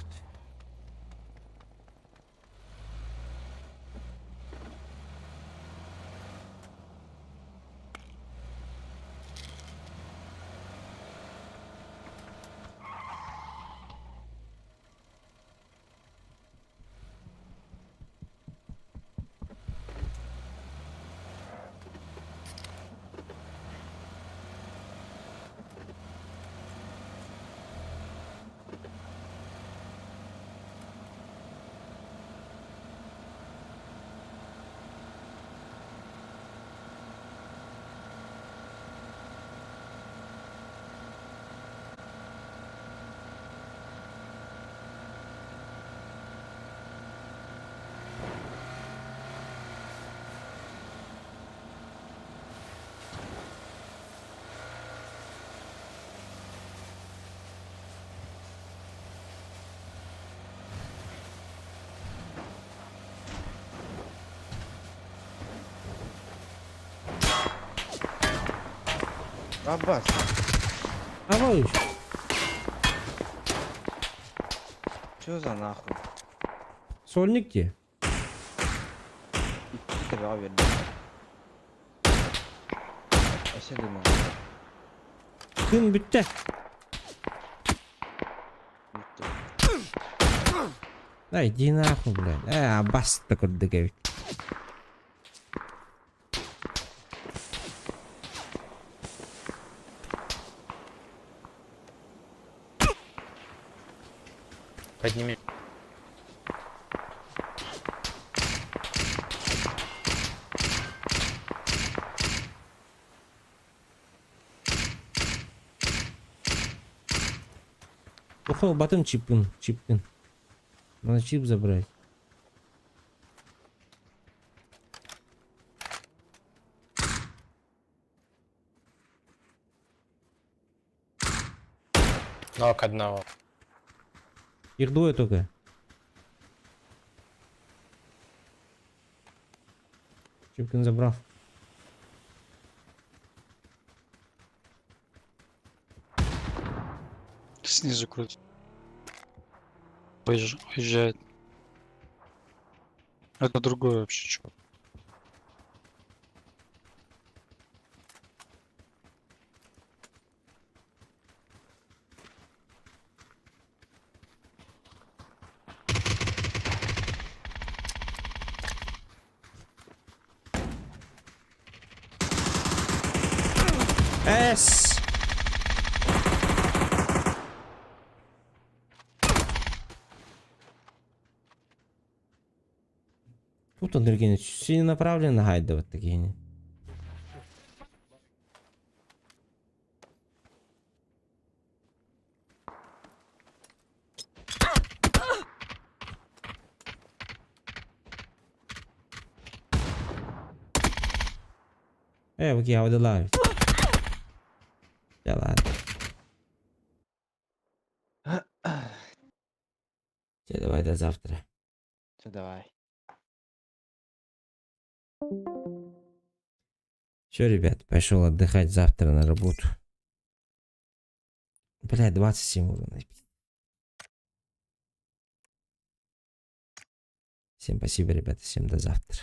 Speaker 2: Аббас.
Speaker 1: Давай.
Speaker 2: Чё за нахуй?
Speaker 1: Сольник где?
Speaker 2: Тебе верно. Вообще думал.
Speaker 1: Gün bitti. Да иди нахуй, блядь. Аббас такой дыгавит.
Speaker 8: Подними.
Speaker 1: Охо, батон чипкин. Надо чип забрать.
Speaker 8: Ног одного.
Speaker 1: Их двое только. Чипкин забрал.
Speaker 9: Снизу крутит. Уезжает. Это другой вообще чувак.
Speaker 1: Эс! Тут он другие целенаправленно гайда вот такие. Вот я выдалаю. Да ладно. Все, давай до завтра.
Speaker 2: Все, давай.
Speaker 1: Все, ребят, пошел отдыхать завтра на работу. Бля, 27 уровней. Всем спасибо, ребята, всем до завтра.